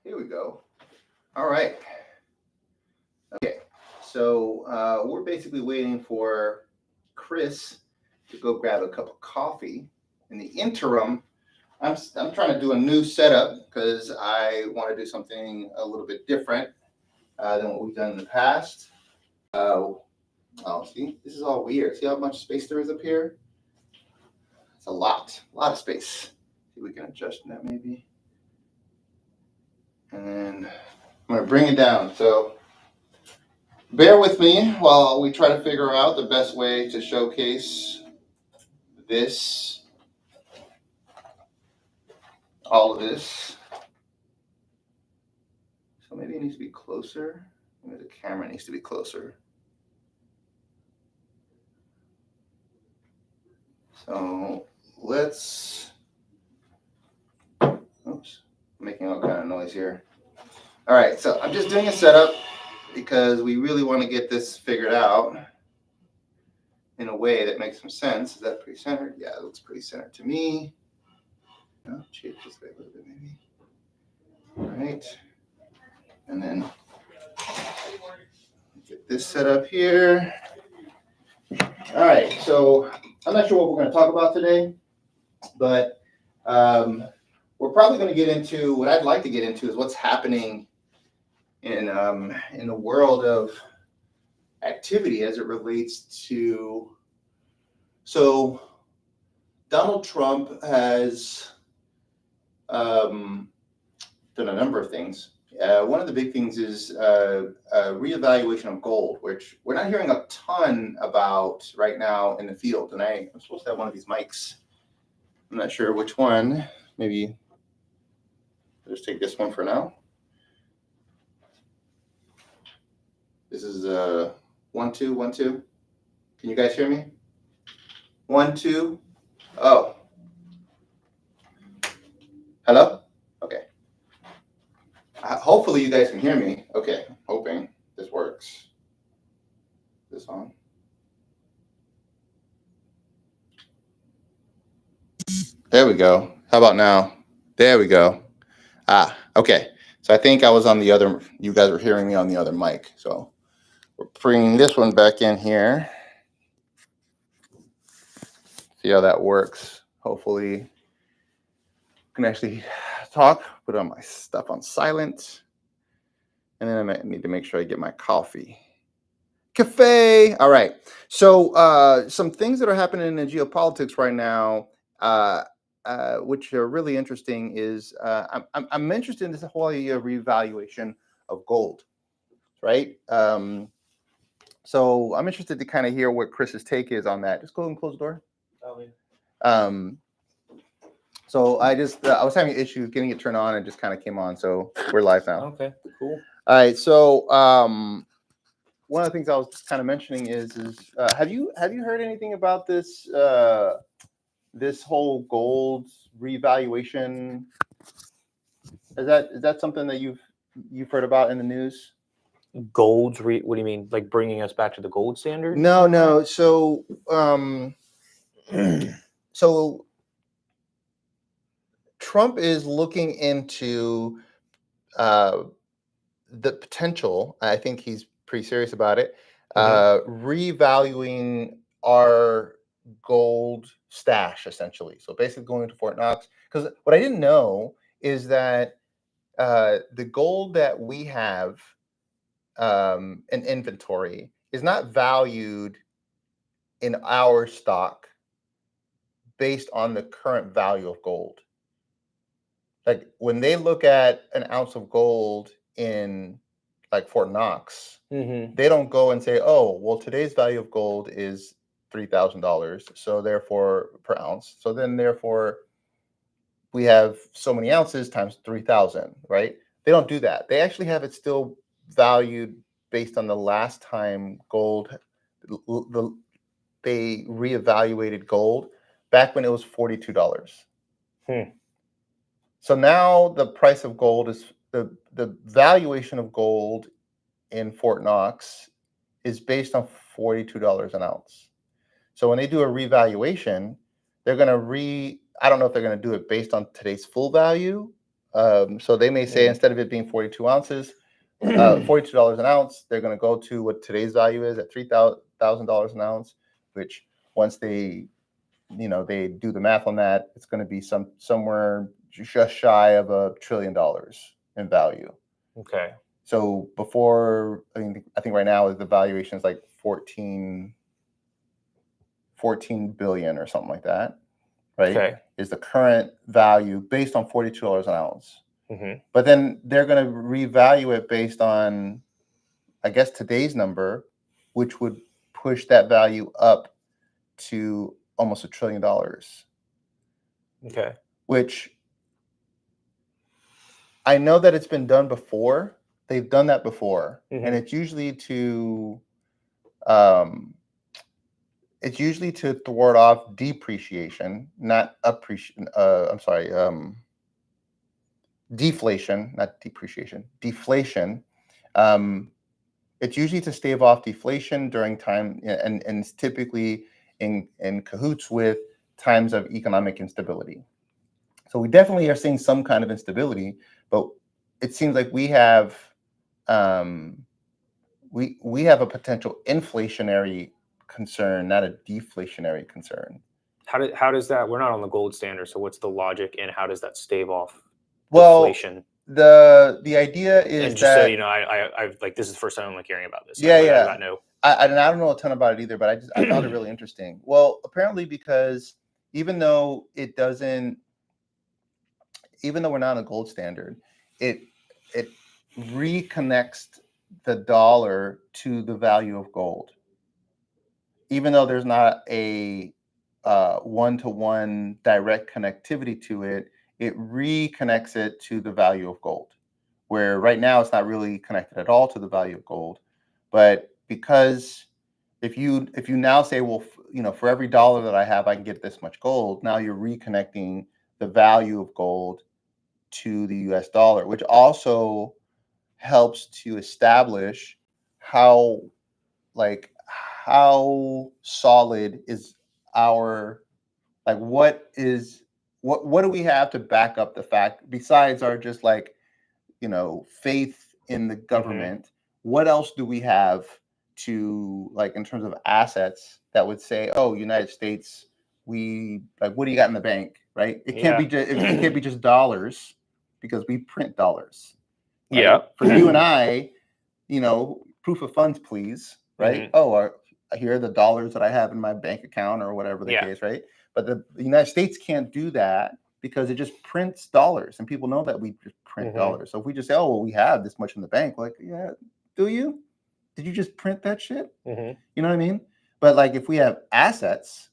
Here we go. All right. Okay. So we're basically waiting for Chris to go grab a cup of coffee. In the interim, I'm trying to do a new setup because I want to do something a little bit different than what we've done in the past. Oh, see, this is all weird. See how much space there is up here? It's a lot of space. See if we can adjust that maybe. And then I'm going to bring it down. So bear with me while we try to figure out the best way to showcase this, all of this. So maybe it needs to be closer. Maybe the camera needs to be closer. So let's, oops, making all kind of noise here. All right, so I'm just doing a setup because we really want to get this figured out in a way that makes some sense. Is that pretty centered? Yeah, it looks pretty centered to me. Oh, change this way a little bit maybe. All right, and then get this set up here. All right, so I'm not sure what we're going to talk about today, but we're probably going to get into what I'd like to get into is what's happening in the world of activity as it relates to. So Donald Trump has done a number of things. One of the big things is a reevaluation of gold, which we're not hearing a ton about right now in the field. And I'm supposed to have one of these mics. I'm not sure which one. Maybe let's take this one for now. This is 1 2 1 2. Can you guys hear me? 1 2. Oh. Hello? Okay. Hopefully you guys can hear me. Okay, hoping this works. This on? There we go. How about now? There we go. Okay. So I think I was on the other, you guys were hearing me on the other mic. So we're bringing this one back in here. See how that works. Hopefully I can actually talk, put on my stuff on silent. And then I need to make sure I get my coffee. Cafe. All right. So some things that are happening in geopolitics right now, which are really interesting, is I'm interested in this whole idea of reevaluation of gold, right? So I'm interested to kind of hear what Chris's take is on that. Just go ahead and close the door. So I was having issues getting it turned on and just kind of came on. So we're live now. Okay, cool. All right. So one of the things I was just kind of mentioning is have you heard anything about this this whole gold revaluation? Is that something that you've heard about in the news? What do you mean? Like bringing us back to the gold standard? No. So so Trump is looking into the potential. I think he's pretty serious about it. Revaluing our gold stash, essentially. So basically going to Fort Knox. Because what I didn't know is that the gold that we have in inventory is not valued in our stock based on the current value of gold. Like when they look at an ounce of gold in like Fort Knox, they don't go and say, oh, well, today's value of gold is $3,000. So therefore per ounce. So then therefore we have so many ounces times 3,000, right? They don't do that. They actually have it still valued based on the last time gold, they reevaluated gold back when it was $42. So now the price of gold is the valuation of gold in Fort Knox is based on $42 an ounce. So when they do a revaluation, they're going to I don't know if they're going to do it based on today's full value So they may say instead of it being 42 ounces, $42 an ounce, they're going to go to what today's value is at $3,000 an ounce, which once they they do the math on that, it's going to be somewhere just shy of $1 trillion in value. Okay. So before, I think right now the valuation is like 14 billion or something like that, right? Okay. Is the current value based on $42 an ounce. Mm-hmm. But then they're going to revalue it based on, I guess, today's number, which would push that value up to almost $1 trillion. Okay. Which I know that it's been done before. They've done that before, and it's usually to thwart off depreciation, not appreciation. Deflation, not depreciation. Deflation. It's usually to stave off deflation during time, and it's typically in cahoots with times of economic instability. So we definitely are seeing some kind of instability, but it seems like we have we have a potential inflationary concern, not a deflationary concern. How does that? We're not on the gold standard, so what's the logic, and how does that stave off deflation? The idea is and just that, so you know, I've like, this is the first time I'm like hearing about this. Yeah, I got no. I don't know a ton about it either, but I found it really interesting. Well, apparently because even though we're not on a gold standard, it reconnects the dollar to the value of gold. Even though there's not a one-to-one direct connectivity to it, it reconnects it to the value of gold. Where right now it's not really connected at all to the value of gold. But because if you now say, well, for every dollar that I have, I can get this much gold. Now you're reconnecting the value of gold to the US dollar, which also helps to establish how solid is our, what do we have to back up the fact, besides our just faith in the government? What else do we have to, in terms of assets, that would say, oh, United States, we what do you got in the bank, right? It can't be just dollars, because we print dollars, right? Yeah. For you and I, proof of funds, please, right? Oh, here are the dollars that I have in my bank account, or whatever the case, right? But the United States can't do that, because it just prints dollars, and people know that we just print dollars. So if we just say, oh, well, we have this much in the bank, yeah, do you? Did you just print that shit? You know what I mean? But if we have assets,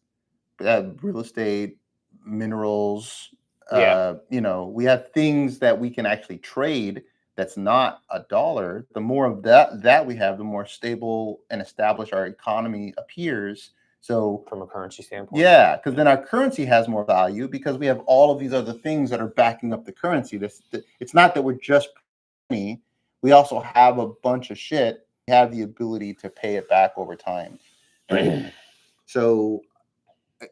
real estate, minerals, we have things that we can actually trade that's not a dollar. The more of that we have, the more stable and established our economy appears. So from a currency standpoint, because then our currency has more value, because we have all of these other things that are backing up the currency. It's not that we're just money. We also have a bunch of shit. We have the ability to pay it back over time. Right? So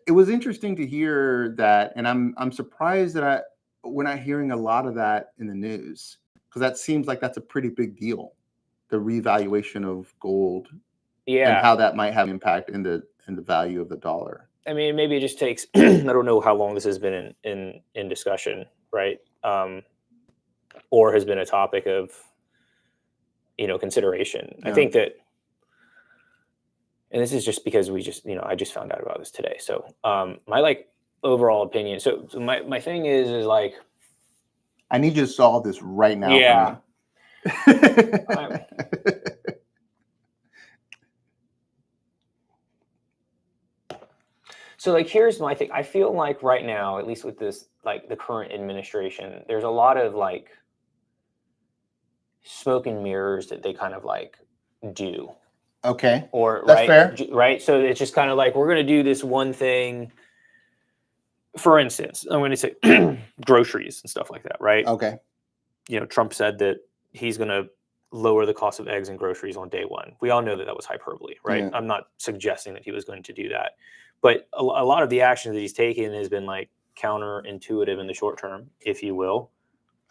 it was interesting to hear that, and I'm surprised that we're not hearing a lot of that in the news, because that seems like that's a pretty big deal, the revaluation of gold, and how that might have impact in the value of the dollar. I mean, maybe it just takes, I don't know how long this has been in discussion, right? Or has been a topic of, consideration. I think that, and this is just because I just found out about this today. So my overall opinion. So my thing is I need you to solve this right now. Yeah. So here's my thing. I feel like right now, at least with this, the current administration, there's a lot of smoke and mirrors that they kind of do. Okay. Or that's fair. Right. So it's just kind of we're going to do this one thing. For instance, I'm going to say groceries and stuff like that. Right. Okay. Trump said that he's going to lower the cost of eggs and groceries on day one. We all know that was hyperbole, right? Yeah. I'm not suggesting that he was going to do that. But a lot of the actions that he's taken has been counterintuitive in the short term, if you will.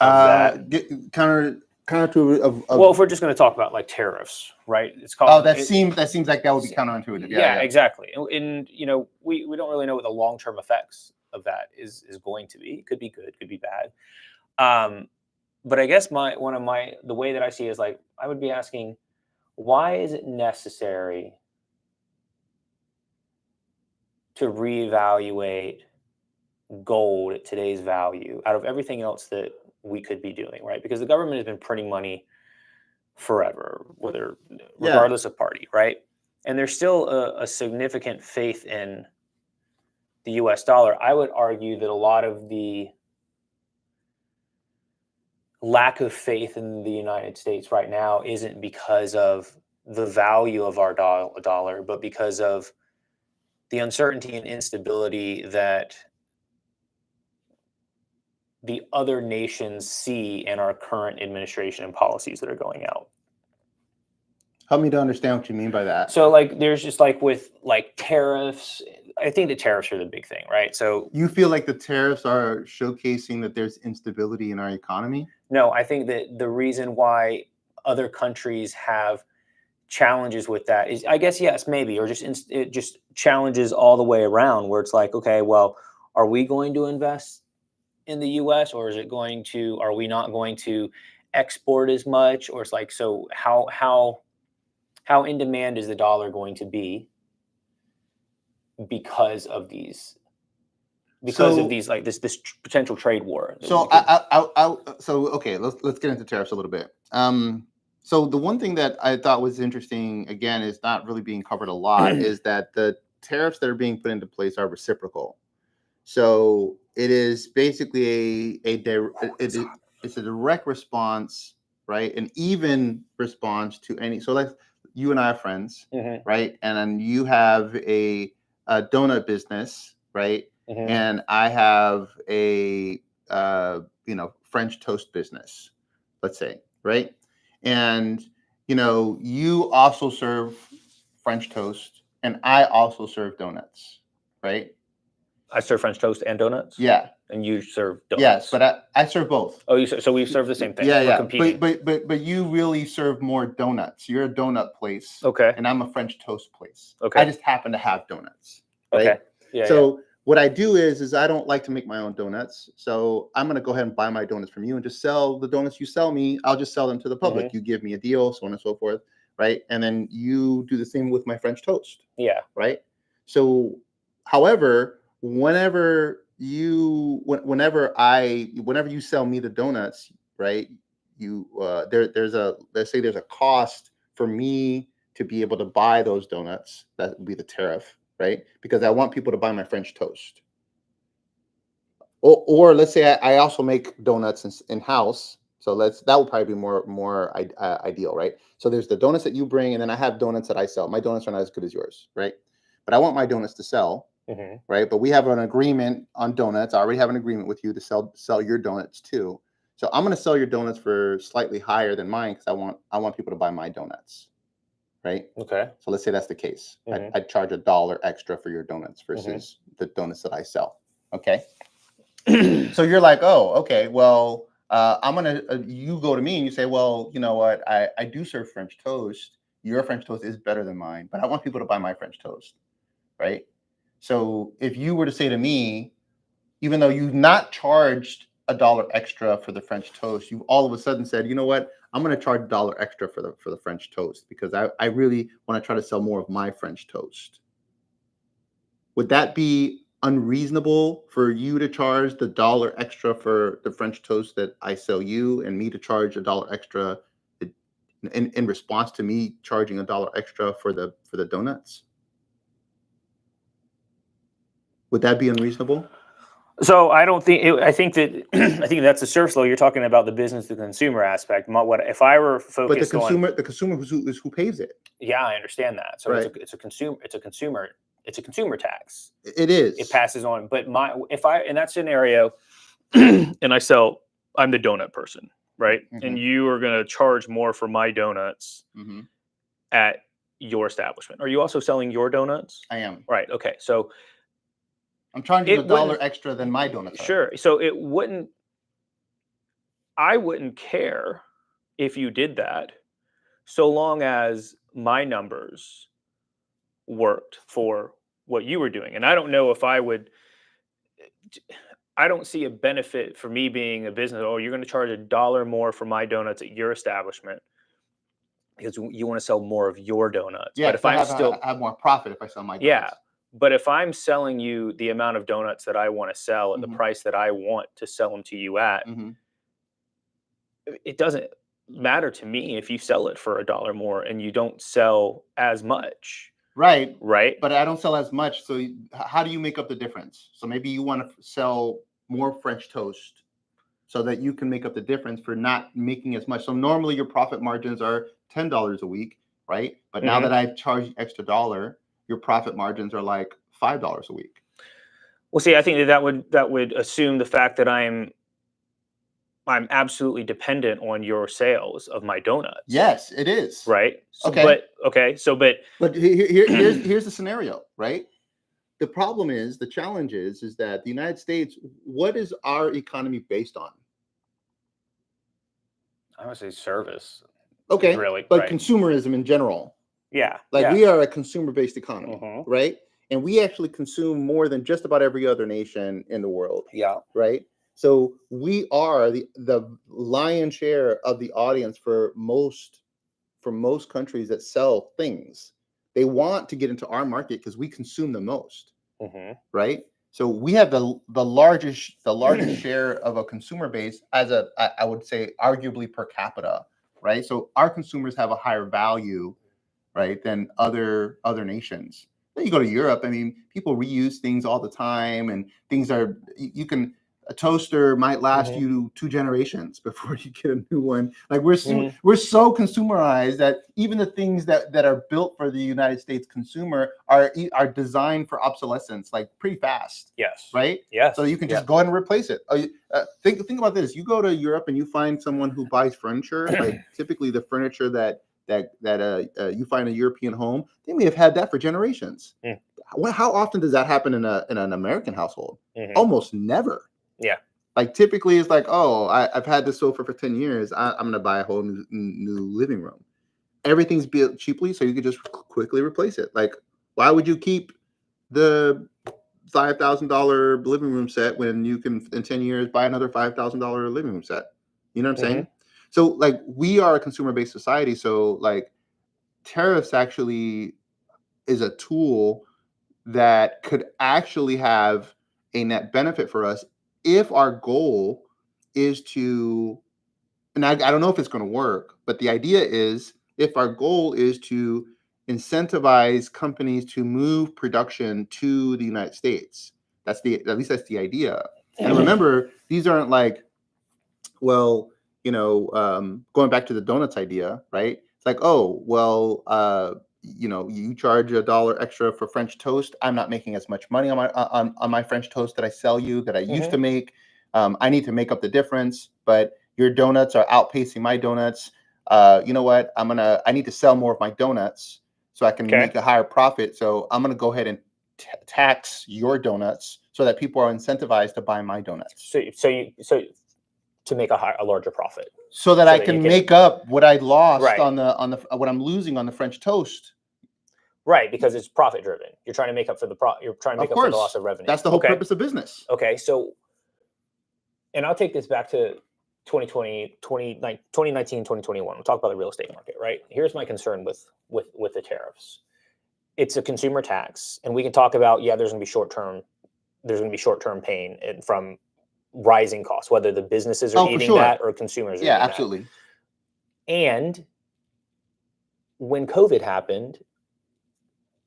that? Counterintuitive. Well, if we're just going to talk about like tariffs, right? It's called. That seems like that would be counterintuitive. Yeah, exactly. And we don't really know what the long-term effects of that is going to be. It could be good, could be bad. But I guess the way that I see it is like I would be asking, why is it necessary to reevaluate gold at today's value out of everything else that we could be doing, right? Because the government has been printing money forever, regardless of party, right? And there's still a significant faith in the US dollar. I would argue that a lot of the lack of faith in the United States right now isn't because of the value of our dollar, but because of the uncertainty and instability that the other nations see in our current administration and policies that are going out. Help me to understand what you mean by that. So like there's just like with like tariffs, I think the tariffs are the big thing, right? So you feel like the tariffs are showcasing that there's instability in our economy? No, I think that the reason why other countries have challenges with that is, I guess, yes, maybe, or it just challenges all the way around where it's like, okay, well, are we going to invest in the US, or are we not going to export as much? Or it's like, so how in demand is the dollar going to be because of these like this potential trade war? So okay, let's get into tariffs a little bit. So the one thing that I thought was interesting, again, is not really being covered a lot, is that the tariffs that are being put into place are reciprocal. So it is basically it's a direct response, right? An even response to any. So like you and I are friends, right? And then you have a donut business, right? And I have a French toast business, let's say, right? And you also serve French toast, and I also serve donuts, right? I serve French toast and donuts. Yeah. And you serve donuts. Yes, but I serve both. Oh, so we serve the same thing. Yeah, We're competing. But you really serve more donuts. You're a donut place. Okay. And I'm a French toast place. Okay. I just happen to have donuts. Right? Okay. Yeah. So what I do is I don't like to make my own donuts. So I'm going to go ahead and buy my donuts from you and just sell the donuts you sell me. I'll just sell them to the public. You give me a deal, so on and so forth. Right. And then you do the same with my French toast. Yeah. Right. So, however, whenever you sell me the donuts, right? There's a cost for me to be able to buy those donuts. That would be the tariff, right? Because I want people to buy my French toast. Or let's say I also make donuts in house. So that would probably be more ideal, right? So there's the donuts that you bring, and then I have donuts that I sell. My donuts are not as good as yours, right? But I want my donuts to sell. Right, but we have an agreement on donuts. I already have an agreement with you to sell your donuts too. So I'm going to sell your donuts for slightly higher than mine because I want people to buy my donuts. Right. Okay. So let's say that's the case. I'd charge $1 extra for your donuts versus the donuts that I sell. Okay. So you're like, oh, okay. Well, you go to me and you say, well, you know what? I do serve French toast. Your French toast is better than mine, but I want people to buy my French toast. Right. So if you were to say to me, even though you've not charged $1 extra for the French toast, you've all of a sudden said, you know what, I'm going to charge $1 extra for the French toast because I really want to try to sell more of my French toast. Would that be unreasonable for you to charge the $1 extra for the French toast that I sell you, and me to charge $1 extra in response to me charging $1 extra for the donuts? Would that be unreasonable? So I don't think. I think that I think that's the surface level. You're talking about the business to consumer aspect. What if I were focused? But the consumer is who pays it. Yeah, I understand that. So right. it's a consumer tax. It is. It passes on. But if I in that scenario, and I'm the donut person, right? And you are going to charge more for my donuts at your establishment. Are you also selling your donuts? I am. Right. Okay. So I'm charging $1 extra than my donuts. Sure. So it wouldn't. I wouldn't care if you did that, so long as my numbers worked for what you were doing. And I don't know if I don't see a benefit for me being a business. Oh, you're going to charge $1 more for my donuts at your establishment because you want to sell more of your donuts. Yeah, But if because I'm still, I have more profit if I sell my yeah, donuts. but if I'm selling you the amount of donuts that I want to sell at the Mhm. price that I want to sell them to you at, Mm-hmm. it doesn't matter to me if you sell it for $1 more and you don't sell as much, Right. right? But I don't sell as much. So how do you make up the difference? So maybe you want to sell more French toast so that you can make up the difference for not making as much. So normally your profit margins are $10 a week, right? But now Mhm. that I've charged extra dollar, your profit margins are like $5 a week. Well, see, I think that would assume the fact that I'm absolutely dependent on your sales of my donuts. Yes, it is. Right. So, Okay. but Here's the scenario, right? The problem is, the challenge is that the United States, what is our economy based on? I would say service. Okay, Really, but right. consumerism in general. Yeah. Like, yeah. we are a consumer-based economy, Mhm. right? And we actually consume more than just about every other nation in the world, Yeah. right? So we are the lion's share of the audience for most countries that sell things. They want to get into our market because we consume the most, Mhm. right? So we have the largest share of a consumer base as I would say arguably per capita, right? So our consumers have a higher value, right, than other nations. Then you go to Europe, I mean, people reuse things all the time, and things are, you can, a toaster might last Mhm. you 2 generations before you get a new one. Like, we're Mhm. we're so consumerized that even the things that are built for the United States consumer are designed for obsolescence, like, pretty fast. Yes. Right? Yes. So you can just Yeah. go ahead and replace it. Think about this. You go to Europe and you find someone who buys furniture, like typically the furniture that you find in a European home, they may have had that for generations. Mm. How often does that happen in an American household? Mhm. Almost never. Yeah. Like, typically it's like, oh, I've had this sofa for 10 years. I'm going to buy a whole new living room. Everything's built cheaply, so you could just quickly replace it. Like, why would you keep the $5,000 living room set when you can, in 10 years, buy another $5,000 living room set? You know what I'm saying? Mhm. So, like, we are a consumer-based society. So, like, tariffs actually is a tool that could actually have a net benefit for us if our goal is to, and I don't know if it's going to work, but the idea is, if our goal is to incentivize companies to move production to the United States. At least that's the idea. And remember, these aren't like, well, going back to the donuts idea, right? It's like, oh, well, you charge $1 extra for French toast. I'm not making as much money on my French toast that I sell you, that I used to make. I need to make up the difference, but your donuts are outpacing my donuts. You know what? I need to sell more of my donuts so I can make a higher profit. So I'm gonna go ahead and tax your donuts so that people are incentivized to buy my donuts. So to make a larger profit, so that I can make up what I lost on the what I'm losing on the French toast. Right, because it's profit driven. You're trying to make up for you're trying to make up for the loss of revenue. That's the whole purpose of business. Okay, so, and I'll take this back to 2020, 2019, 2021. We'll talk about the real estate market, right? Here's my concern with the tariffs. It's a consumer tax, and we can talk about, there's going to be short-term pain from rising costs, whether the businesses are eating that or consumers are eating absolutely. that. And when COVID happened,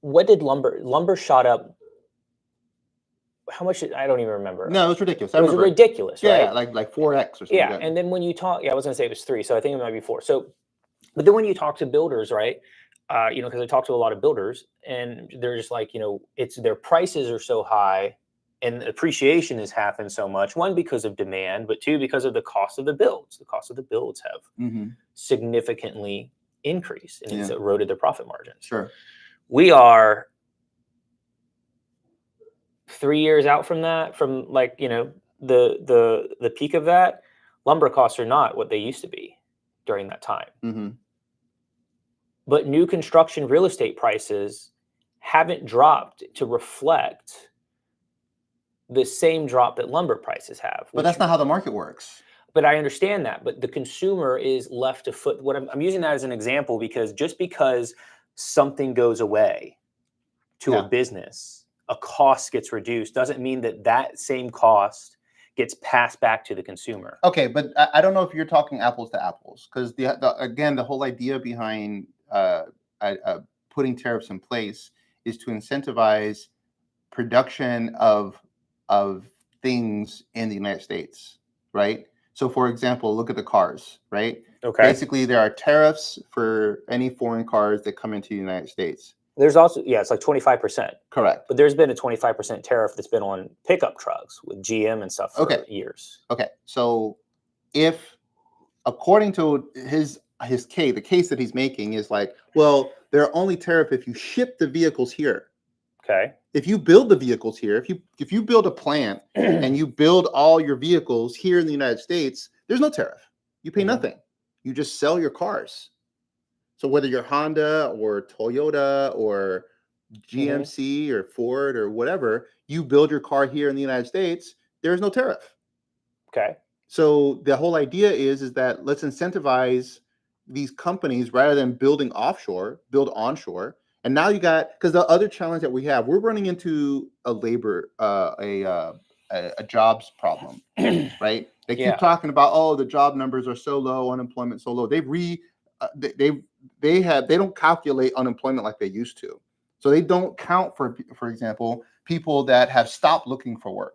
what did lumber shot up? How much? I don't even remember. No, it was ridiculous. It was ridiculous, right? Yeah, like 4x or something. Yeah, and then when you talk, I was going to say it was 3, so I think it might be 4. So, but then when you talk to builders, right? Because I talk to a lot of builders, and they're just like, it's their prices are so high, and appreciation has happened so much. One, because of demand, but two, because of the cost of the builds. The cost of the builds have significantly increased, and it's eroded their profit margins. Sure. We are 3 years out from that, from like, the peak of that. lumber costs are not what they used to be during that time. Mm-hmm. But new construction real estate prices haven't dropped to reflect the same drop that lumber prices have. But that's not how the market works. But I understand that. But the consumer is left to foot. What I'm using that as an example because just because something goes away to a business, a cost gets reduced, doesn't mean that that same cost gets passed back to the consumer. Okay, but I don't know if you're talking apples to apples, because again, the whole idea behind putting tariffs in place is to incentivize production of things in the United States, right? So, for example, look at the cars, right? Okay. Basically, there are tariffs for any foreign cars that come into the United States. There's also, it's like 25%. Correct. But there's been a 25% tariff that's been on pickup trucks with GM and stuff for years. Okay. So if, according to his case, the case that he's making is like, well, they're only tariff if you ship the vehicles here. Okay. If you build the vehicles here, if you build a plant and you build all your vehicles here in the United States, there's no tariff. You pay nothing. You just sell your cars. So whether you're Honda or Toyota or GMC or Ford or whatever, you build your car here in the United States, there's no tariff. Okay. So the whole idea is that let's incentivize these companies rather than building offshore, build onshore. And now you got, because the other challenge that we have, we're running into a labor, a jobs problem, right? They keep talking about, oh, the job numbers are so low, unemployment so low. They don't calculate unemployment like they used to. So they don't count for example, people that have stopped looking for work.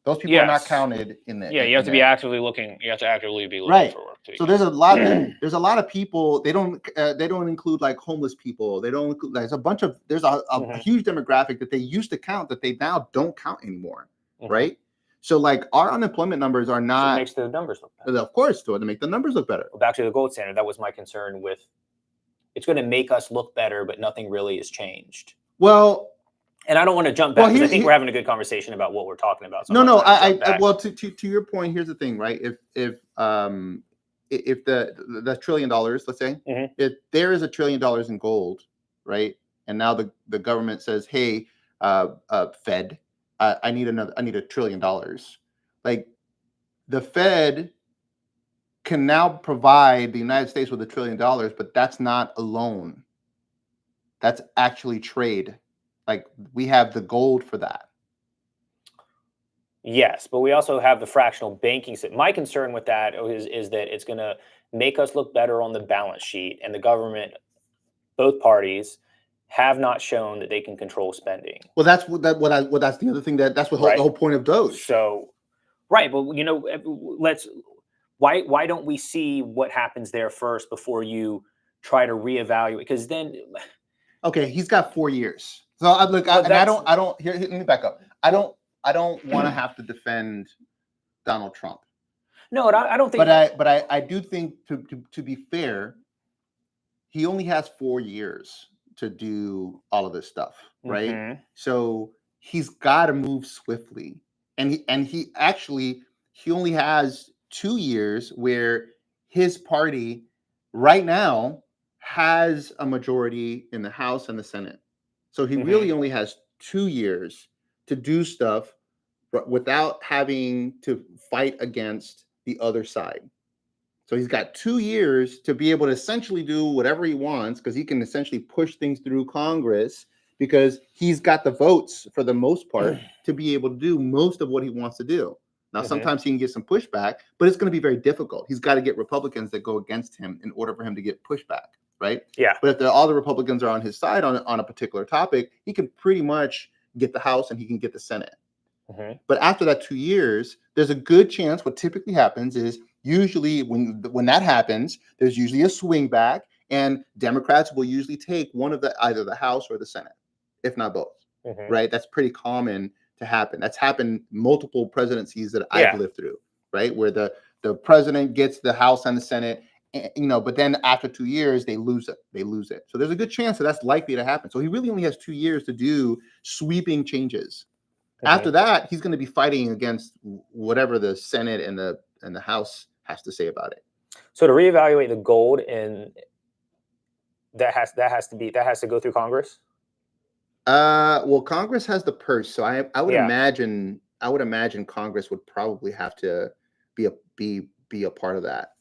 Those people are not counted in there. Yeah, you have to be actively looking. You have to actively be looking for work too. So there's a lot. There's a lot of people. They don't include like homeless people. They don't include. There's a huge demographic that they used to count that they now don't count anymore. Right. So like our unemployment numbers are not. So it makes the numbers look better. Of course, to make the numbers look better. Well, back to the gold standard. That was my concern with. It's going to make us look better, but nothing really has changed. Well. And I don't want to jump back because I think we're having a good conversation about what we're talking about. So well, to your point, here's the thing, right? If the $1 trillion, let's say, if there is $1 trillion in gold, right, and now the government says, hey, Fed, I need $1 trillion. Like the Fed can now provide the United States with $1 trillion, but that's not a loan. That's actually trade. Like we have the gold for that. Yes, but we also have the fractional banking system. My concern with that is that it's going to make us look better on the balance sheet, and the government, both parties, have not shown that they can control spending. Well, that's that's the other thing that's what the whole point of Doge. So, right, but why don't we see what happens there first before you try to reevaluate? Because then, okay, he's got 4 years. So I don't. Here, let me back up. I don't want to have to defend Donald Trump. No, I don't think. But I do think to be fair, he only has 4 years to do all of this stuff, right? So he's got to move swiftly, and he only has 2 years where his party right now has a majority in the House and the Senate. So he really only has 2 years to do stuff without having to fight against the other side. So he's got 2 years to be able to essentially do whatever he wants, because he can essentially push things through Congress because he's got the votes for the most part to be able to do most of what he wants to do. Now, sometimes he can get some pushback, but it's going to be very difficult. He's got to get Republicans that go against him in order for him to get pushback. Right? Yeah. But if all the Republicans are on his side on a particular topic, he can pretty much get the House and he can get the Senate. But after that 2 years, there's a good chance what typically happens is usually when that happens, there's usually a swing back, and Democrats will usually take one of either the House or the Senate, if not both. Right? That's pretty common to happen. That's happened multiple presidencies that I've lived through, right? Where the president gets the House and the Senate. But then after 2 years, they lose it. So there's a good chance that's likely to happen. So he really only has 2 years to do sweeping changes. After that, he's going to be fighting against whatever the Senate and the House has to say about it. So to reevaluate the gold, and that has to go through Congress. Well, Congress has the purse, so I would Yeah. imagine Congress would probably have to be a part of that.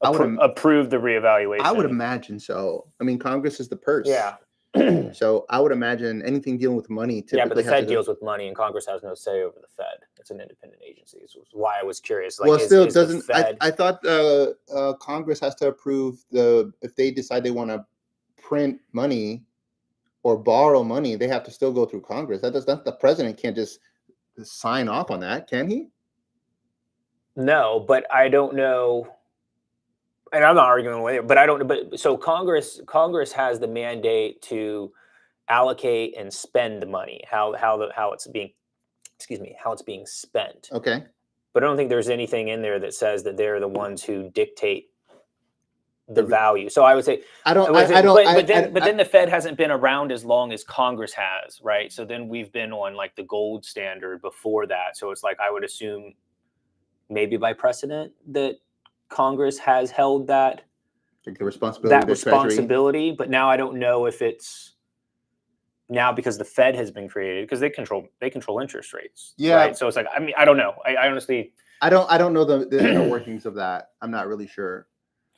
Approve the reevaluation. I would imagine so. I mean, Congress is the purse. Yeah. So I would imagine anything dealing with money typically. Yeah, but the Fed deals with money, and Congress has no say over the Fed. It's an independent agency. So why I was curious. Like, well, still is doesn't. Fed... I thought Congress has to approve if they decide they want to print money or borrow money, they have to still go through Congress. The president can't just sign off on that, can he? No, but I don't know. And I'm not arguing with it, but I don't. But so Congress has the mandate to allocate and spend the money. How it's being, how it's being spent. Okay. But I don't think there's anything in there that says that they're the ones who dictate the value. So I would say But then the Fed hasn't been around as long as Congress has, right? So then we've been on like the gold standard before that. So it's like I would assume maybe by precedent that Congress has held that responsibility, but now I don't know if it's now because the Fed has been created, because they control interest rates. Yeah. Right? So it's like, I mean, I don't know. I honestly I don't know the inner workings of that. I'm not really sure.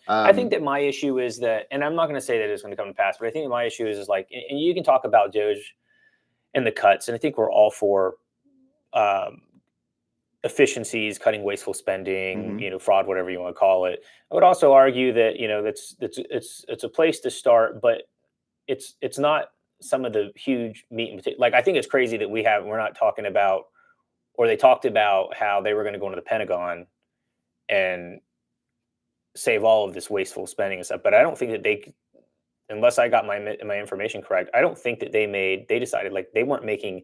I think that my issue is that, and I'm not going to say that it's going to come to pass, but I think that my issue is like, and you can talk about Doge and the cuts, and I think we're all for efficiencies, cutting wasteful spending, fraud, whatever you want to call it. I would also argue that it's a place to start, but it's not some of the huge meat and potatoes. Like, I think it's crazy that we're not talking about, or they talked about how they were going to go into the Pentagon and save all of this wasteful spending and stuff. But I don't think that unless I got my information correct, I don't think that they decided like they weren't making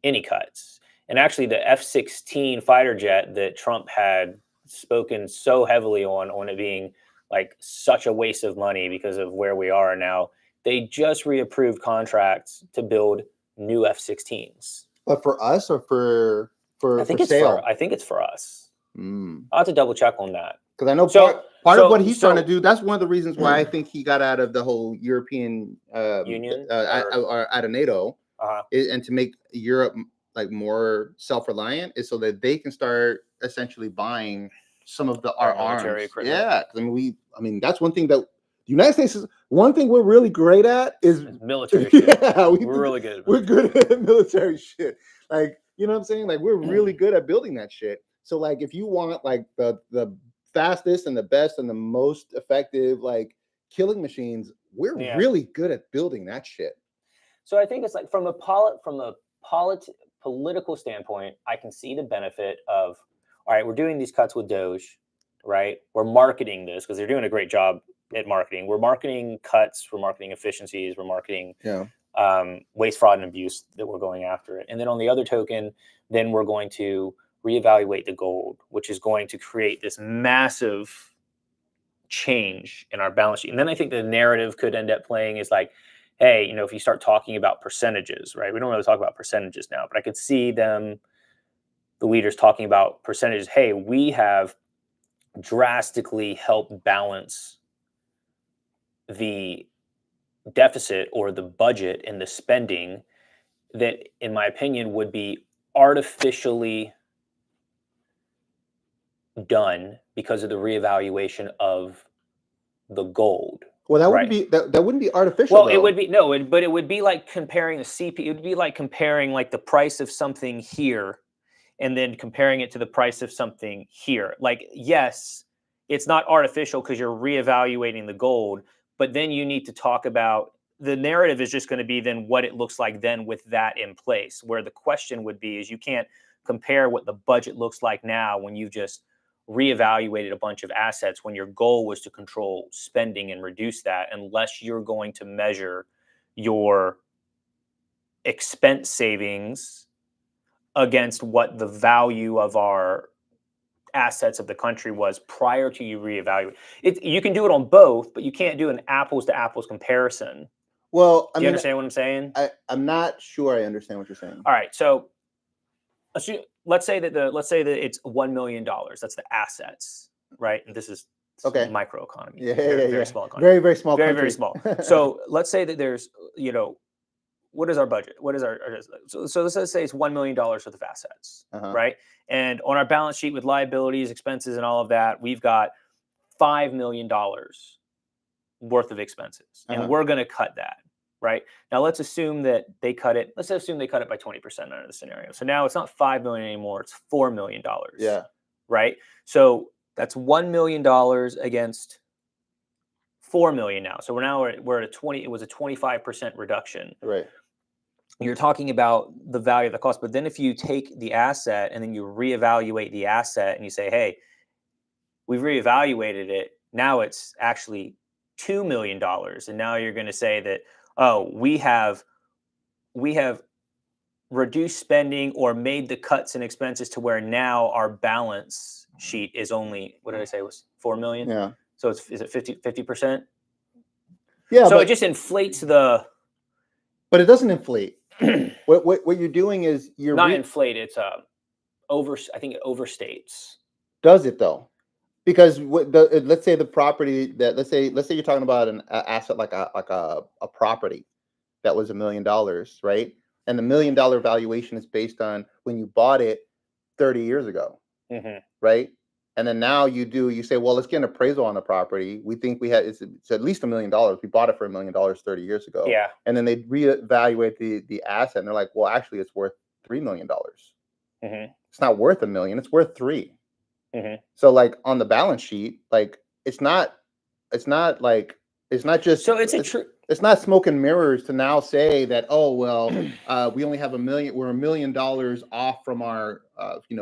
any cuts. And actually the F-16 fighter jet that Trump had spoken so heavily on it being like such a waste of money because of where we are now, they just reapproved contracts to build new F-16s. But for us or for I think sale? I think it's for us. I'll have to double check on that. Because I know part of what he's trying to do, that's one of the reasons why I think he got out of the whole European Union or out of NATO, and to make Europe like more self-reliant, is so that they can start essentially buying some of our arms. Equipment. Yeah, I mean that's one thing that the United States is. One thing we're really great at is military shit. Yeah, we're really good. We're good at military shit. Like, you know what I'm saying? Like, we're really good at building that shit. So like, if you want like the fastest and the best and the most effective like killing machines, we're really good at building that shit. So I think it's like from a political standpoint, I can see the benefit of, all right, we're doing these cuts with Doge, right? We're marketing this because they're doing a great job at marketing. We're marketing cuts, we're marketing efficiencies, we're marketing waste, fraud, and abuse that we're going after it. And then on the other token, then we're going to reevaluate the gold, which is going to create this massive change in our balance sheet. And then I think the narrative could end up playing is like, hey, if you start talking about percentages, right? We don't really talk about percentages now, but I could see the leaders talking about percentages. Hey, we have drastically helped balance the deficit or the budget and the spending that, in my opinion, would be artificially done because of the reevaluation of the gold. Well, that wouldn't be that wouldn't be artificial. Well, it would be but it would be like comparing the CP. It would be like comparing like the price of something here, and then comparing it to the price of something here. Like, yes, it's not artificial because you're reevaluating the gold, but then you need to talk about the narrative is just going to be then what it looks like then with that in place. Where the question would be is you can't compare what the budget looks like now when you've just reevaluated a bunch of assets when your goal was to control spending and reduce that, unless you're going to measure your expense savings against what the value of our assets of the country was prior to you reevaluate. You can do it on both, but you can't do an apples to apples comparison. Well, do you understand what I'm saying? I'm not sure I understand what you're saying. All right, so let's say that it's $1 million. That's the assets. right? And this is Okay. microeconomy. Yeah, Very small economy. Very, very small Very, country. very small. So let's say that there's, what is our budget? What is our so let's say it's $1 million worth of assets, right? And on our balance sheet with liabilities, expenses, and all of that, we've got $5 million worth of expenses, and we're going to cut that, right? Now let's assume that they cut it. Let's assume they cut it by 20% under the scenario. So now it's not $5 million anymore; it's $4 million. Yeah. Right. So that's $1 million against $4 million now. So we're at a 20. It was a 25% reduction. Right. You're talking about the value of the cost, but then if you take the asset and then you reevaluate the asset and you say, hey, we've reevaluated it. Now it's actually $2 million. And now you're going to say that, oh, we have reduced spending or made the cuts and expenses to where now our balance sheet is only, what did I say, it was 4 million? Yeah. So is it 50%? Yeah. So it just inflates but it doesn't inflate. What you're doing is you're not inflate. It's I think it overstates. Does it though? Because let's say the property that let's say you're talking about an asset like a property that was $1 million, right? And the $1 million valuation is based on when you bought it 30 years ago, right? And then now you say, well, let's get an appraisal on the property. We think it's at least $1 million. We bought it for $1 million 30 years ago. Yeah. And then they reevaluate the asset, and they're like, well, actually, it's worth $3 million. It's not worth $1 million. It's worth $3 million. So like on the balance sheet, like it's not just so it's not smoke and mirrors to now say that, oh well, we only have $1 million, we're $1 million off from our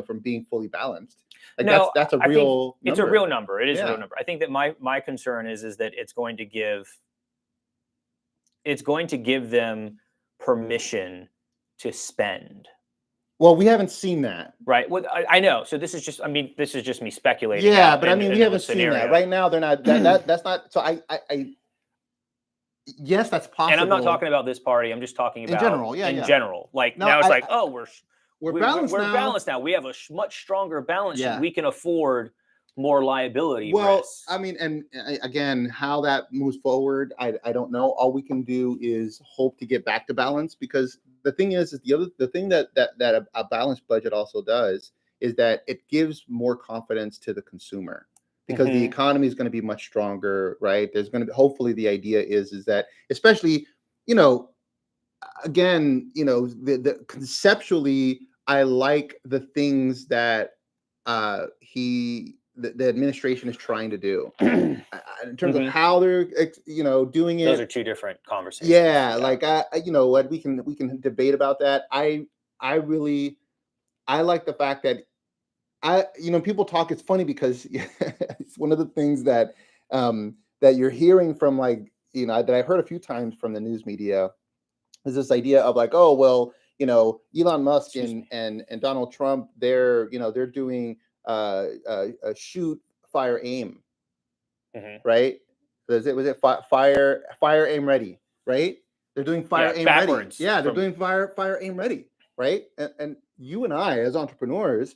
from being fully balanced. Like no, that's a real number. It's a real number. It is a real number. I think that my concern is that it's going to give them permission to spend. Well, we haven't seen that. Right. Well, I know. So this is just me speculating. Yeah, but we haven't seen that. Right now, they're not, that's not, so yes, that's possible. And I'm not talking about this party. I'm just talking about in general. Like now it's we're balanced now. We have a much stronger balance sheet. We can afford more liability risks. I mean, and again, how that moves forward, I don't know. All we can do is hope to get back to balance, because the thing is the thing that a balanced budget also does is that it gives more confidence to the consumer, because the economy is going to be much stronger, right? There's going to be, hopefully the idea is that, especially, again, the conceptually, I like the things that the administration is trying to do in terms of how they're doing it. Those are two different conversations. Yeah. Like what we can debate about that. I like the fact that people talk. It's funny because it's one of the things that that you're hearing from, like, that I've heard a few times from the news media, is this idea of like, oh well, Elon Musk and Donald Trump, they're doing shoot, fire, aim, right? Was it fire, aim, ready, right? They're doing fire, aim, backwards. Ready. Yeah, they're doing fire, aim, ready, right? And you and I, as entrepreneurs,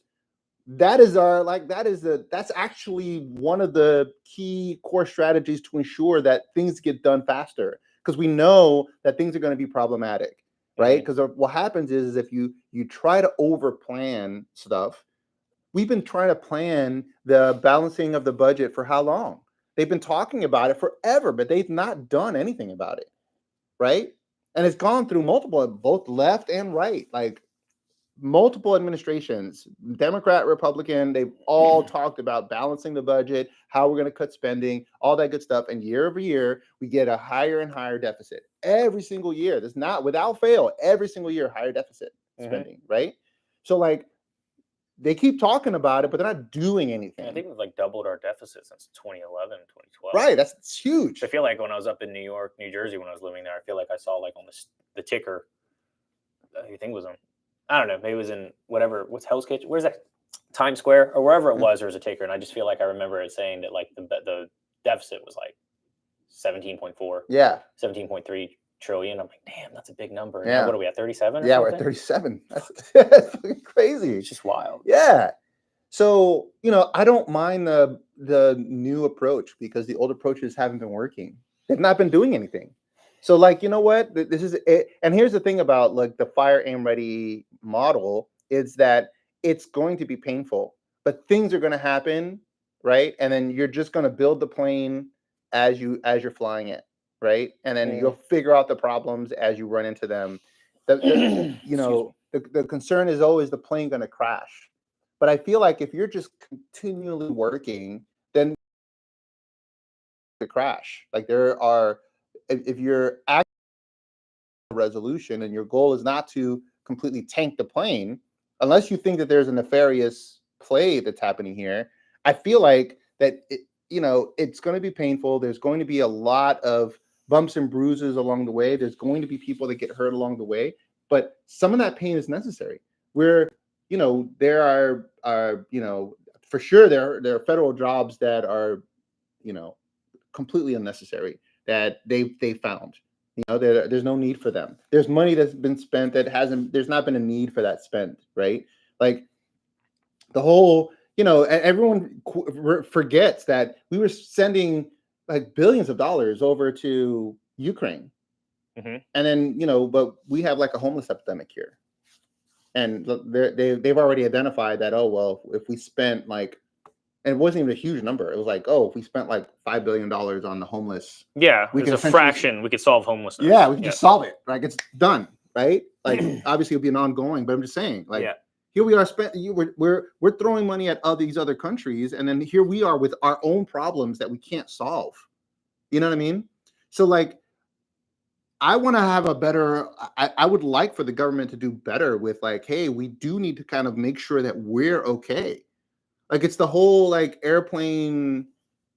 that's actually one of the key core strategies to ensure that things get done faster, because we know that things are going to be problematic, right? Because what happens is if you try to over plan stuff. We've been trying to plan the balancing of the budget for how long? They've been talking about it forever, but they've not done anything about it, right? And it's gone through both left and right, like multiple administrations, Democrat, Republican, they've all talked about balancing the budget, how we're going to cut spending, all that good stuff. And year over year, we get a higher and higher deficit every single year. That's not without fail, every single year, higher deficit spending, right? So like, they keep talking about it, but they're not doing anything. I think we've like doubled our deficit since 2011, 2012. Right, that's huge. I feel like when I was up in New York, New Jersey, when I was living there, I feel like I saw like on the ticker, I think it was on, I don't know, maybe it was in what's Hell's Kitchen? Where's that? Times Square or wherever it was, there was a ticker, and I just feel like I remember it saying that like the deficit was like 17.4, 17.3 trillion. I'm like, damn, that's a big number. Yeah. Now, what are we at, 37? Yeah, we're at 37. That's crazy. It's just wild. Yeah. So, I don't mind the the new approach because the old approaches haven't been working. They've not been doing anything. So like, you know what? This is it. And here's the thing about like the fire aim ready model is that it's going to be painful, but things are going to happen, right? And then you're just going to build the plane as you're flying it, right? And then you'll figure out the problems as you run into them. You know, the concern is always the plane going to crash. But I feel like if you're just continually working, then the crash. Like there are, if you're at resolution and your goal is not to completely tank the plane, unless you think that there's a nefarious play that's happening here, I feel like that you know, it's going to be painful. There's going to be a lot of bumps and bruises along the way. There's going to be people that get hurt along the way, but some of that pain is necessary. Where, you know, there are you know, for sure there are federal jobs that are, you know, completely unnecessary that they found. You know, there's no need for them. There's money that's been spent that hasn't. There's not been a need for that spent, right? Like the whole, you know, everyone forgets that we were sending like billions of dollars over to Ukraine, and then, you know, but we have like a homeless epidemic here, and they've already identified that, oh well, if we spent like, and it wasn't even a huge number. It was like, oh, if we spent like $5 billion on the homeless, we could a fraction. We could solve homelessness. Yeah, we can just solve it. Like it's done, right? Like obviously it'll be an ongoing, but I'm just saying, like here we are we're throwing money at all these other countries, and then here we are with our own problems that we can't solve. You know what I mean? So like, I want to have a better. I would like for the government to do better with like, hey, we do need to kind of make sure that we're okay. Like it's the whole like airplane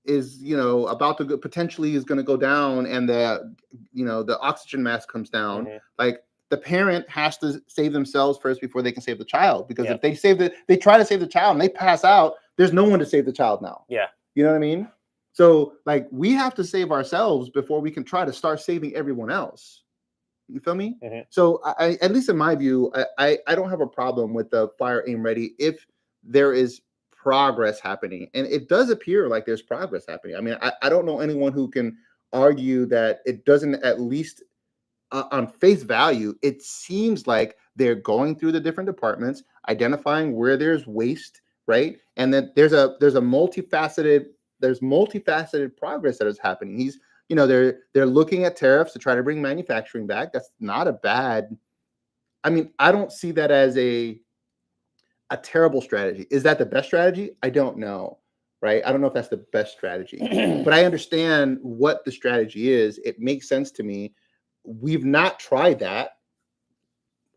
is, you know, about to go, potentially is going to go down, and the, you know, the oxygen mask comes down. Like the parent has to save themselves first before they can save the child, because if they try to save the child and they pass out, there's no one to save the child now. You know what I mean? So like we have to save ourselves before we can try to start saving everyone else. You feel me? So I, at least in my view, I don't have a problem with the fire aim ready if there is progress happening, and it does appear like there's progress happening. I mean, I don't know anyone who can argue that it doesn't. At least on face value, it seems like they're going through the different departments, identifying where there's waste, right? And that there's multifaceted progress that is happening. You know, they're looking at tariffs to try to bring manufacturing back. That's not a bad. I mean, I don't see that as a terrible strategy. Is that the best strategy? I don't know, right? I don't know if that's the best strategy, but I understand what the strategy is. It makes sense to me. We've not tried that.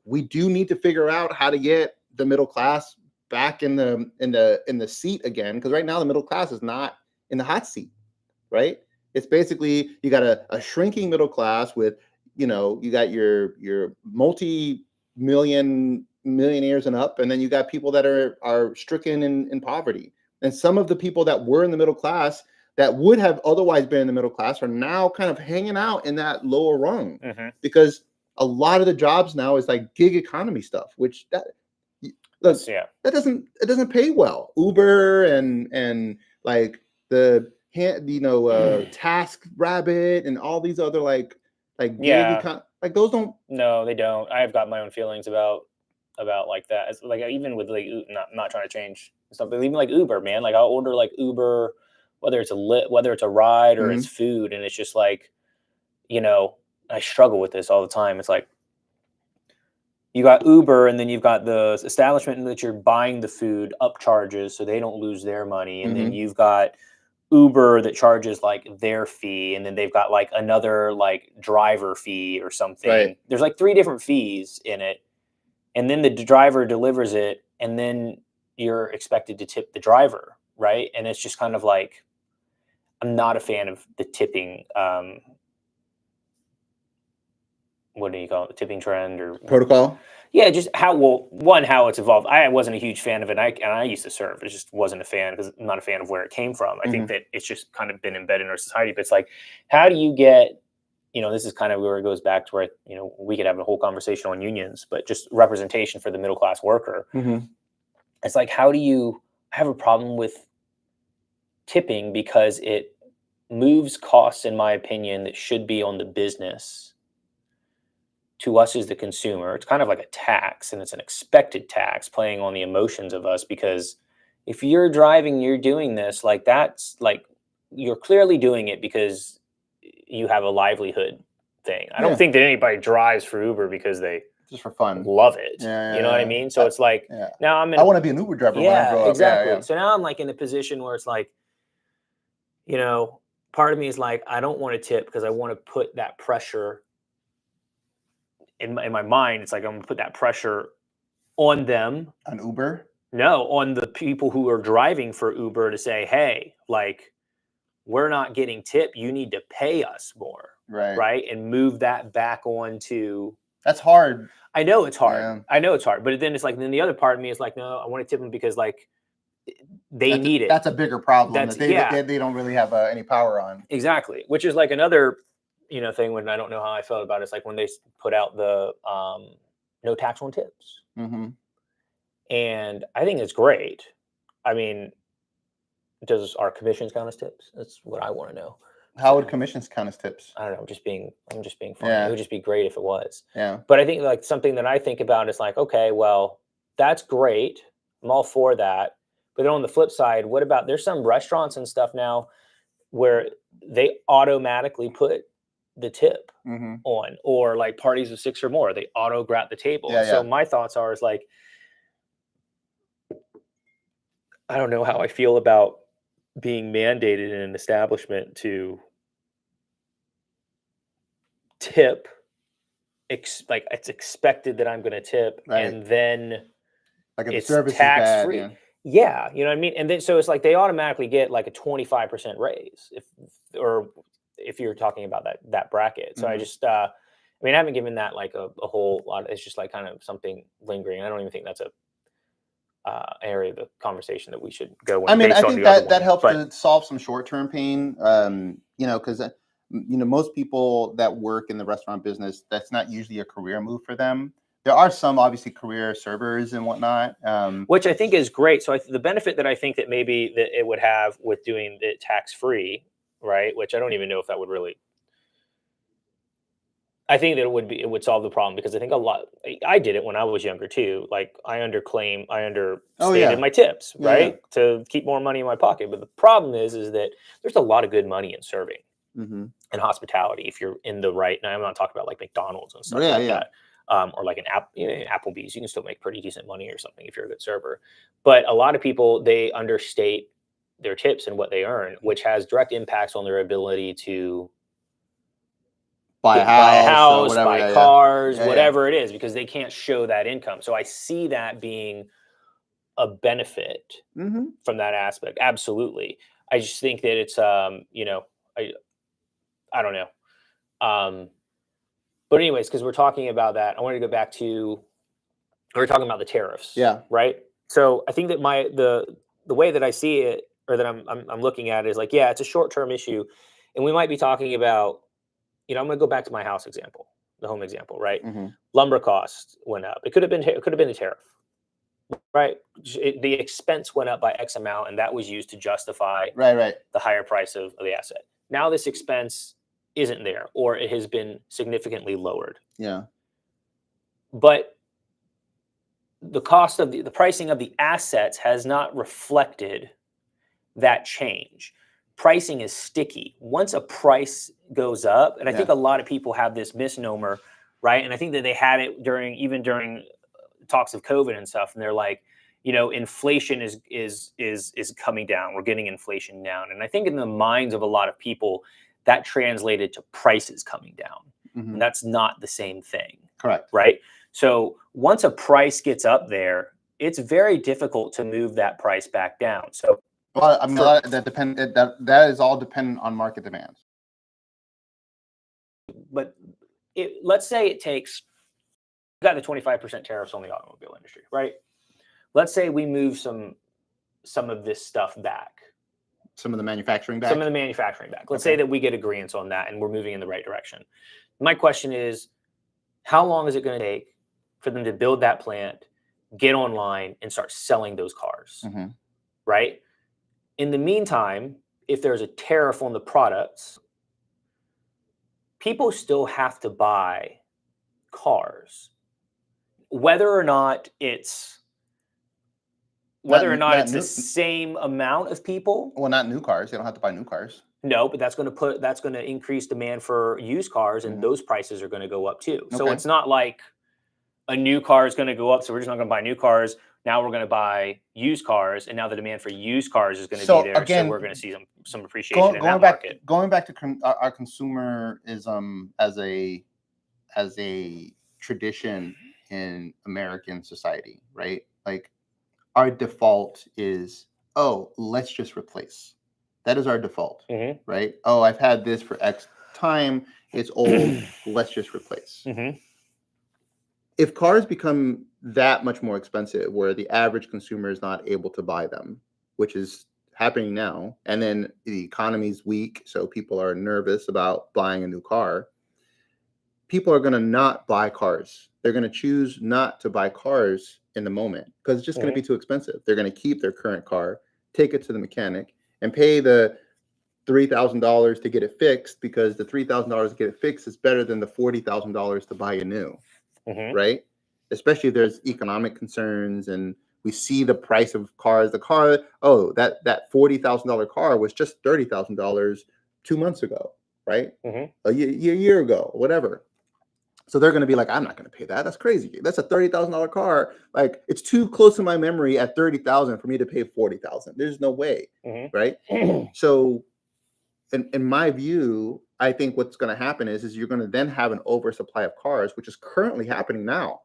We do need to figure out how to get the middle class back in the seat again, because right now the middle class is not in the hot seat, right? It's basically, you got a shrinking middle class with, you know, you got your millionaires and up, and then you got people that are stricken in poverty. And some of the people that were in the middle class that would have otherwise been in the middle class are now kind of hanging out in that lower rung, because a lot of the jobs now is like gig economy stuff, which that doesn't pay well. Uber and like the Task Rabbit and all these other like gig like those don't. No, they don't. I have got my own feelings about like that. It's like, even with like, not trying to change something, even like Uber, man. Like I'll order like Uber, whether it's a ride or it's food, and it's just like, you know, I struggle with this all the time. It's like, you got Uber, and then you've got the establishment in which you're buying the food upcharges so they don't lose their money, and then you've got Uber that charges like their fee, and then they've got like another like driver fee or something. Right. There's like 3 different fees in it, and then the driver delivers it, and then you're expected to tip the driver, right? And it's just kind of like, I'm not a fan of the tipping. What do you call it? The tipping trend or Protocol? Yeah, just how it's evolved. I wasn't a huge fan of it, and I used to serve. I just wasn't a fan, because I'm not a fan of where it came from. I think that it's just kind of been embedded in our society. But it's like, how do you get, you know, this is kind of where it goes back to where, you know, we could have a whole conversation on unions, but just representation for the middle class worker. It's like, how do you have a problem with tipping because it moves costs, in my opinion, that should be on the business to us as the consumer. It's kind of like a tax, and it's an expected tax playing on the emotions of us, because if you're driving, you're doing this, like, that's like, you're clearly doing it because you have a livelihood thing. I don't think that anybody drives for Uber because they just for fun love it. You know what I mean? So it's like, now I want to be an Uber driver when I grow up. Exactly. So now I'm like in a position where it's like, you know, part of me is like, I don't want to tip because I want to put that pressure in my mind. It's like, I'm going to put that pressure on them. On Uber? No, on the people who are driving for Uber to say, hey, like, we're not getting tip. You need to pay us more. Right. And move that back on to. That's hard. I know it's hard. Yeah. I know it's hard. But then it's like, then the other part of me is like, no, I want to tip them because, like, they need it. That's a bigger problem that they don't really have any power on. Exactly. Which is like another, thing when I don't know how I felt about it. It's like when they put out the no tax on tips. Mm-hmm. And I think it's great. I mean, does our commissions count as tips? That's what I want to know. How would commissions count as tips? I don't know. I'm just being funny. Yeah. It would just be great if it was. Yeah. But I think like something that I think about is like, okay, well, that's great. I'm all for that. But then on the flip side, what about, there's some restaurants and stuff now where they automatically put the tip on, or like parties of 6 or more, they auto grab the table. Yeah, so my thoughts are is like, I don't know how I feel about being mandated in an establishment to tip, like it's expected that I'm going to tip, and then like it's tax free. Yeah, you know what I mean? And then so it's like they automatically get like a 25% raise if you're talking about that bracket. So I just I mean, I haven't given that like a whole lot. It's just like kind of something lingering. I don't even think that's a area of the conversation that we should go in. I mean, I think that helps to solve some short-term pain. Because most people that work in the restaurant business, that's not usually a career move for them. There are some obviously career servers and whatnot, which I think is great. So the benefit that I think that maybe that it would have with doing it tax-free, right? Which I don't even know if that would really. I think that it would solve the problem, because I think I did it when I was younger too. Like I understated my tips, right? To keep more money in my pocket. But the problem is that there's a lot of good money in serving and hospitality if you're in the right. And I'm not talking about like McDonald's and stuff that. Or like an Applebee's, you can still make pretty decent money or something if you're a good server. But a lot of people, they understate their tips and what they earn, which has direct impacts on their ability to buy a house, buy cars, whatever it is, because they can't show that income. So I see that being a benefit from that aspect. Absolutely. I just think that it's, I don't know. But anyways, because we're talking about that, I want to go back to, we're talking about the tariffs. Yeah. Right. So I think that the way that I see it, or that I'm looking at it, is like, yeah, it's a short-term issue. And we might be talking about, I'm going to go back to my house example, the home example, right? Lumber costs went up. It could have been a tariff, right? The expense went up by X amount, and that was used to justify the higher price of the asset. Now this expense isn't there, or it has been significantly lowered. Yeah. But the cost of the pricing of the assets has not reflected that change. Pricing is sticky. Once a price goes up, and I think a lot of people have this misnomer, right? And I think that they had it during talks of COVID and stuff, and they're like, inflation is coming down. We're getting inflation down. And I think in the minds of a lot of people, that translated to prices coming down. And that's not the same thing. Correct. Right? So once a price gets up there, it's very difficult to move that price back down. So, well, I mean, that is all dependent on market demand. But let's say it takes, we got the 25% tariffs on the automobile industry, right? Let's say we move some of this stuff back. Some of the manufacturing back? Let's say that we get agreements on that and we're moving in the right direction. My question is, how long is it going to take for them to build that plant, get online, and start selling those cars? Right? In the meantime, if there's a tariff on the products, people still have to buy cars, whether or not it's the same amount of people. Well, not new cars. They don't have to buy new cars. No, but that's going to increase demand for used cars, and those prices are going to go up too. So it's not like a new car is going to go up, so we're just not going to buy new cars. Now we're going to buy used cars, and now the demand for used cars is going to be there. Again, so we're going to see some appreciation in that market. Going back to our consumerism as a tradition in American society, right? Like our default is, oh, let's just replace. That is our default, right? Oh, I've had this for X time. It's old. Let's just replace. If cars become that much more expensive, where the average consumer is not able to buy them, which is happening now, and then the economy's weak, so people are nervous about buying a new car, people are going to not buy cars. They're going to choose not to buy cars in the moment because it's just going to be too expensive. They're going to keep their current car, take it to the mechanic, and pay the $3,000 to get it fixed, because the $3,000 to get it fixed is better than the $40,000 to buy a new, right? Especially if there's economic concerns and we see the price of cars. The car, that $40,000 car was just $30,000 2 months ago, right? A year ago, whatever. So they're going to be like, I'm not going to pay that. That's crazy. That's a $30,000 car. Like, it's too close to my memory at $30,000 for me to pay $40,000. There's no way, right? So, in my view, I think what's going to happen is you're going to then have an oversupply of cars, which is currently happening now,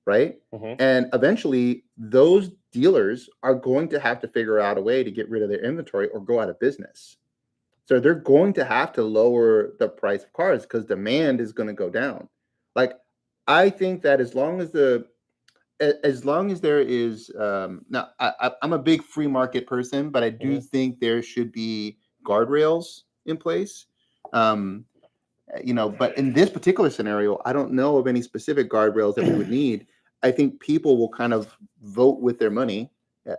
right? And eventually, those dealers are going to have to figure out a way to get rid of their inventory or go out of business. So they're going to have to lower the price of cars because demand is going to go down. Like, I think that as long as there is now, I'm a big free market person, but I do think there should be guardrails in place. But in this particular scenario, I don't know of any specific guardrails that we would need. I think people will kind of vote with their money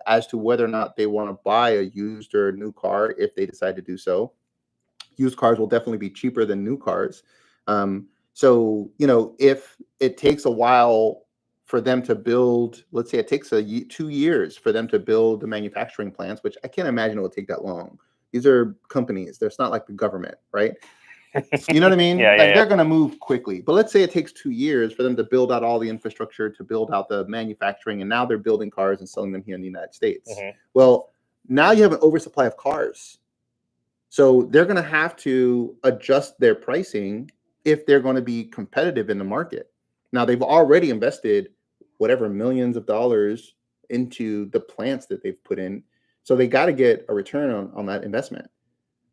as to whether or not they want to buy a used or a new car if they decide to do so. Used cars will definitely be cheaper than new cars. So, if it takes a while for them to build, let's say it takes 2 years for them to build the manufacturing plants, which I can't imagine it will take that long. These are companies. It's not like the government, right? You know what I mean? They're going to move quickly. But let's say it takes 2 years for them to build out all the infrastructure, to build out the manufacturing, and now they're building cars and selling them here in the United States. Well, now you have an oversupply of cars. So they're going to have to adjust their pricing if they're going to be competitive in the market. Now, they've already invested whatever millions of dollars into the plants that they've put in. So they got to get a return on that investment.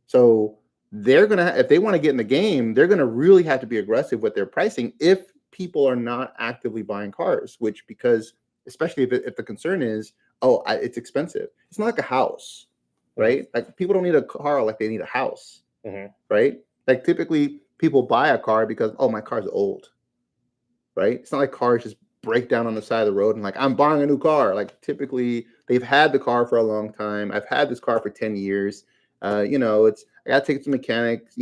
So they're going to, if they want to get in the game, they're going to really have to be aggressive with their pricing if people are not actively buying cars, because especially if the concern is, it's expensive. It's not like a house, right? Like, people don't need a car like they need a house, right? Like, typically people buy a car because, my car's old, right? It's not like cars just break down on the side of the road and like, I'm buying a new car. Like, typically they've had the car for a long time. I've had this car for 10 years. I got to take it to mechanics,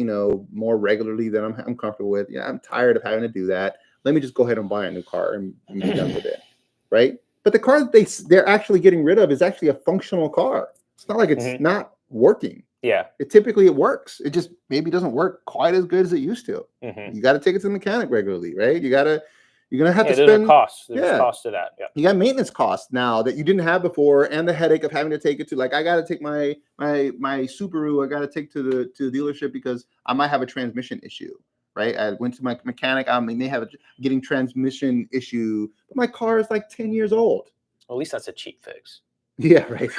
more regularly than I'm comfortable with. Yeah, I'm tired of having to do that. Let me just go ahead and buy a new car and be done with it, right? But the car that they're actually getting rid of is actually a functional car. It's not like it's not working. Yeah. Typically it works. It just maybe doesn't work quite as good as it used to. You got to take it to the mechanic regularly, right? You're going to have to spend. There's a cost. There's cost to that. Yeah. You got maintenance costs now that you didn't have before, and the headache of having to take it to, like, I got to take my Subaru, I got to take to the dealership because I might have a transmission issue, right? I went to my mechanic. I may have getting transmission issue, but my car is like 10 years old. At least that's a cheap fix. Yeah, right.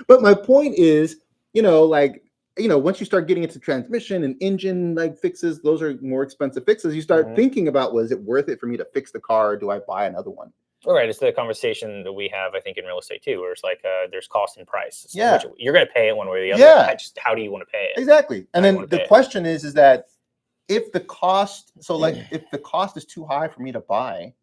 But my point is, once you start getting into transmission and engine fixes, those are more expensive fixes. You start thinking about, is it worth it for me to fix the car? Or do I buy another one? All right. It's the conversation that we have, I think, in real estate too, where it's like there's cost and price. So yeah. You're going to pay it one way or the other. Yeah. How do you want to pay it? Exactly. And then the question is that if the cost, if the cost is too high for me to buy,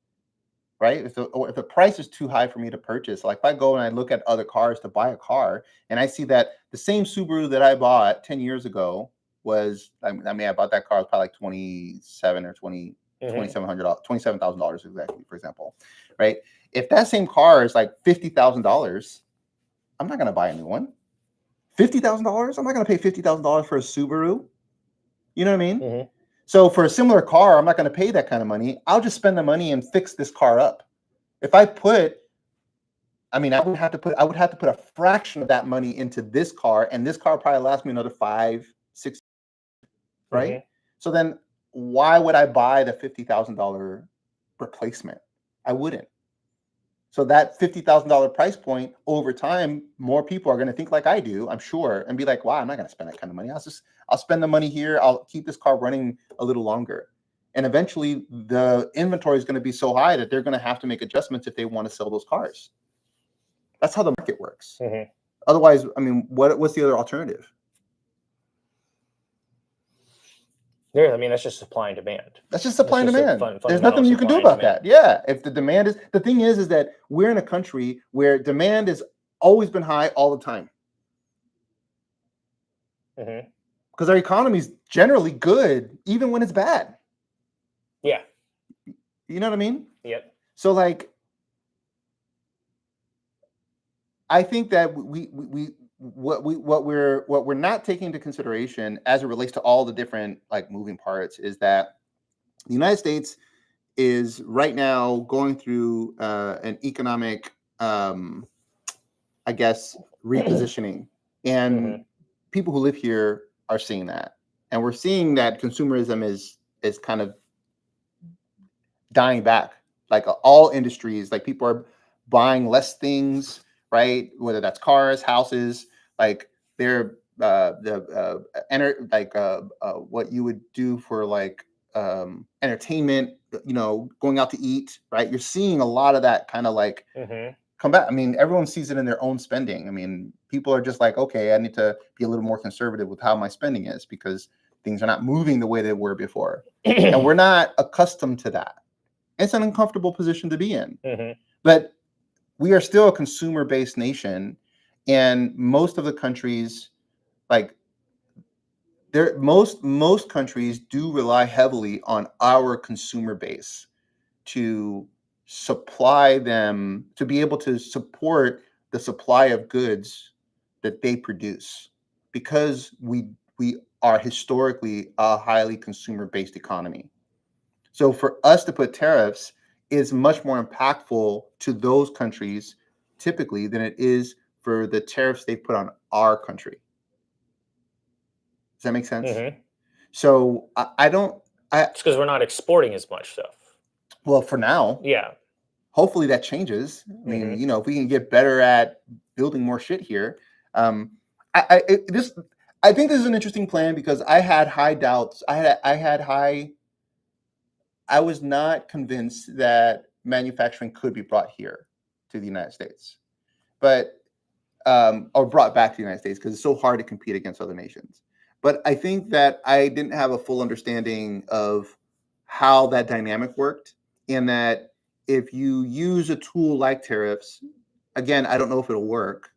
right? If the price is too high for me to purchase, like if I go and I look at other cars to buy a car, and I see that the same Subaru that I bought 10 years ago was, I mean, I bought that car, it was probably like 27 or 20, $2,700, $27,000 exactly, for example, right? If that same car is like $50,000, I'm not going to buy a new one. $50,000? I'm not going to pay $50,000 for a Subaru. You know what I mean? So for a similar car, I'm not going to pay that kind of money. I'll just spend the money and fix this car up. If I put, I mean, I would have to put a fraction of that money into this car, and this car probably lasts me another 5, 6, right? So then why would I buy the $50,000 replacement? I wouldn't. So that $50,000 price point, over time, more people are going to think like I do, I'm sure, and be like, wow, I'm not going to spend that kind of money. I'll spend the money here. I'll keep this car running a little longer. And eventually the inventory is going to be so high that they're going to have to make adjustments if they want to sell those cars. That's how the market works. Otherwise, I mean, what's the other alternative? Yeah, I mean, that's just supply and demand. That's just supply and demand. There's nothing you can do about that. Yeah. If the demand is, the thing is that we're in a country where demand has always been high all the time. Because our economy is generally good, even when it's bad. Yeah. You know what I mean? Yep. So like, I think that what we're not taking into consideration as it relates to all the different like moving parts is that the United States is right now going through an economic, I guess, repositioning, and people who live here are seeing that, and we're seeing that consumerism is kind of dying back. Like all industries, like people are buying less things, right? Whether that's cars, houses, like they're what you would do for like entertainment, you know, going out to eat, right? You're seeing a lot of that kind of like come back. I mean, everyone sees it in their own spending. I mean, people are just like, okay, I need to be a little more conservative with how my spending is because things are not moving the way they were before. And we're not accustomed to that. It's an uncomfortable position to be in. But we are still a consumer-based nation, and most of the countries, like most countries do rely heavily on our consumer base to supply them, to be able to support the supply of goods that they produce, because we are historically a highly consumer-based economy. So for us to put tariffs is much more impactful to those countries typically than it is for the tariffs they put on our country. Does that make sense? So it's because we're not exporting as much stuff. Well, for now. Yeah. Hopefully that changes. I mean, you know, if we can get better at building more shit here. I think this is an interesting plan because I had high doubts. I was not convinced that manufacturing could be brought here to the United States, but or brought back to the United States because it's so hard to compete against other nations. But I think that I didn't have a full understanding of how that dynamic worked, and that if you use a tool like tariffs, again, I don't know if it'll work,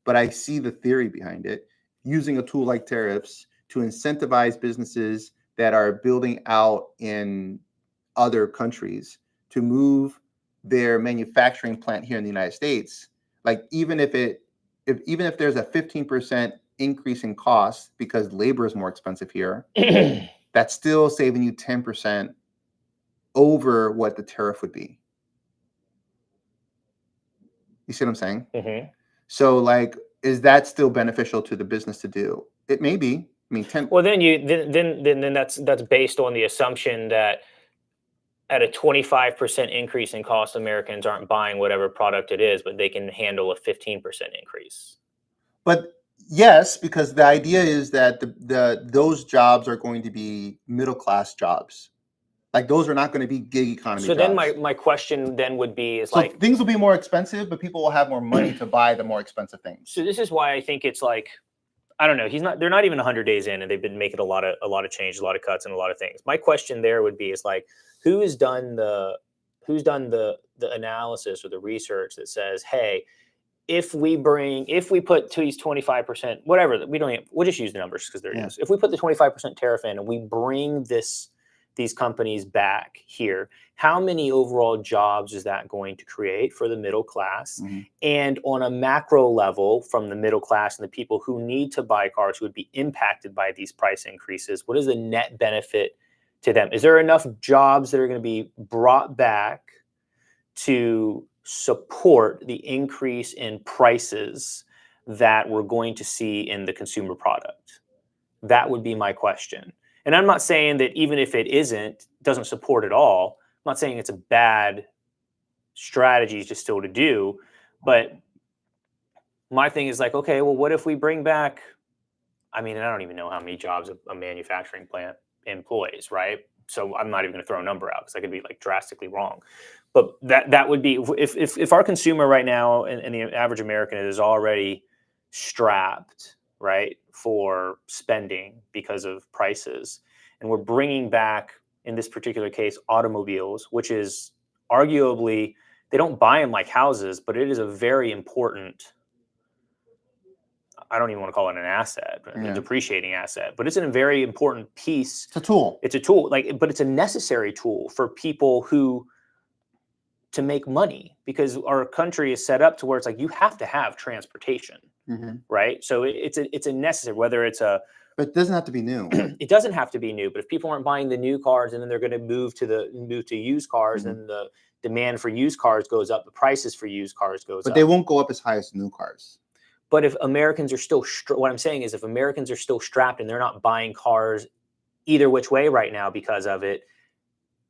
but I see the theory behind it, using a tool like tariffs to incentivize businesses that are building out in other countries to move their manufacturing plant here in the United States. Like even if there's a 15% increase in cost because labor is more expensive here, that's still saving you 10% over what the tariff would be. You see what I'm saying? So like, is that still beneficial to the business to do? It may be. I mean, well, then that's based on the assumption that at a 25% increase in cost, Americans aren't buying whatever product it is, but they can handle a 15% increase. But yes, because the idea is that those jobs are going to be middle class jobs. Like those are not going to be gig economy jobs. So then my question then would be is, so like, things will be more expensive, but people will have more money to buy the more expensive things. So this is why I think it's like, I don't know. They're not even 100 days in, and they've been making a lot of change, a lot of cuts, and a lot of things. My question there would be is like, who has done the the analysis or the research that says, hey, if we put these 25%, whatever, we'll just use the numbers because they're used. If we put the 25% tariff in and we bring these companies back here, how many overall jobs is that going to create for the middle class? Mm-hmm. And on a macro level, from the middle class and the people who need to buy cars who would be impacted by these price increases, what is the net benefit to them? Is there enough jobs that are going to be brought back to support the increase in prices that we're going to see in the consumer product? That would be my question. And I'm not saying that even if it doesn't support at all, I'm not saying it's a bad strategy to still to do, but my thing is like, okay, well, what if we bring back, I mean, I don't even know how many jobs a manufacturing plant employs, right? So I'm not even going to throw a number out because I could be like drastically wrong. But that would be, if our consumer right now and the average American is already strapped, right, for spending because of prices, and we're bringing back, in this particular case, automobiles, which is arguably, they don't buy them like houses, but it is a very important, I don't even want to call it an asset, a depreciating asset, but it's a very important piece. It's a tool. It's a tool, but it's a necessary tool for people to make money, because our country is set up to where it's like you have to have transportation, right? So it's a necessary, whether it's a. But it doesn't have to be new. It doesn't have to be new, but if people aren't buying the new cars and then they're going to move to used cars, and the demand for used cars goes up, the prices for used cars goes up. But they won't go up as high as new cars. But if Americans are still, what I'm saying is if Americans are still strapped and they're not buying cars either which way right now because of it,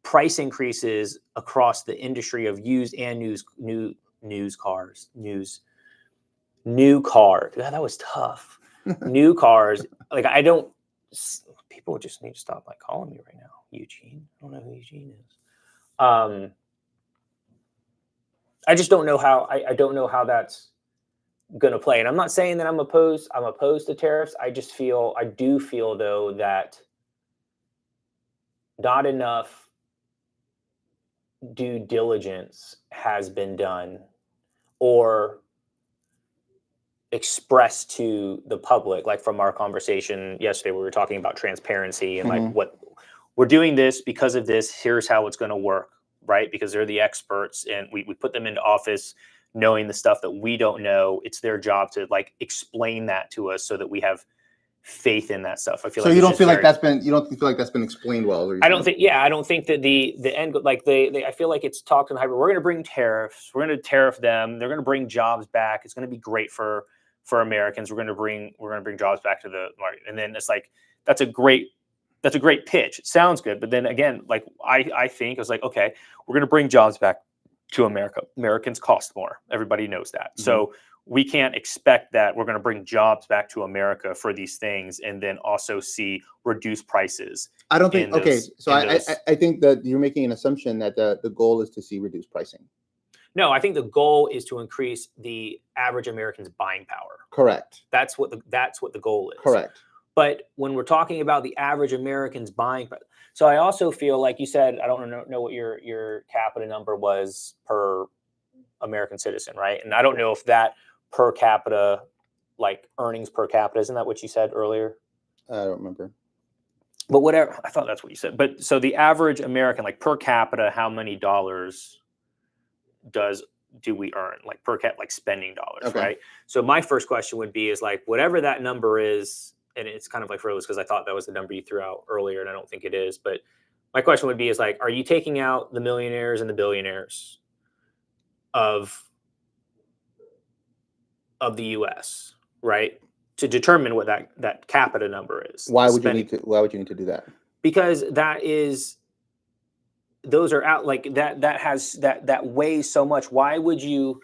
price increases across the industry of used and new cars. God, that was tough. New cars. Like people just need to stop like calling me right now. Eugene. I don't know who Eugene is. I just don't know how, I don't know how that's going to play. And I'm not saying that I'm opposed to tariffs. I do feel though that not enough due diligence has been done or expressed to the public. Like from our conversation yesterday, we were talking about transparency and like what we're doing this because of this, here's how it's going to work, right? Because they're the experts and we put them into office knowing the stuff that we don't know. It's their job to like explain that to us so that we have faith in that stuff. I feel like you don't feel like that's been explained well. I don't think that the end, like I feel like it's talked in hyper. We're going to bring tariffs. We're going to tariff them. They're going to bring jobs back. It's going to be great for Americans. We're going to bring jobs back to the market. And then it's like, that's a great pitch. It sounds good. But then again, like I think it was like, okay, we're going to bring jobs back to America. Americans cost more. Everybody knows that. So we can't expect that we're going to bring jobs back to America for these things and then also see reduced prices. I don't think, I think that you're making an assumption that the goal is to see reduced pricing. No, I think the goal is to increase the average American's buying power. Correct. That's what the goal is. Correct. But when we're talking about the average American's buying, so I also feel like you said, I don't know what your capita number was per American citizen, right? And I don't know if that per capita, like earnings per capita, isn't that what you said earlier? I don't remember. But whatever, I thought that's what you said. But so the average American, like per capita, how many dollars do we earn, like per cap, like spending dollars, right? So my first question would be is like whatever that number is, and it's kind of like froze because I thought that was the number you threw out earlier, and I don't think it is. But my question would be is like, are you taking out the millionaires and the billionaires of the U.S., right, to determine what that capita number is? Why would you need to do that? Because those are out, like that weighs so much. Why would you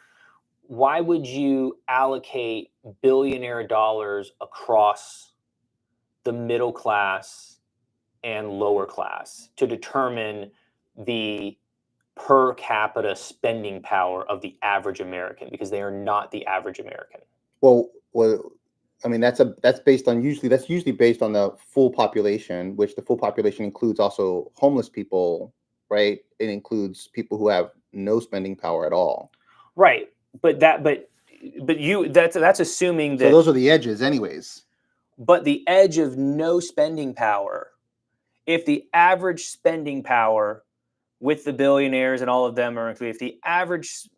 allocate billionaire dollars across the middle class and lower class to determine the per capita spending power of the average American? Because they are not the average American. Well, I mean, that's usually based on the full population, which the full population includes also homeless people right? It includes people who have no spending power at all. Right. But that's assuming So that. those are the edges, anyways. But the edge of no spending power, if the average spending power with the billionaires and all of them are included, if the average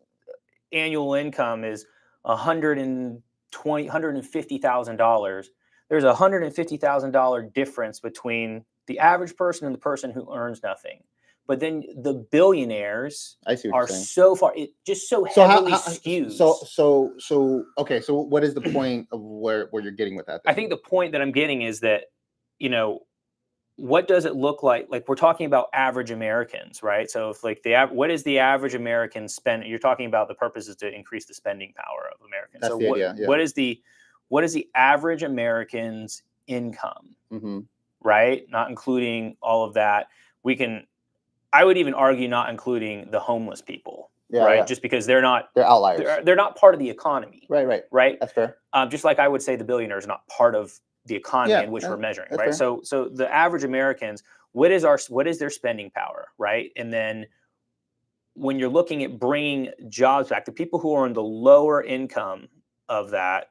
annual income is $150,000, there's a $150,000 difference between the average person and the person who earns nothing. But then the billionaires I see what are you're saying. so far, it just so So heavily skews. Okay. So what is the point of where you're getting with that? I think the point that I'm getting is that, what does it look like? Like, we're talking about average Americans, right? So if like what is the average American spend? You're talking about the purpose is to increase the spending power of Americans. That's So the idea, yeah. what is the average American's income, right? Not including all of that. I would even argue not including the homeless people, right? Yeah. Just because they're outliers. They're not part of the economy. Right. That's fair. Just like I would say the billionaires are not part of the economy in which we're measuring, right? Fair. So the average Americans, what is their spending power, right? And then when you're looking at bringing jobs back, the people who are in the lower income of that,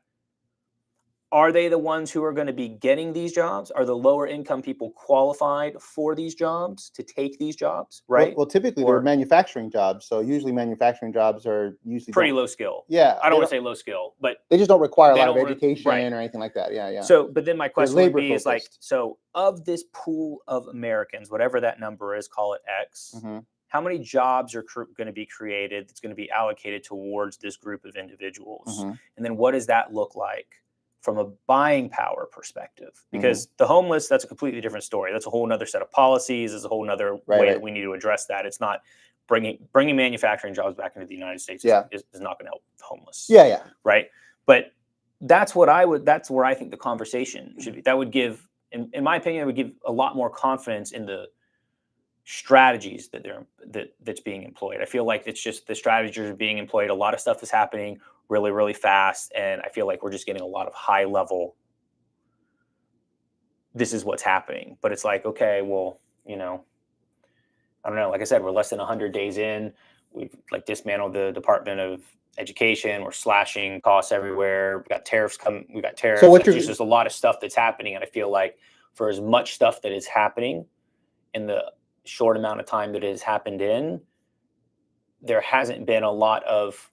are they the ones who are going to be getting these jobs? Are the lower income people qualified for these jobs to take these jobs, right? Well, typically they're manufacturing jobs. So usually manufacturing jobs are usually pretty low skill. Yeah. I don't want to say low skill, but they just don't require a lot of education or anything like that. Yeah. So, but then my question would be is like, so of this pool of Americans, whatever that number is, call it X, how many jobs are going to be created that's going to be allocated towards this group of individuals? And then what does that look like from a buying power perspective? Because the homeless, that's a completely different story. That's a whole nother set of policies. There's a whole nother way that we need to address that. It's not bringing manufacturing jobs back into the United States is not going to help the homeless. Yeah. Right. But that's where I think the conversation should be. That would give, in my opinion, it would give a lot more confidence in the strategies that's being employed. I feel like it's just the strategies are being employed. A lot of stuff is happening really, really fast. And I feel like we're just getting a lot of high level, this is what's happening. But it's like, okay, well, I don't know. Like I said, we're less than 100 days in. We've like dismantled the Department of Education. We're slashing costs everywhere. We got tariffs coming. So there's just a lot of stuff that's happening. And I feel like for as much stuff that is happening in the short amount of time that it has happened in, there hasn't been a lot of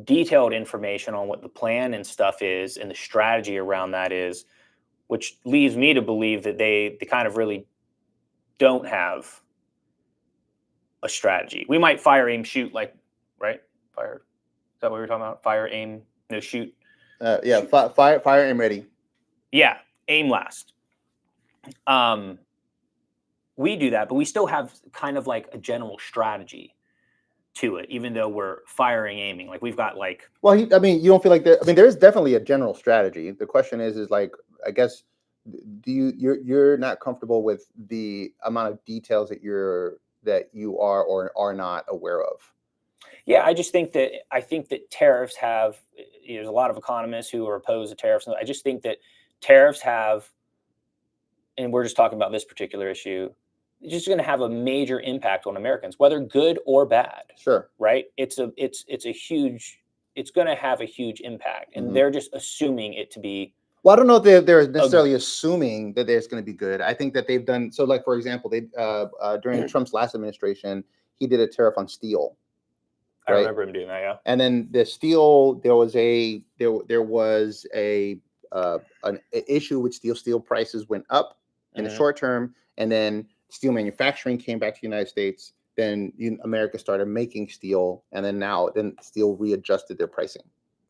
detailed information on what the plan and stuff is and the strategy around that is, which leads me to believe that they kind of really don't have a strategy. We might fire, aim, shoot, like, right? Fire. Is that what we were talking about? Fire, aim, no, shoot. Shoot. Fire, aim, ready. Yeah, aim last. We do that, but we still have kind of like a general strategy to it, even though we're firing, aiming. Like we've got like. Well, you don't feel like there's definitely a general strategy. The question is like, I guess, you're not comfortable with the amount of details that you are or are not aware of? Yeah, I think that tariffs have. There's a lot of economists who are opposed to tariffs. I just think that tariffs have, and we're just talking about this particular issue, it's just going to have a major impact on Americans, whether good or bad. Sure. Right? It's going to have a huge impact, and they're just assuming it to be. Well, I don't know if they're necessarily assuming that there's going to be good. I think that they've done so. Like, for example, they during Trump's last administration, he did a tariff on steel. Right? I remember him doing that. Yeah. And then the steel, there was an issue with steel. Steel prices went up in the short term, and then steel manufacturing came back to the United States. Then America started making steel, and then steel readjusted their pricing.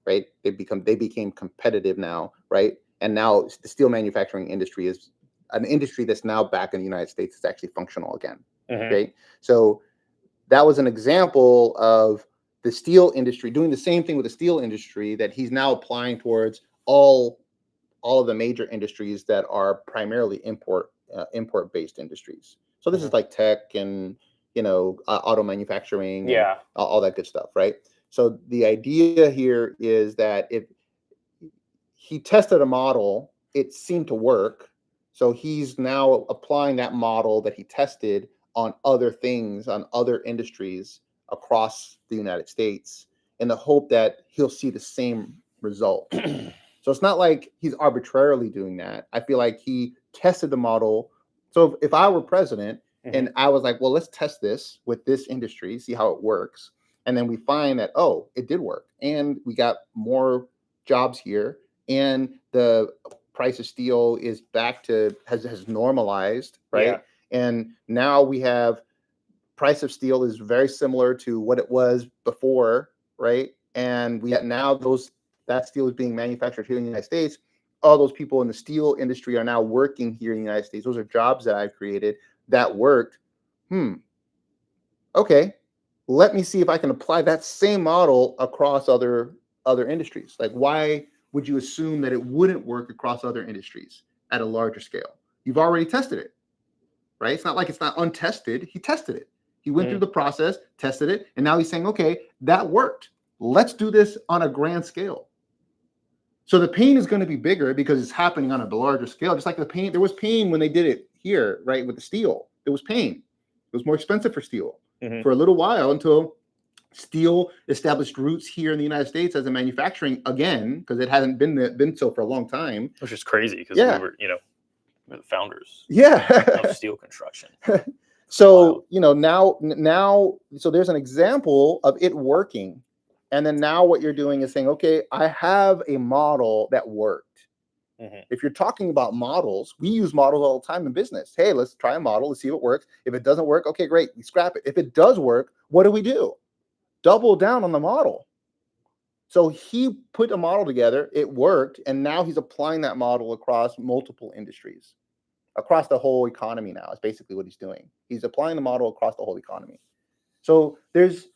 Right? They became competitive now. Right? And now the steel manufacturing industry is an industry that's now back in the United States. It's actually functional again. Right? So that was an example of the steel industry doing the same thing with the steel industry that he's now applying towards all of the major industries that are primarily import based industries. So this is like tech and auto manufacturing, and all that good stuff, right? So the idea here is that if he tested a model, it seemed to work. So he's now applying that model that he tested on other things, on other industries across the United States, in the hope that he'll see the same result. So it's not like he's arbitrarily doing that. I feel like he tested the model. So if I were president and I was like, well, let's test this with this industry, see how it works. And then we find that, oh, it did work. And we got more jobs here. And the price of steel is back to, has normalized, right? Yeah. And now we have price of steel is very similar to what it was before, right? And we now that steel is being manufactured here in the United States. All those people in the steel industry are now working here in the United States. Those are jobs that I've created that worked. Okay, let me see if I can apply that same model across other industries. Like, why would you assume that it wouldn't work across other industries at a larger scale? You've already tested it, right? It's not like it's not untested. He tested it. He went through the process, tested it, and now he's saying, okay, that worked. Let's do this on a grand scale. So the pain is going to be bigger because it's happening on a larger scale. Just like the pain, there was pain when they did it here, right? With the steel, there was pain. It was more expensive for steel for a little while until steel established roots here in the United States as a manufacturing again, because it hasn't been so for a long time. Which is crazy because we were, we're the founders of steel construction. So, now, so there's an example of it working. And then now what you're doing is saying, okay, I have a model that worked. If you're talking about models, we use models all the time in business. Hey, let's try a model. Let's see if it works. If it doesn't work, okay, great. We scrap it. If it does work, what do? Double down on the model. So he put a model together. It worked. And now he's applying that model across multiple industries, across the whole economy now is basically what he's doing. He's applying the model across the whole economy. So there's,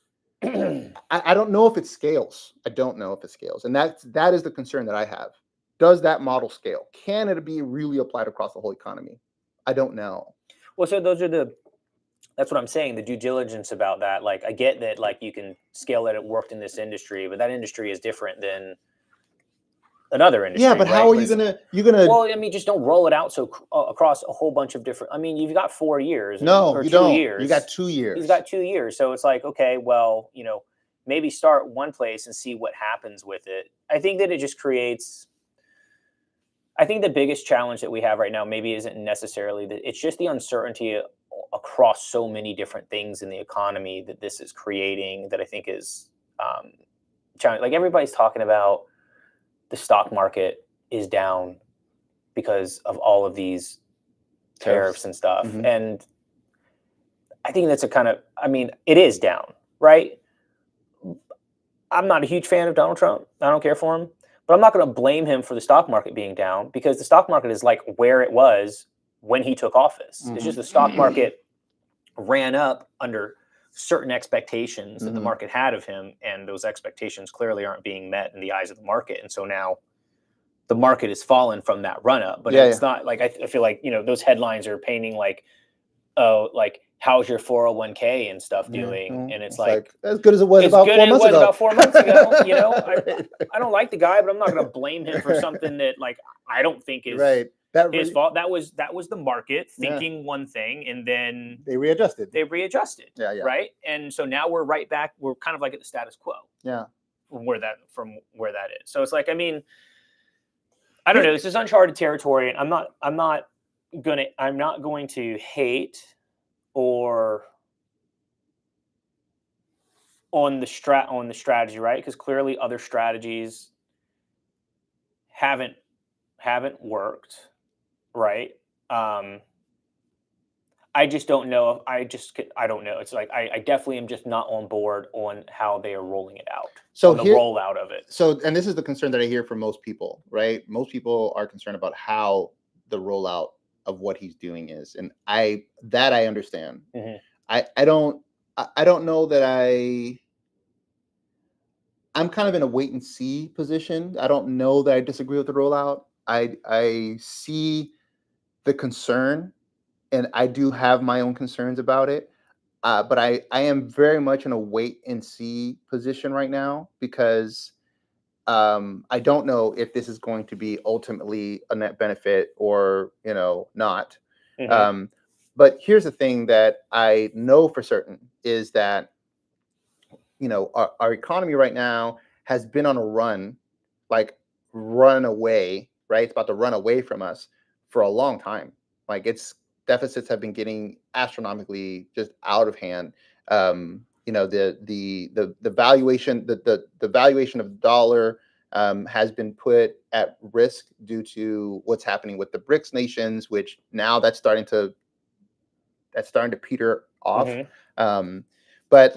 I don't know if it scales. I don't know if it scales. And that is the concern that I have. Does that model scale? Can it be really applied across the whole economy? I don't know. Well, so that's what I'm saying, the due diligence about that. Like, I get that, like, you can scale that it worked in this industry, but that industry is different than another industry. Yeah, but right? how are you gonna? Well, I mean, just don't roll it out across a whole bunch of different. I mean, you've got 4 years. No, or you 2 don't. years. You got 2 years. He's got 2 years, so it's like, okay, well, maybe start one place and see what happens with it. I think that it just creates. I think the biggest challenge that we have right now maybe isn't necessarily that it's just the uncertainty across so many different things in the economy that this is creating that I think is challenging. Like, everybody's talking about the stock market is down because of all of these tariffs and stuff. And I think that's it is down, right? I'm not a huge fan of Donald Trump. I don't care for him. But I'm not going to blame him for the stock market being down, because the stock market is like where it was when he took office. It's just the stock market ran up under certain expectations that the market had of him, and those expectations clearly aren't being met in the eyes of the market. And so now the market has fallen from that run up. But it's not like, I feel like, those headlines are painting like, oh, like, how's your 401k and stuff doing? And it's like as good as it was about 4 months ago. About 4 months ago. I don't like the guy, but I'm not going to blame him for something that, like, I don't think is his fault. That was the market thinking one thing, and then they readjusted. Right. And so now we're right back. We're kind of like at the status quo. Yeah. From where that is. So it's like, I mean, I don't know. This is uncharted territory, and I'm not going to hate or on the strategy, right? Because clearly other strategies haven't worked, right? I just don't know. I don't know. It's like I definitely am just not on board on how they are rolling it out. So the rollout of it. So, and this is the concern that I hear from most people, right? Most people are concerned about how the rollout of what he's doing is, and I understand. I don't know that I'm kind of in a wait and see position. I don't know that I disagree with the rollout. I see the concern, and I do have my own concerns about it. But I am very much in a wait and see position right now, because I don't know if this is going to be ultimately a net benefit or, not. But here's the thing that I know for certain is that, our economy right now has been on a run, like run away, right? It's about to run away from us for a long time. Like its deficits have been getting astronomically just out of hand. The valuation, the valuation of the dollar has been put at risk due to what's happening with the BRICS nations, which now that's starting to peter off. Hmm. But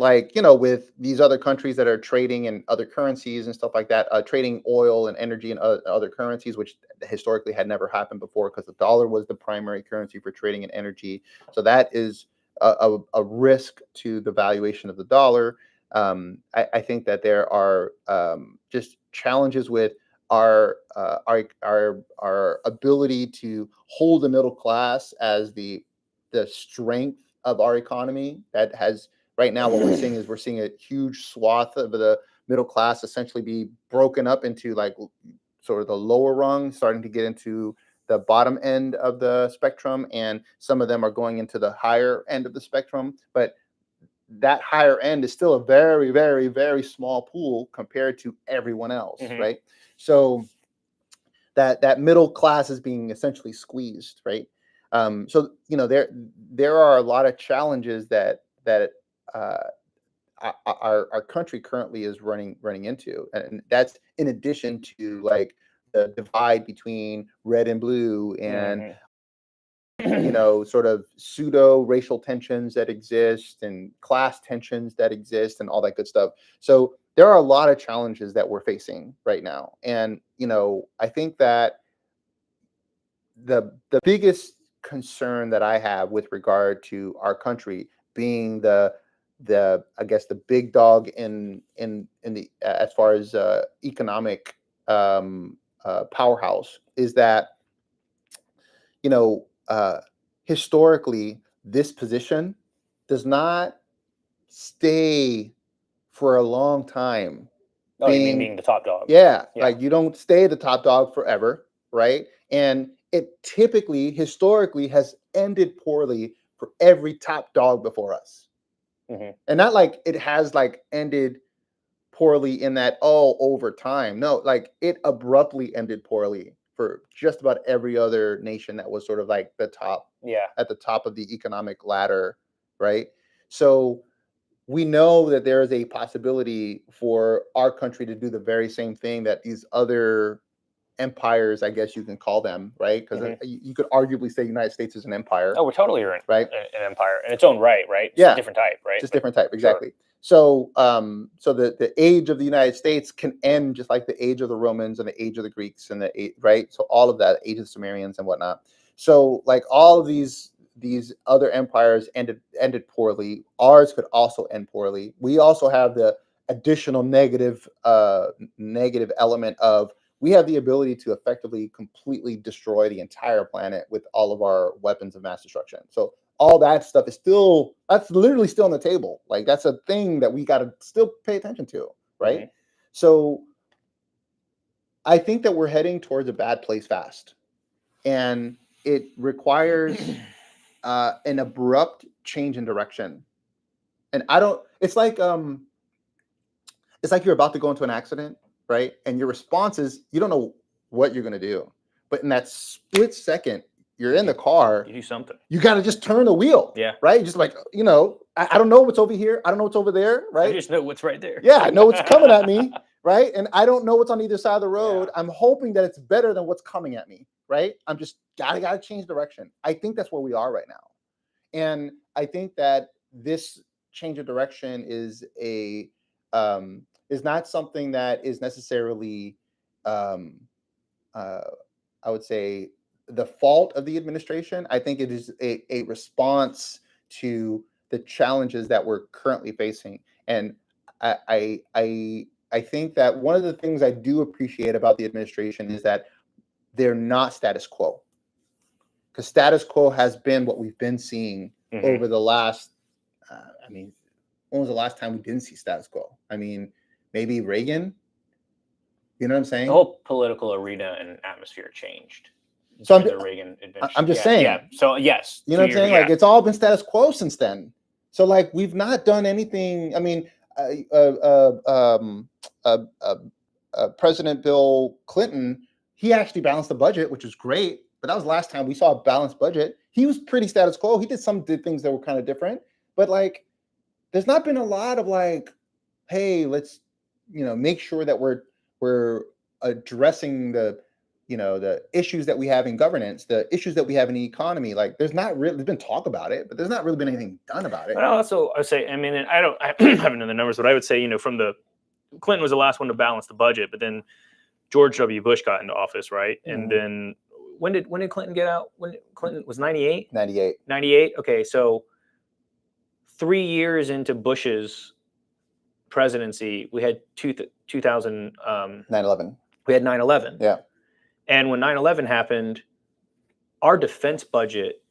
with these other countries that are trading in other currencies and stuff like that, trading oil and energy and other currencies, which historically had never happened before because the dollar was the primary currency for trading in energy. So that is a risk to the valuation of the dollar. I think that there are just challenges with our ability to hold the middle class as the strength of our economy that has right now. What we're seeing is we're seeing a huge swath of the middle class essentially be broken up into like sort of the lower rung, starting to get into the bottom end of the spectrum, and some of them are going into the higher end of the spectrum. But that higher end is still a very, very, very small pool compared to everyone else, Hmm. right? So that middle class is being essentially squeezed, right? So there are a lot of challenges that uh, our country currently is running into, and that's in addition to like the divide between red and blue, and Hmm. sort of pseudo racial tensions that exist and class tensions that exist and all that good stuff. So there are a lot of challenges that we're facing right now, and I think that the biggest concern that I have with regard to our country being the I guess the big dog in the as far as economic powerhouse is that you know uh, historically this position does not stay for a long time Oh, you mean being. being the top dog? Yeah, Yeah. like you don't stay the top dog forever, right? And it typically, historically, has ended poorly for every top dog before us. Hmm. And not like it has like ended poorly in that, oh, over time. No, like it abruptly ended poorly for just about every other nation that was sort of like the top, Yeah. at the top of the economic ladder, right? So we know that there is a possibility for our country to do the very same thing that these other empires, I guess you can call them, right? Because Hmm. you could arguably say United States is an empire, Oh, we're totally right? an empire in its own right, right? Just a Yeah, different type, right? just But different type, sure. exactly. So, so the age of the United States can end just like the age of the Romans and the age of the Greeks and right. So all of that, age of the Sumerians and whatnot. So like all of these other empires ended poorly. Ours could also end poorly. We also have the additional negative element of we have the ability to effectively completely destroy the entire planet with all of our weapons of mass destruction. So all that stuff is still, that's literally still on the table. Like that's a thing that we got to still pay attention to, right? Hmm. So I think that we're heading towards a bad place fast, and it requires an abrupt change in direction. And I don't. It's like you're about to go into an accident, right? And your response is you don't know what you're going to do, but in that split second, you're in the car. You do something. You got to just turn the wheel, Yeah. right? Just like I don't know what's over here. I don't know what's over there, I right? just know what's right there. Yeah, I know what's coming at me, right? And I don't know what's on either side of the road. Yeah. I'm hoping that it's better than what's coming at me, right? I'm just gotta change direction. I think that's where we are right now, and I think that this change of direction is not something that is necessarily um, uh, I would say the fault of the administration. I think it is a response to the challenges that we're currently facing. And I think that one of the things I do appreciate about the administration is that they're not status quo. Because status quo has been what we've been seeing Hmm. over the last, I mean, when was the last time we didn't see status quo? I mean, maybe Reagan. You know what I'm The saying? whole political arena and atmosphere changed. So during the Reagan administration. I'm just saying. Yeah. So yes. You know what I'm saying? Like it's all been status quo since then. So like we've not done anything. I mean, President Bill Clinton, he actually balanced the budget, which is great. But that was the last time we saw a balanced budget. He was pretty status quo. He did things that were kind of different. But like, there's not been a lot of like, hey, let's make sure that we're addressing the issues that we have in governance, the issues that we have in the economy. Like there's been talk about it, but there's not really been anything done about it. But I would say, I mean, I haven't done the numbers, but I would say, from the Clinton was the last one to balance the budget, but then George W. Bush got into office, right? Mm-hmm. And then when did Clinton get out? When Clinton was 98? 98. Okay, so 3 years into Bush's presidency, we had 2000 9/11. We had 9/11. Yeah. And when 9/11 happened, our defense budget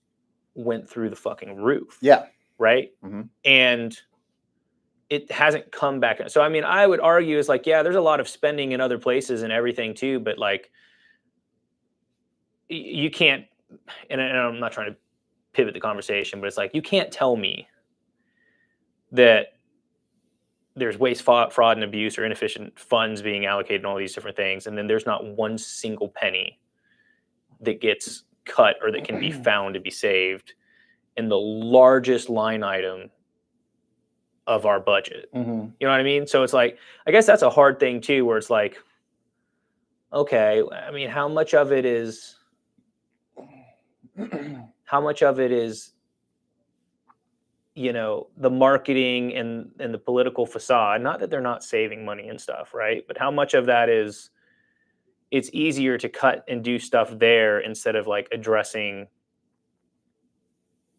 went through the fucking roof. Yeah. Right? Mm-hmm. And it hasn't come back. So, I mean, I would argue is like, yeah, there's a lot of spending in other places and everything too, but like, you can't, and I'm not trying to pivot the conversation, but it's like, you can't tell me that there's waste, fraud, and abuse or inefficient funds being allocated and all these different things, and then there's not one single penny that gets cut or that can be found to be saved in the largest line item of our budget. Mm-hmm. You know what I mean? So it's like, I guess that's a hard thing too, where it's like, okay, I mean, how much of it is the marketing and the political facade? Not that they're not saving money and stuff, right? But how much of that is, it's easier to cut and do stuff there instead of like addressing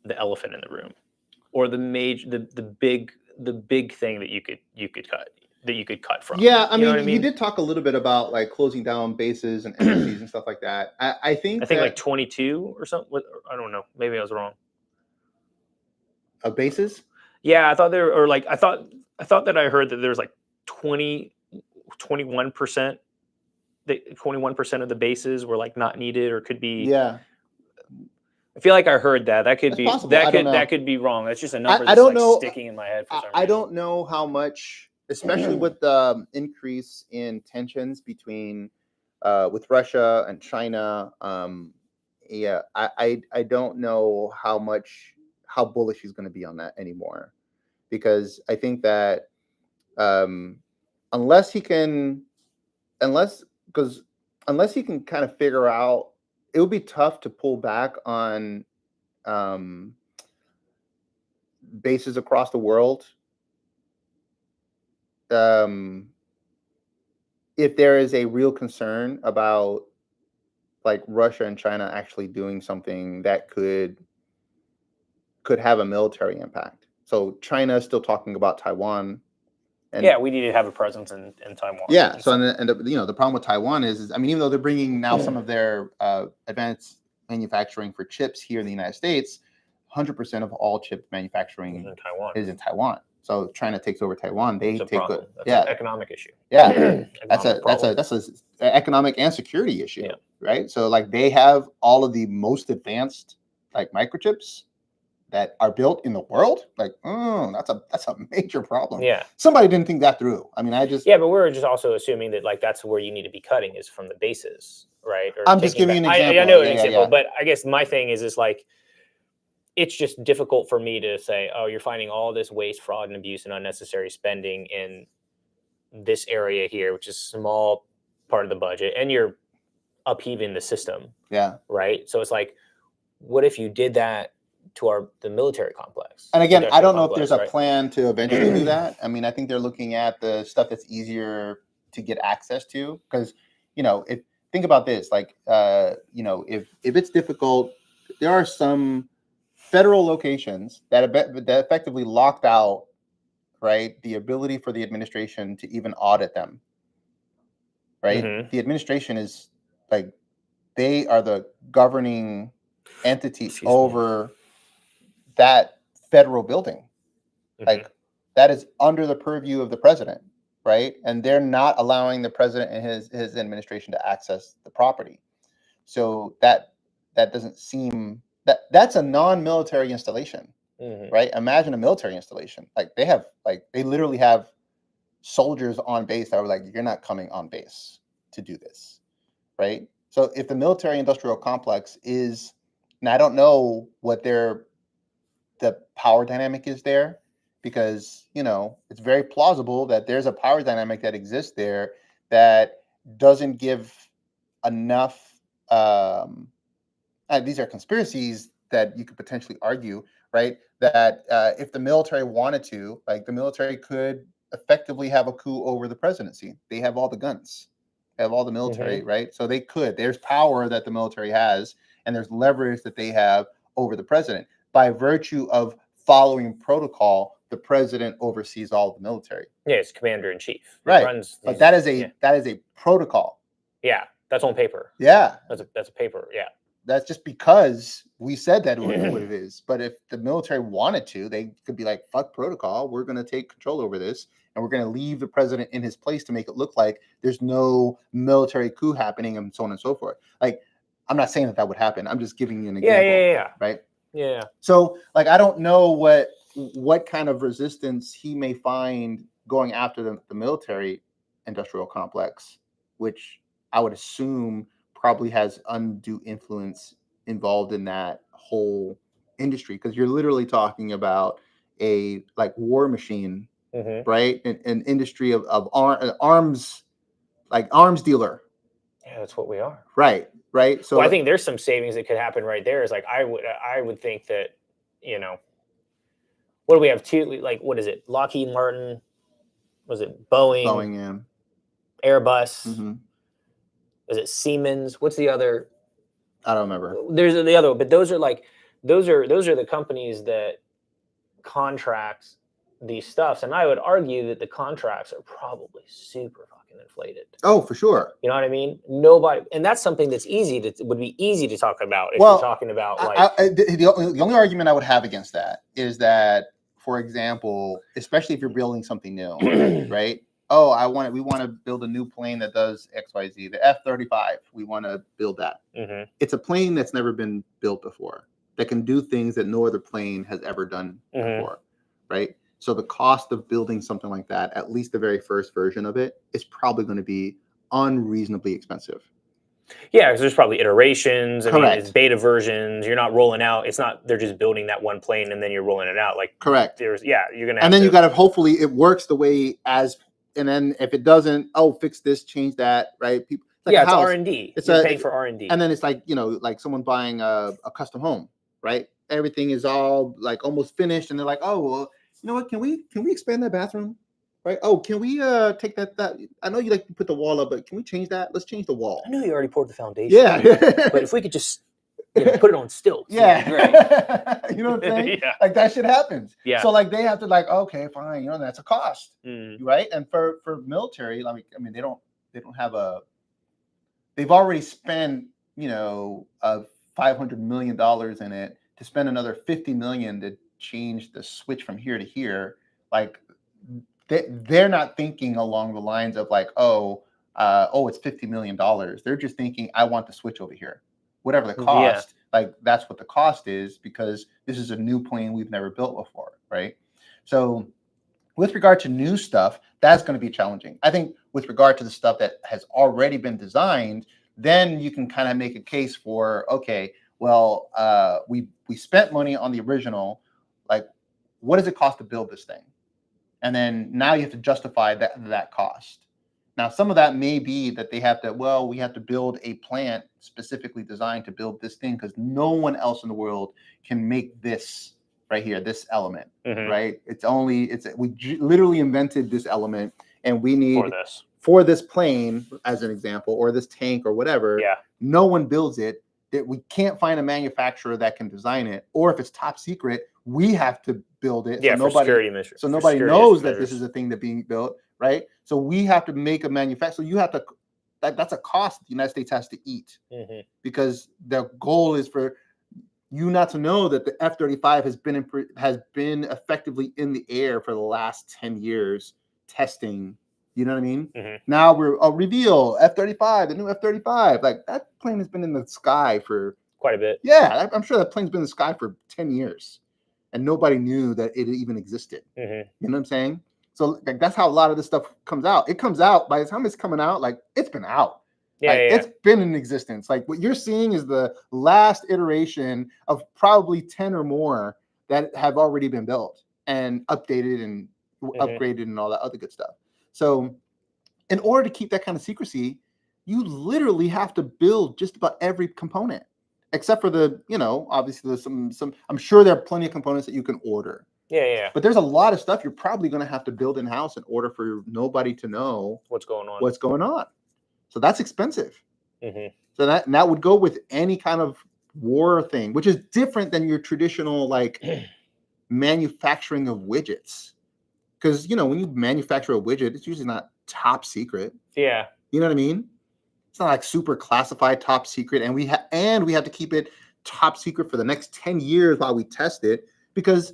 the elephant in the room, or the big thing that you could cut from. Yeah, I mean, you did talk a little bit about like closing down bases and embassies and stuff like that. I think like 22 or something. I don't know. Maybe I was wrong. Of bases? Yeah, I thought there, or like I thought that I heard that there's like 21%. 21% of the bases were like not needed or could be. Yeah. I feel like I heard that. That could be possible. that could be wrong. That's just a number I don't know. Sticking in my head for some reason. I don't know how much, especially with the increase in tensions between with Russia and China. I don't know how bullish he's going to be on that anymore, because I think that unless he can kind of figure out, it would be tough to pull back on bases across the world if there is a real concern about like Russia and China actually doing something that could have a military impact. So China is still talking about Taiwan. And yeah, we need to have a presence in Taiwan. Yeah. So the problem with Taiwan is I mean, even though they're bringing now some of their advanced manufacturing for chips here in the United States, 100% of all chip manufacturing is in Taiwan. So China takes over Taiwan. They take an economic issue. Yeah, that's an economic and security issue, right? So like they have all of the most advanced like microchips that are built in the world. Like, that's a major problem. Yeah, somebody didn't think that through. I mean, but we're just also assuming that like that's where you need to be cutting is from the bases, right? Or I'm just giving you an example. I know an example, but I guess my thing is like, it's just difficult for me to say, oh, you're finding all this waste, fraud, and abuse and unnecessary spending in this area here, which is a small part of the budget, and you're upheaving the system. Yeah. Right. So it's like, what if you did that to the military complex? And again, I don't know if there's a plan to eventually do that. I mean, I think they're looking at the stuff that's easier to get access to, because, think about this, like, if it's difficult, there are some federal locations that effectively locked out, right, the ability for the administration to even audit them, right? Mm-hmm. The administration is like, they are the governing entity over that federal building. Mm-hmm. Like, that is under the purview of the president, right? And they're not allowing the president and his administration to access the property. So that that doesn't seem that's a non-military installation, Mm-hmm. right? Imagine a military installation. Like they literally have soldiers on base that are like, you're not coming on base to do this, right? So if the military industrial complex is, and I don't know what the power dynamic is there, because it's very plausible that there's a power dynamic that exists there that doesn't give enough. These are conspiracies that you could potentially argue, right? That if the military wanted to, like, the military could effectively have a coup over the presidency. They have all the guns, they have all the military, right? So they could. There's power that the military has, and there's leverage that they have over the president by virtue of following protocol. The president oversees all of the military. Yeah, it's commander in chief. Right, but that is a protocol. Yeah, that's on paper. Yeah, that's a paper. Yeah. That's just because we said that what it is. But if the military wanted to, they could be like, fuck protocol. We're going to take control over this. And we're going to leave the president in his place to make it look like there's no military coup happening and so on and so forth. Like, I'm not saying that would happen. I'm just giving you an example. Yeah. Right? Yeah. So, like, I don't know what kind of resistance he may find going after the military industrial complex, which I would assume probably has undue influence involved in that whole industry, because you're literally talking about a war machine, right? An industry of arms, like arms dealer. Yeah, that's what we are. Right. So I think there's some savings that could happen right there. Is like I would think that, what do we have? What is it? Lockheed Martin, was it Boeing, yeah. Airbus. Is it Siemens? What's the other? I don't remember. There's the other, but those are the companies that contract these stuffs, and I would argue that the contracts are probably super fucking inflated. Oh, for sure. You know what I mean? Nobody, and that's something that's would be easy to talk about if you're talking about the only argument I would have against that is that, for example, especially if you're building something new, right? Oh, we want to build a new plane that does XYZ. The F-35, we want to build that. It's a plane that's never been built before, that can do things that no other plane has ever done before, right? So the cost of building something like that, at least the very first version of it, is probably going to be unreasonably expensive. Yeah, because there's probably iterations. Correct. I mean, it's beta versions. You're not rolling out. It's not. They're just building that one plane and then you're rolling it out. Like, correct. You're gonna. And then you got to hopefully it works the way as. And then if it doesn't, fix this, change that, right? People, it's R&D. You're paying for R&D. And then it's like, like someone buying a custom home, right? Everything is all like almost finished, and they're like, oh, well, you know what? Can we expand that bathroom, right? Oh, can we take that? I know you like to put the wall up, but can we change that? Let's change the wall. I know you already poured the foundation. Yeah, but if we could just put it on stilts. Yeah, great. You know what I'm saying? Yeah. Like that shit happens. Yeah. So like they have to okay, fine, that's a cost, right? And for military, I mean, they don't have they've already spent $500 million in it. To spend another $50 million to change the switch from here to here, like they're not thinking along the lines of like, it's $50 million. They're just thinking, I want the switch over here. Whatever the cost, that's what the cost is, because this is a new plane we've never built before, right? So with regard to new stuff, that's going to be challenging. I think with regard to the stuff that has already been designed, then you can kind of make a case for, okay, well, we spent money on the original, like, what does it cost to build this thing? And then now you have to justify that cost. Now, some of that may be that they have to, we have to build a plant specifically designed to build this thing because no one else in the world can make this right here, this element, right? We literally invented this element, and we need for this plane, as an example, or this tank or whatever. Yeah. No one builds it. That we can't find a manufacturer that can design it, or if it's top secret, we have to build it. Yeah, so nobody knows that this is a thing that's being built. Right, so we have to make a manufacturer. So you have to. That's a cost the United States has to eat, because the goal is for you not to know that the F-35 has been effectively in the air for the last 10 years testing. You know what I mean? Now we're reveal F-35, the new F-35. Like that plane has been in the sky for quite a bit. Yeah, I'm sure that plane's been in the sky for 10 years and nobody knew that it even existed. Mm-hmm. You know what I'm saying? So like, that's how a lot of this stuff comes out. It comes out by the time it's coming out, like it's been out. Yeah, like, yeah. It's been in existence. Like what you're seeing is the last iteration of probably 10 or more that have already been built and updated and upgraded and all that other good stuff. So in order to keep that kind of secrecy, you literally have to build just about every component, except for the, obviously there's some, I'm sure there are plenty of components that you can order. Yeah. But there's a lot of stuff you're probably going to have to build in-house in order for nobody to know what's going on. So that's expensive. Mm-hmm. So that would go with any kind of war thing, which is different than your traditional like manufacturing of widgets. Because, when you manufacture a widget, it's usually not top secret. Yeah. You know what I mean? It's not like super classified top secret. And we have to keep it top secret for the next 10 years while we test it, because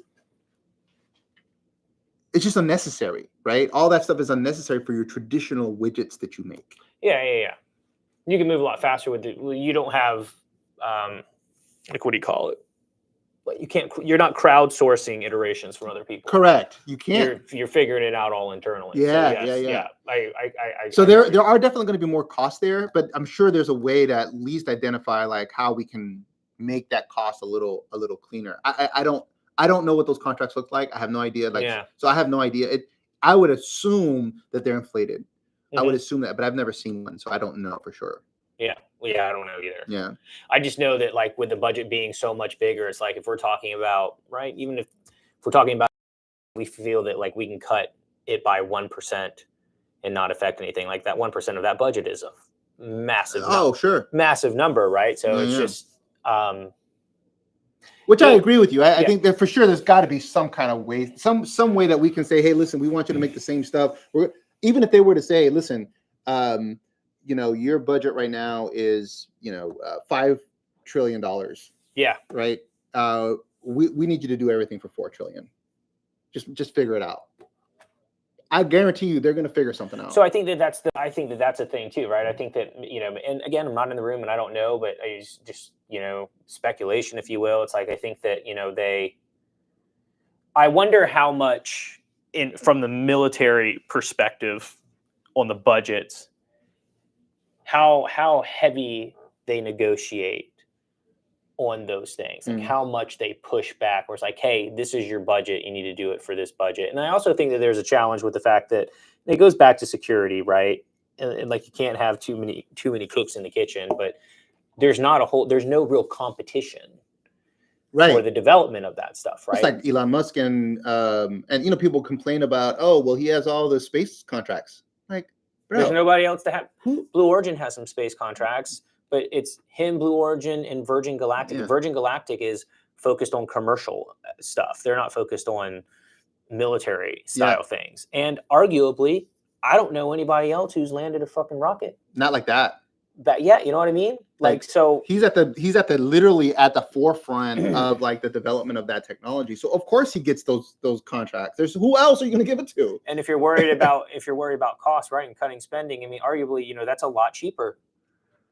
it's just unnecessary, right? All that stuff is unnecessary for your traditional widgets that you make. Yeah. You can move a lot faster with it. You don't have, like, what do you call it? You're not crowdsourcing iterations from other people. Correct. You can't. You're figuring it out all internally. Yeah. So there are definitely going to be more costs there, but I'm sure there's a way to at least identify like how we can make that cost a little cleaner. I don't know what those contracts look like. I have no idea. So I have no idea. I would assume that they're inflated. I would assume that, but I've never seen one, so I don't know for sure. Yeah. Well, yeah, I don't know either. Yeah. I just know that like with the budget being so much bigger, it's like if we're talking about, right, even if we're talking about, we feel that like we can cut it by 1% and not affect anything. Like that 1% of that budget is a massive massive number, right? So it's just which I agree with you. I think that for sure there's got to be some kind of way, some way that we can say, hey, listen, we want you to make the same stuff. Even if they were to say, listen, your budget right now is, $5 trillion. Yeah. Right. We need you to do everything for $4 trillion. Just figure it out. I guarantee you they're going to figure something out. So I think that's a thing too, right? I think that, and again, I'm not in the room and I don't know, but I just speculation, if you will. It's like, I think that, I wonder how much from the military perspective on the budgets, how heavy they negotiate on those things, like how much they push back, where it's like, hey, this is your budget, you need to do it for this budget. And I also think that there's a challenge with the fact that it goes back to security, right? And like you can't have too many cooks in the kitchen, but there's no real competition for the development of that stuff, right? It's like Elon Musk and people complain about, oh, well, he has all the space contracts. Like, bro, there's nobody else to have. Blue Origin has some space contracts, but it's him, Blue Origin, and Virgin Galactic. Yeah. Virgin Galactic is focused on commercial stuff. They're not focused on military style things. And arguably, I don't know anybody else who's landed a fucking rocket. Not like that. You know what I mean? Like so he's literally at the forefront of like the development of that technology. So of course he gets those contracts. Who else are you going to give it to? And if you're worried about costs, right, and cutting spending, I mean, arguably, that's a lot cheaper.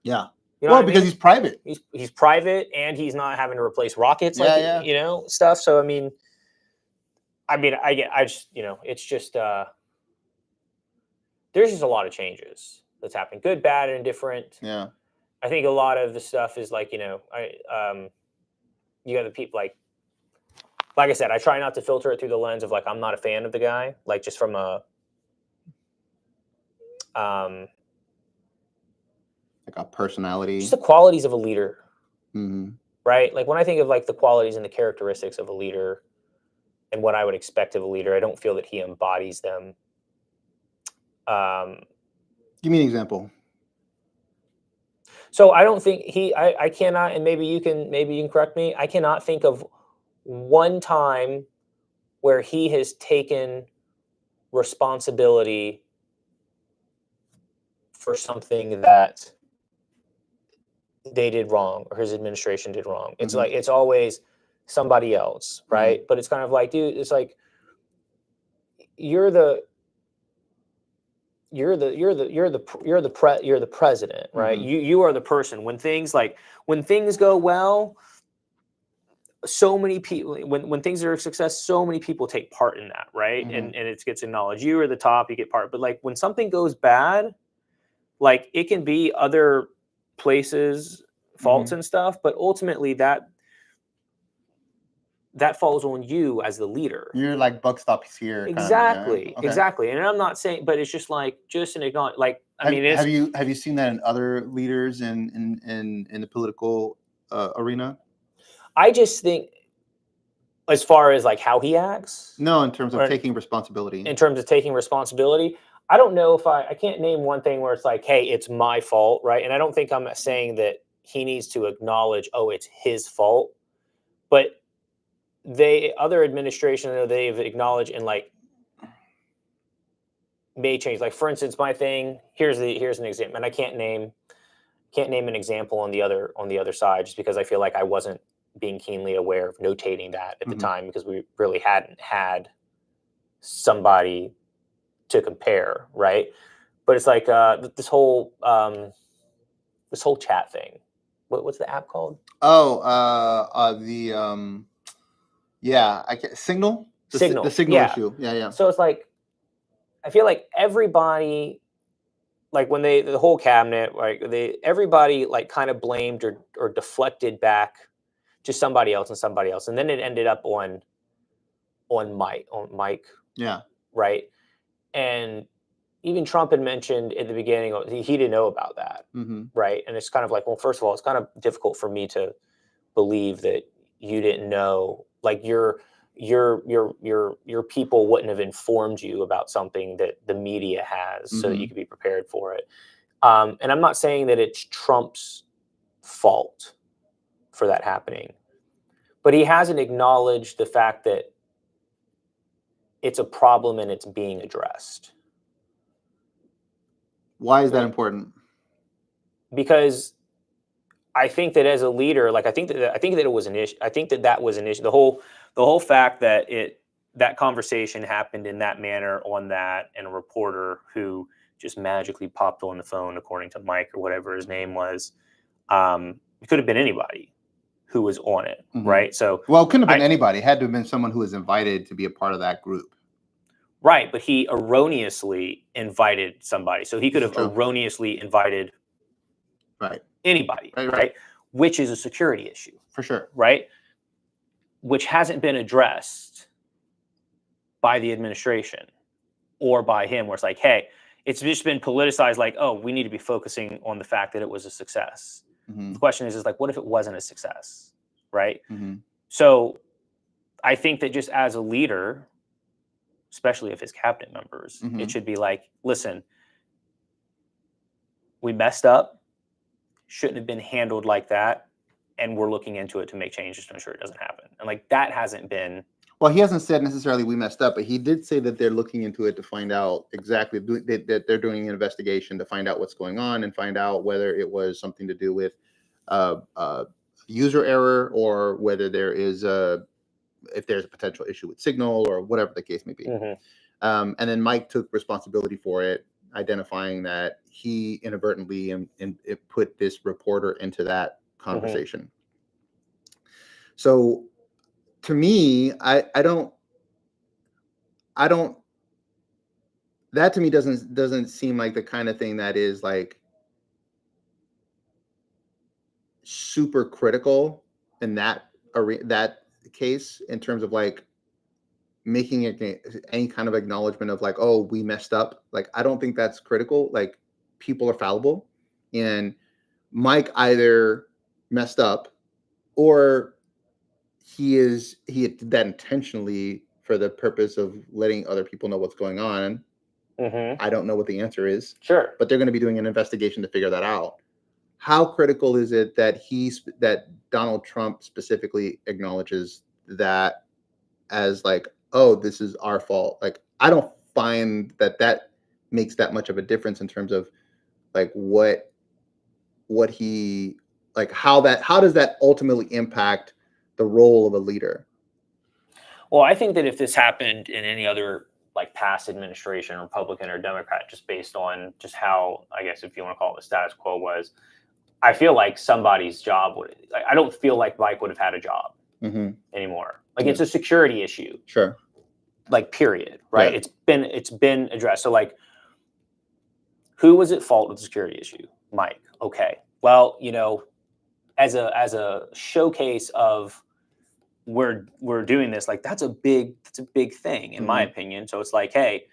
Yeah. Because he's private. He's private, and he's not having to replace rockets, stuff. So it's just there's just a lot of changes that's happening, good, bad, and indifferent. Yeah. I think a lot of the stuff is like, you got the people like I said, I try not to filter it through the lens of like, I'm not a fan of the guy, like just from a, like a personality, just the qualities of a leader, mm-hmm. right? Like when I think of like the qualities and the characteristics of a leader and what I would expect of a leader, I don't feel that he embodies them. Give me an example. So I don't think I cannot, and maybe you can correct me. I cannot think of one time where he has taken responsibility for something that they did wrong or his administration did wrong. It's like, it's always somebody else, right? But it's kind of like, dude, it's like, you're the president, right? Mhm. You are the person. When things go well, so many people, when things are a success, so many people take part in that, right? Mhm. And it gets acknowledged. You are the top, you get part. But like when something goes bad, like it can be other places faults Mhm. and stuff, but ultimately that falls on you as the leader. You're like buck stops here, kind of. Exactly, Okay. exactly. And I'm not saying, but it's just like just an acknowledge. Like I mean, it's, Have you seen that in other leaders in the political arena? I just think as far as like how he acts, No, in terms of or taking responsibility. in terms of taking responsibility, I don't know if I can't name one thing where it's like, hey, it's my fault, right? And I don't think I'm saying that he needs to acknowledge, oh, it's his fault, but other administration, they've acknowledged and like may change. Like for instance, my thing here's an example, and I can't name an example on the other side just because I feel like I wasn't being keenly aware of notating that at the Mhm. time because we really hadn't had somebody to compare, right? But it's like this whole chat thing. What's the app called? Oh, yeah, I can Signal. The Signal. Signal Yeah. issue. Yeah. So it's like I feel like everybody, like when the whole cabinet, like everybody like kind of blamed or deflected back to somebody else and then it ended up on Mike, Yeah. right? And even Trump had mentioned at the beginning he didn't know about that, Mm-hmm. right? And it's kind of like, well, first of all, it's kind of difficult for me to believe that you didn't know, like your people wouldn't have informed you about something that the media has so that Mm-hmm. you could be prepared for it. And I'm not saying that it's Trump's fault for that happening, but he hasn't acknowledged the fact that it's a problem and it's being addressed. Why is that important? Because I think that as a leader, like I think that it was an issue. I think that was an issue. The whole fact that that conversation happened in that manner on that, and a reporter who just magically popped on the phone, according to Mike or whatever his name was, it could have been anybody who was on it, Mm-hmm. right? So, well, it couldn't have been anybody. It had to have been someone who was invited to be a part of that group. Right, but he erroneously invited somebody. So he could have erroneously invited anybody, right? Which is a security issue. For sure. Right? Which hasn't been addressed by the administration or by him, where it's like, hey, it's just been politicized like, oh, we need to be focusing on the fact that it was a success. Mm-hmm. The question is like, what if it wasn't a success? Right? Mm-hmm. So I think that just as a leader, especially of his cabinet members, mm-hmm. it should be like, listen, we messed up, shouldn't have been handled like that, and we're looking into it to make changes to ensure it doesn't happen. And like that hasn't been. Well, he hasn't said necessarily we messed up, but he did say that they're looking into it to find out exactly that they're doing an investigation to find out what's going on and find out whether it was something to do with user error or whether there is if there's a potential issue with Signal or whatever the case may be. Mm-hmm. And then Mike took responsibility for it, identifying that he inadvertently and it put this reporter into that conversation. Mm-hmm. So to me, I don't that to me doesn't seem like the kind of thing that is like super critical in that case in terms of like making it any kind of acknowledgement of like, oh, we messed up. Like, I don't think that's critical. Like, people are fallible, and Mike either messed up or he did that intentionally for the purpose of letting other people know what's going on. Mm-hmm. I don't know what the answer is. Sure. But they're going to be doing an investigation to figure that out. How critical is it that that Donald Trump specifically acknowledges that as like, oh, this is our fault? Like, I don't find that makes that much of a difference in terms of like what he like how does that ultimately impact the role of a leader? Well, I think that if this happened in any other like past administration, Republican or Democrat, just based on just how, I guess if you want to call it the status quo was. I feel like somebody's job would. I don't feel like Mike would have had a job anymore. Like it's a security issue. Sure. Like period. Right. Yeah. It's been addressed. So like, who was at fault with the security issue? Mike. Okay. Well, you know, as a showcase of we're doing this, like that's a big thing in my opinion. So it's like, hey,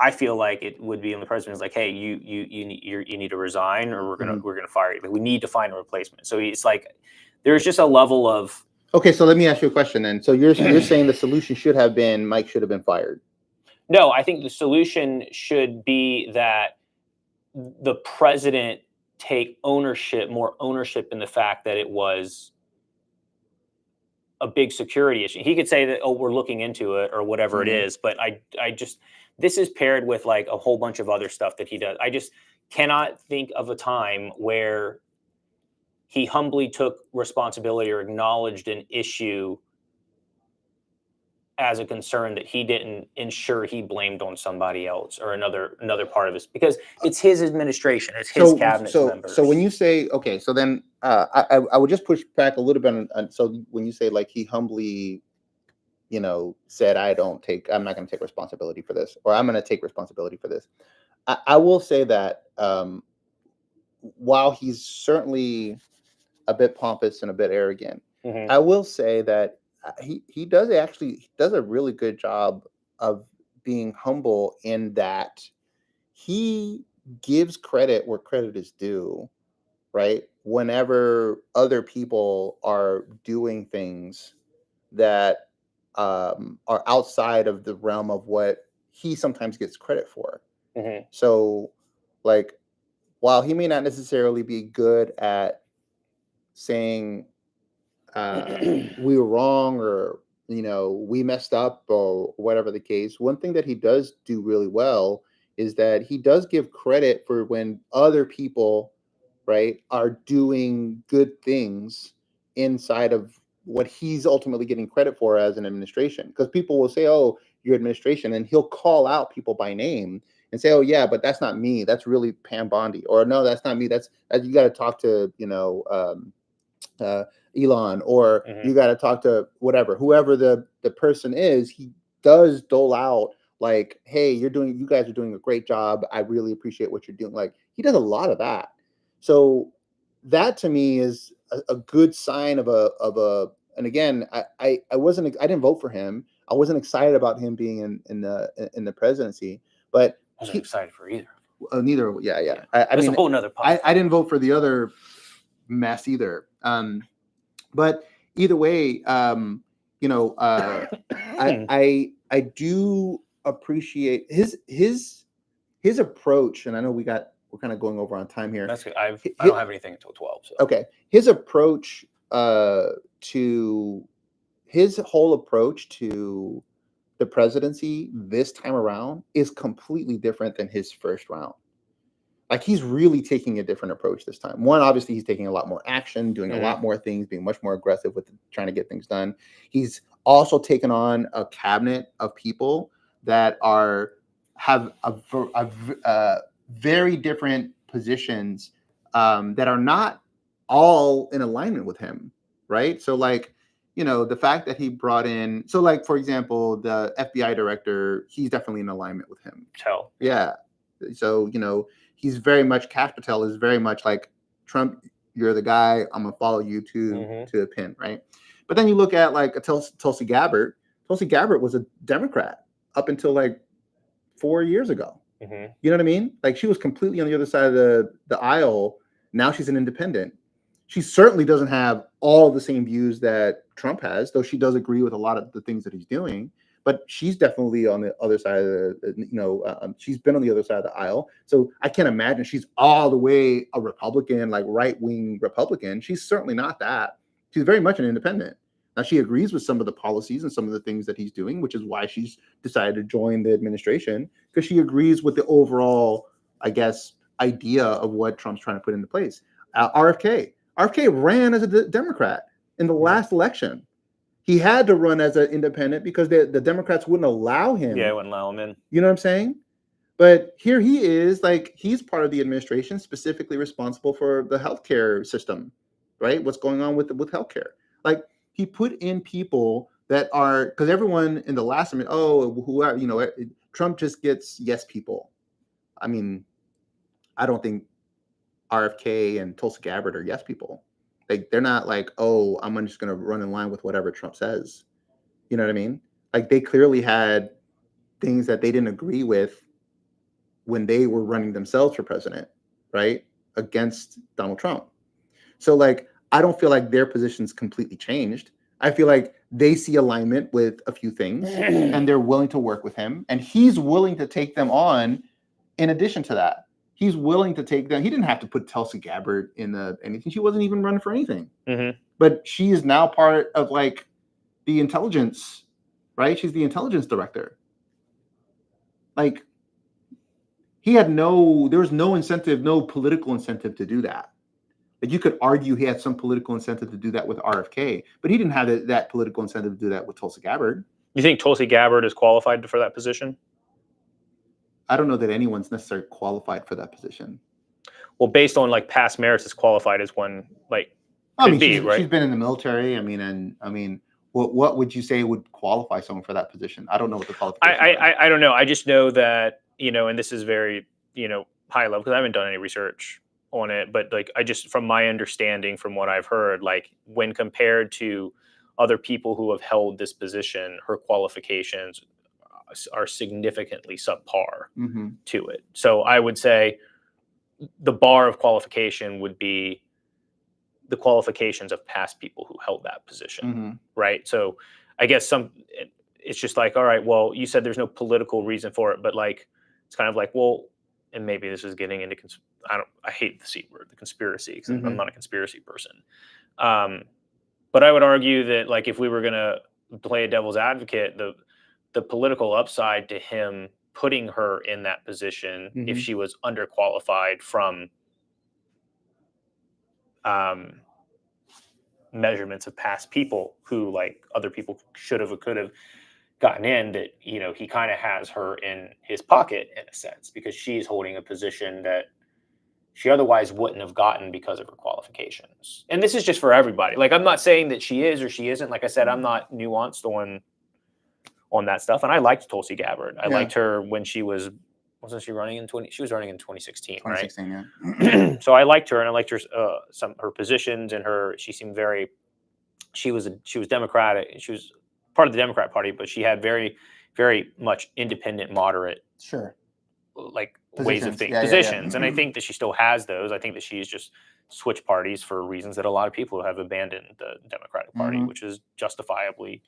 I feel like it would be on the president's like, hey, you need to resign, or we're gonna fire you. Like, we need to find a replacement. So it's like there's just a level of. Okay, so let me ask you a question then. So you're saying the solution should have been Mike should have been fired? No, I think the solution should be that the president take more ownership in the fact that it was a big security issue. He could say that, oh, we're looking into it or whatever it is, but I just, this is paired with like a whole bunch of other stuff that he does. I just cannot think of a time where he humbly took responsibility or acknowledged an issue as a concern that he didn't ensure he blamed on somebody else or another part of this, because it's his administration, it's his cabinet members. So when you say, okay, so then I would just push back a little bit on so when you say like he humbly, you know, said I'm not going to take responsibility for this, or I'm going to take responsibility for this. I will say that while he's certainly a bit pompous and a bit arrogant, I will say that he does a really good job of being humble in that he gives credit where credit is due, right? Whenever other people are doing things that are outside of the realm of what he sometimes gets credit for. So like, while he may not necessarily be good at saying we were wrong, or you know, we messed up, or whatever the case, one thing that he does do really well is that he does give credit for when other people, right, are doing good things inside of what he's ultimately getting credit for as an administration. Because people will say, oh, your administration, and he'll call out people by name and say, oh yeah, but that's not me, that's really Pam Bondi, or no, that's not me, that's you got to talk to, you know, Elon, or you got to talk to whoever the person is. He does dole out like, hey, you guys are doing a great job, I really appreciate what you're doing. Like, he does a lot of that. So that to me is a good sign of a and again, I didn't vote for him, I wasn't excited about him being in the presidency, but I wasn't excited for either. Neither. Yeah. I mean, a whole nother I didn't vote for the other mess either. But either way, you know, I do appreciate his approach, and I know we're kind of going over on time here. That's good. I don't have anything until 12. So. Okay, his approach to his whole approach to the presidency this time around is completely different than his first round. Like, he's really taking a different approach this time. One, obviously, he's taking a lot more action, doing a lot more things, being much more aggressive with trying to get things done. He's also taken on a cabinet of people that have very different positions that are not all in alignment with him, right? So, like, you know, the fact that he brought in, so like, for example, the FBI director, he's definitely in alignment with him. Patel. Yeah. So, you know, he's very much, Kash Patel is very much like, Trump, you're the guy, I'm gonna follow you to a pin, right? But then you look at like Tulsi Gabbard. Tulsi Gabbard was a Democrat up until like 4 years ago. You know what I mean? Like, she was completely on the other side of the aisle. Now she's an independent. She certainly doesn't have all the same views that Trump has, though she does agree with a lot of the things that he's doing. But she's definitely on the other side of she's been on the other side of the aisle. So I can't imagine she's all the way a Republican, like right-wing Republican. She's certainly not that. She's very much an independent. Now, she agrees with some of the policies and some of the things that he's doing, which is why she's decided to join the administration, because she agrees with the overall, I guess, idea of what Trump's trying to put into place. RFK ran as a Democrat in the last election. He had to run as an independent because the Democrats wouldn't allow him. Yeah, I wouldn't allow him in. You know what I'm saying? But here he is, like, he's part of the administration specifically responsible for the healthcare system, right? What's going on with healthcare? Like, he put in people that are, because everyone in the last minute, whoever, Trump just gets yes people. I mean, I don't think RFK and Tulsi Gabbard are yes people. Like, they're not like, oh, I'm just going to run in line with whatever Trump says. You know what I mean? Like, they clearly had things that they didn't agree with when they were running themselves for president, right? Against Donald Trump. So, like, I don't feel like their position's completely changed. I feel like they see alignment with a few things and they're willing to work with him. And he's willing to take them on in addition to that. He's willing to take them. He didn't have to put Tulsi Gabbard in anything. She wasn't even running for anything. Mm-hmm. But she is now part of, like, the intelligence, right? She's the intelligence director. Like, there was no incentive, no political incentive to do that. Like, you could argue he had some political incentive to do that with RFK, but he didn't have that political incentive to do that with Tulsi Gabbard. You think Tulsi Gabbard is qualified for that position? I don't know that anyone's necessarily qualified for that position. Well, based on, like, past merits, is qualified as one, like, right? She's been in the military. What would you say would qualify someone for that position? I don't know what the qualifications are. I don't know. I just know that, and this is very, high level because I haven't done any research on it, but, like, I just, from my understanding, from what I've heard, like, when compared to other people who have held this position, her qualifications are significantly subpar to it. So I would say the bar of qualification would be the qualifications of past people who held that position, right? So I guess it's just like, all right, well, you said there's no political reason for it, but, like, it's kind of like, well, and maybe this is getting into, I hate the C word, the conspiracy, because I'm not a conspiracy person. But I would argue that, like, if we were going to play a devil's advocate, the political upside to him putting her in that position, if she was underqualified from measurements of past people who, like, other people should have or could have gotten in, that, he kind of has her in his pocket in a sense, because she's holding a position that she otherwise wouldn't have gotten because of her qualifications. And this is just for everybody. Like, I'm not saying that she is or she isn't. Like I said, I'm not nuanced on that stuff. And I liked Tulsi Gabbard. I liked her when she wasn't she running in she was running in 2016, right? 2016, yeah. So I liked her, and I liked her, her positions, and she seemed she was Democratic. She was part of the Democrat Party, but she had very, very much independent, moderate, like, ways of thinking, positions. And I think that she still has those. I think that she's just switched parties for reasons that a lot of people have abandoned the Democratic Party, which is justifiably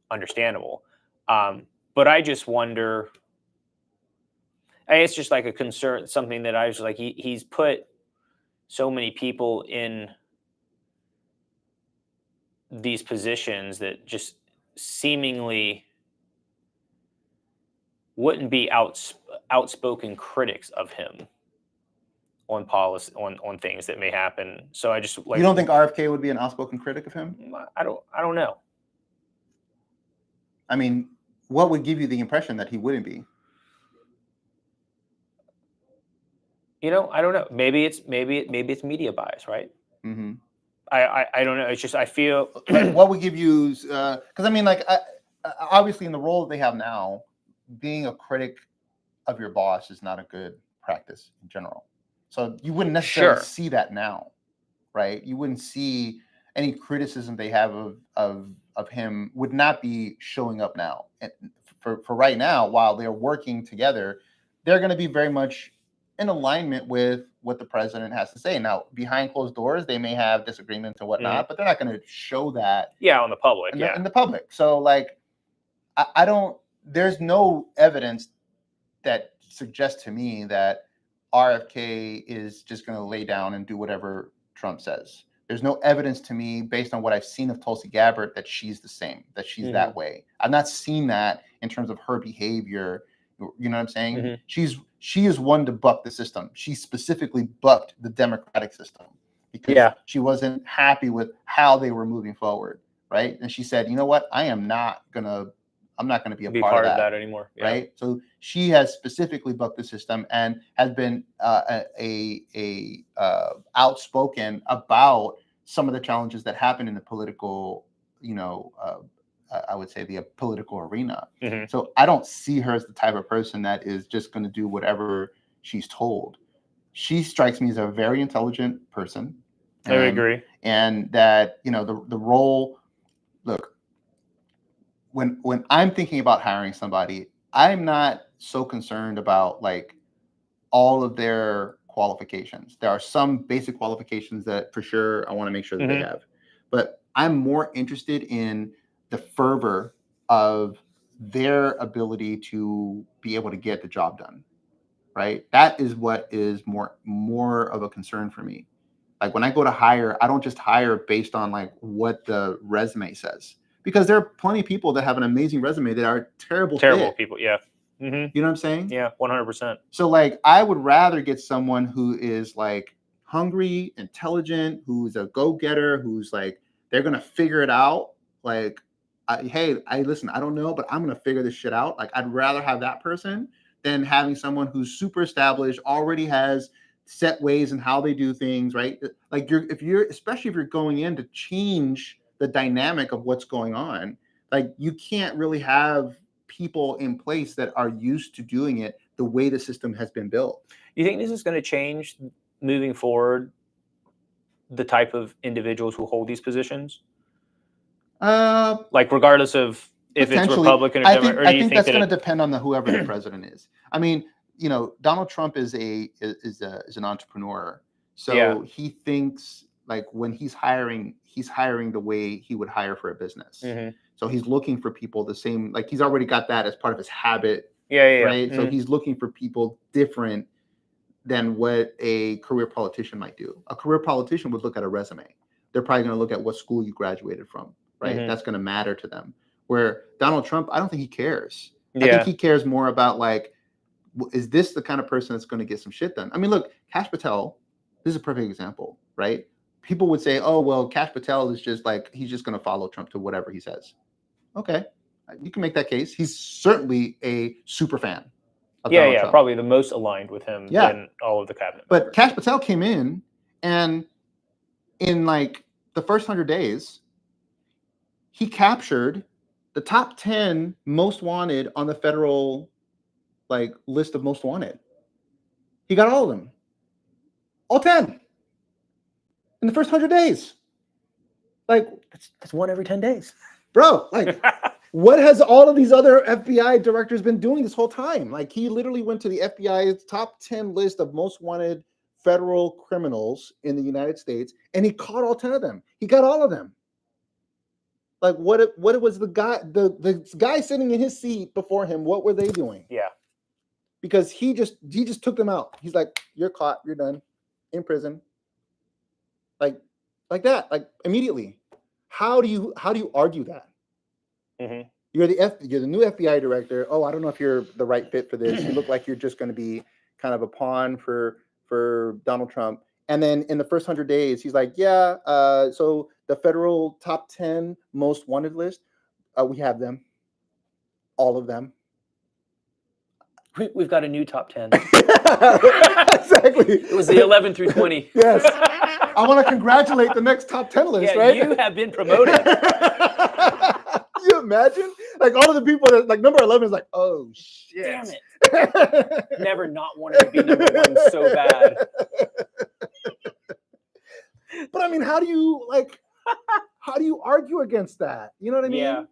understandable. But I just wonder, it's just like a concern, something that I was like, he's put so many people in these positions that just seemingly wouldn't be outspoken critics of him on policy, on things that may happen. So I just, like, you don't think RFK would be an outspoken critic of him? I don't know. I mean, what would give you the impression that he wouldn't be? I don't know. Maybe it's media bias, right? I don't know. It's just, I feel what would give you, because I mean, like, obviously in the role that they have now, being a critic of your boss is not a good practice in general. So you wouldn't necessarily see that now, right? You wouldn't see any criticism they have of him would not be showing up now. And for right now, while they're working together, they're going to be very much in alignment with what the president has to say. Now, behind closed doors, they may have disagreements and whatnot, but they're not going to show that. On the public. In the public. So, like, I don't. There's no evidence that suggests to me that RFK is just going to lay down and do whatever Trump says. There's no evidence to me, based on what I've seen of Tulsi Gabbard, that she's the same, that she's that way. I've not seen that in terms of her behavior. You know what I'm saying? She is one to buck the system. She specifically bucked the Democratic system because she wasn't happy with how they were moving forward. right? And she said, you know what, I'm not gonna be a Be part of that. anymore. Yeah. Right. So she has specifically bucked the system and has been a outspoken about some of the challenges that happen in the political, I would say the political arena. Mhm. So I don't see her as the type of person that is just going to do whatever she's told. She strikes me as a very intelligent person. I would agree. And that, the role, look, when I'm thinking about hiring somebody, I'm not so concerned about like all of their qualifications. There are some basic qualifications that for sure I want to make sure that they have, but I'm more interested in the fervor of their ability to be able to get the job done. Right? That is what is more of a concern for me. Like when I go to hire, I don't just hire based on like what the resume says, because there are plenty of people that have an amazing resume that are terrible fit. People. Yeah. Mm-hmm. You know what I'm saying? Yeah. 100%. So like, I would rather get someone who is like hungry, intelligent, who's a go-getter, who's like, they're going to figure it out. Like, hey, listen, I don't know, but I'm going to figure this shit out. Like, I'd rather have that person than having someone who's super established, already has set ways in how they do things, right? Like especially if you're going in to change the dynamic of what's going on, like you can't really have people in place that are used to doing it the way the system has been built. You think this is going to change moving forward the type of individuals who hold these positions? Like regardless of if it's Republican or Democrat, I think that's going to depend on whoever the president is. I mean, Donald Trump is an entrepreneur, so he thinks like when he's hiring the way he would hire for a business. Mm-hmm. So he's looking for people the same, like he's already got that as part of his habit. Right. Mm-hmm. So he's looking for people different than what a career politician might do. A career politician would look at a resume. They're probably going to look at what school you graduated from, right? Mm-hmm. That's going to matter to them. Where Donald Trump, I don't think he cares. I think he cares more about like, is this the kind of person that's going to get some shit done? I mean, look, Kash Patel, this is a perfect example, right? People would say, oh, well, Kash Patel is just like, he's just going to follow Trump to whatever he says. Okay, you can make that case. He's certainly a super fan of Donald Trump. Probably the most aligned with him than all of the cabinet members. But Kash Patel came in, and in like the first 100 days, he captured the top 10 most wanted on the federal like list of most wanted. He got all of them. All 10. In the first 100 days. Like that's one every 10 days. Bro, like what has all of these other FBI directors been doing this whole time? Like he literally went to the FBI's top 10 list of most wanted federal criminals in the United States, and he caught all 10 of them. He got all of them. Like what was the guy sitting in his seat before him? What were they doing? Yeah, because he just took them out. He's like, you're caught, you're done, in prison. Like that, like immediately. How do you argue that? Mm-hmm. You're the new FBI director. Oh, I don't know if you're the right fit for this. You look like you're just going to be kind of a pawn for Donald Trump. And then in the first 100 days, he's like, so the federal top 10 most wanted list, we have them. All of them. We've got a new top 10. Exactly. It was the 11 through 20. Yes. I want to congratulate the next top 10 list, right? You have been promoted. Can you imagine? Like all of the people that like number 11 is like, oh shit. Damn it. Never not wanted to be number one so bad. But I mean, how do you argue against that? You know what I mean? Yeah.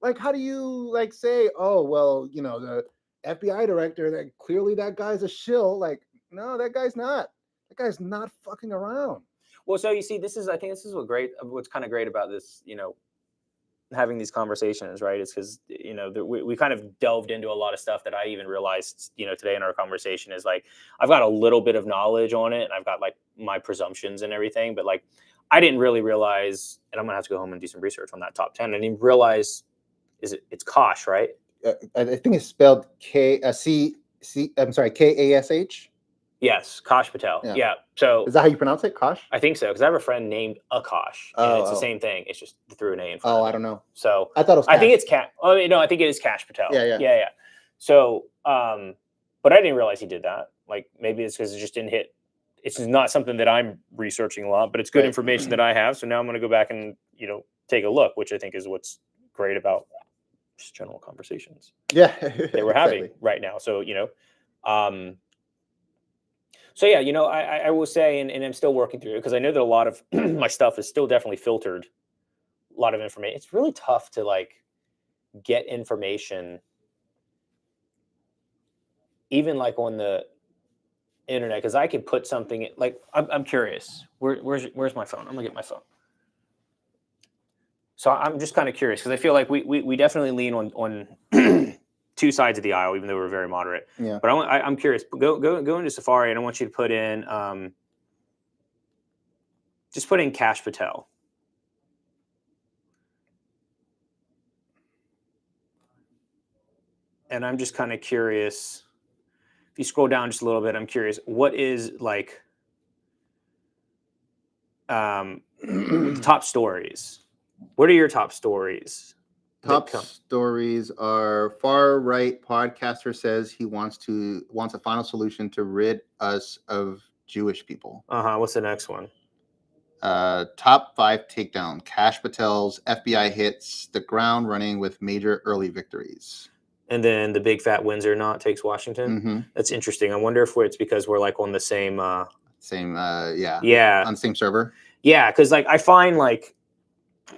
Like, how do you like say, oh, well, the FBI director, that clearly that guy's a shill. Like, no, that guy's not. That guy's not fucking around. Well, so you see, I think this is what's kind of great about this, having these conversations, right? Is because, we kind of delved into a lot of stuff that I even realized, today in our conversation is like, I've got a little bit of knowledge on it and I've got like my presumptions and everything, but like, I didn't really realize, and I'm gonna have to go home and do some research on that top 10. I didn't realize, it's Kosh, right? I think it's spelled Kash. Yes, Kosh Patel. Yeah. Yeah. So Is that how you pronounce it? Kosh? I think so, because I have a friend named Akash, and it's the same thing. It's just threw an A in front of it. I don't know. So I thought it was I think Cash. it's Cash. Oh no, I think it is Cash Patel. Yeah. So, but I didn't realize he did that. Like maybe it's because it just didn't hit. It's not something that I'm researching a lot, but it's good information that I have. So now I'm going to go back and take a look, which I think is what's great about just general conversations. Yeah, that we're having right now. So So yeah, I will say, and I'm still working through it because I know that a lot of my stuff is still definitely filtered. A lot of information. It's really tough to like get information, even like on the internet, because I could put something like I'm curious. Where's my phone? I'm gonna get my phone. So I'm just kind of curious because I feel like we definitely lean on two sides of the aisle, even though we're very moderate. Yeah. But I'm curious. Go into Safari, and I want you to put in just put in Kash Patel. And I'm just kind of curious. If you scroll down just a little bit, I'm curious. What is like the top stories? What are your top stories? Top stories are far right podcaster says he wants a final solution to rid us of Jewish people. What's the next one? Top 5 takedown. Kash Patel's FBI hits the ground running with major early victories. And then the big fat Windsor knot takes Washington. Mm-hmm. That's interesting. I wonder if it's because we're like on the same on the same server. Yeah, because like I find like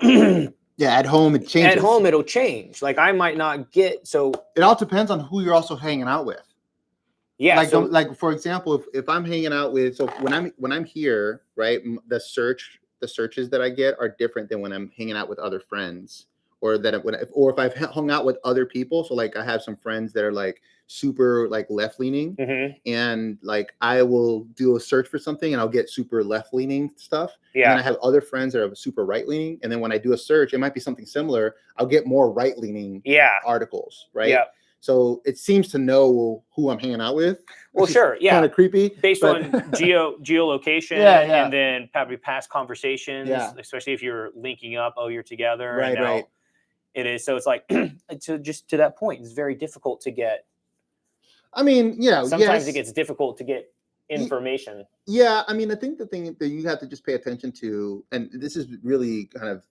at home it changes. At home it'll change. Like I might not get so. It all depends on who you're also hanging out with. Yeah. Like for example, if I'm hanging out with when I'm here, right, the searches that I get are different than when I'm hanging out with other friends, or if I've hung out with other people. So like I have some friends that are like super like left leaning, and like I will do a search for something and I'll get super left leaning stuff. Yeah. And then I have other friends that are super right leaning, and then when I do a search, it might be something similar. I'll get more right leaning articles, right? Yeah. So it seems to know who I'm hanging out with. Well, sure, yeah. Kind of creepy. Based on geolocation and then probably past conversations, especially if you're linking up, you're together. Right. It is. So it's like, to that point, it's very difficult to get. I mean, sometimes it gets difficult to get information. Yeah, I mean, I think the thing that you have to just pay attention to, and this is really kind of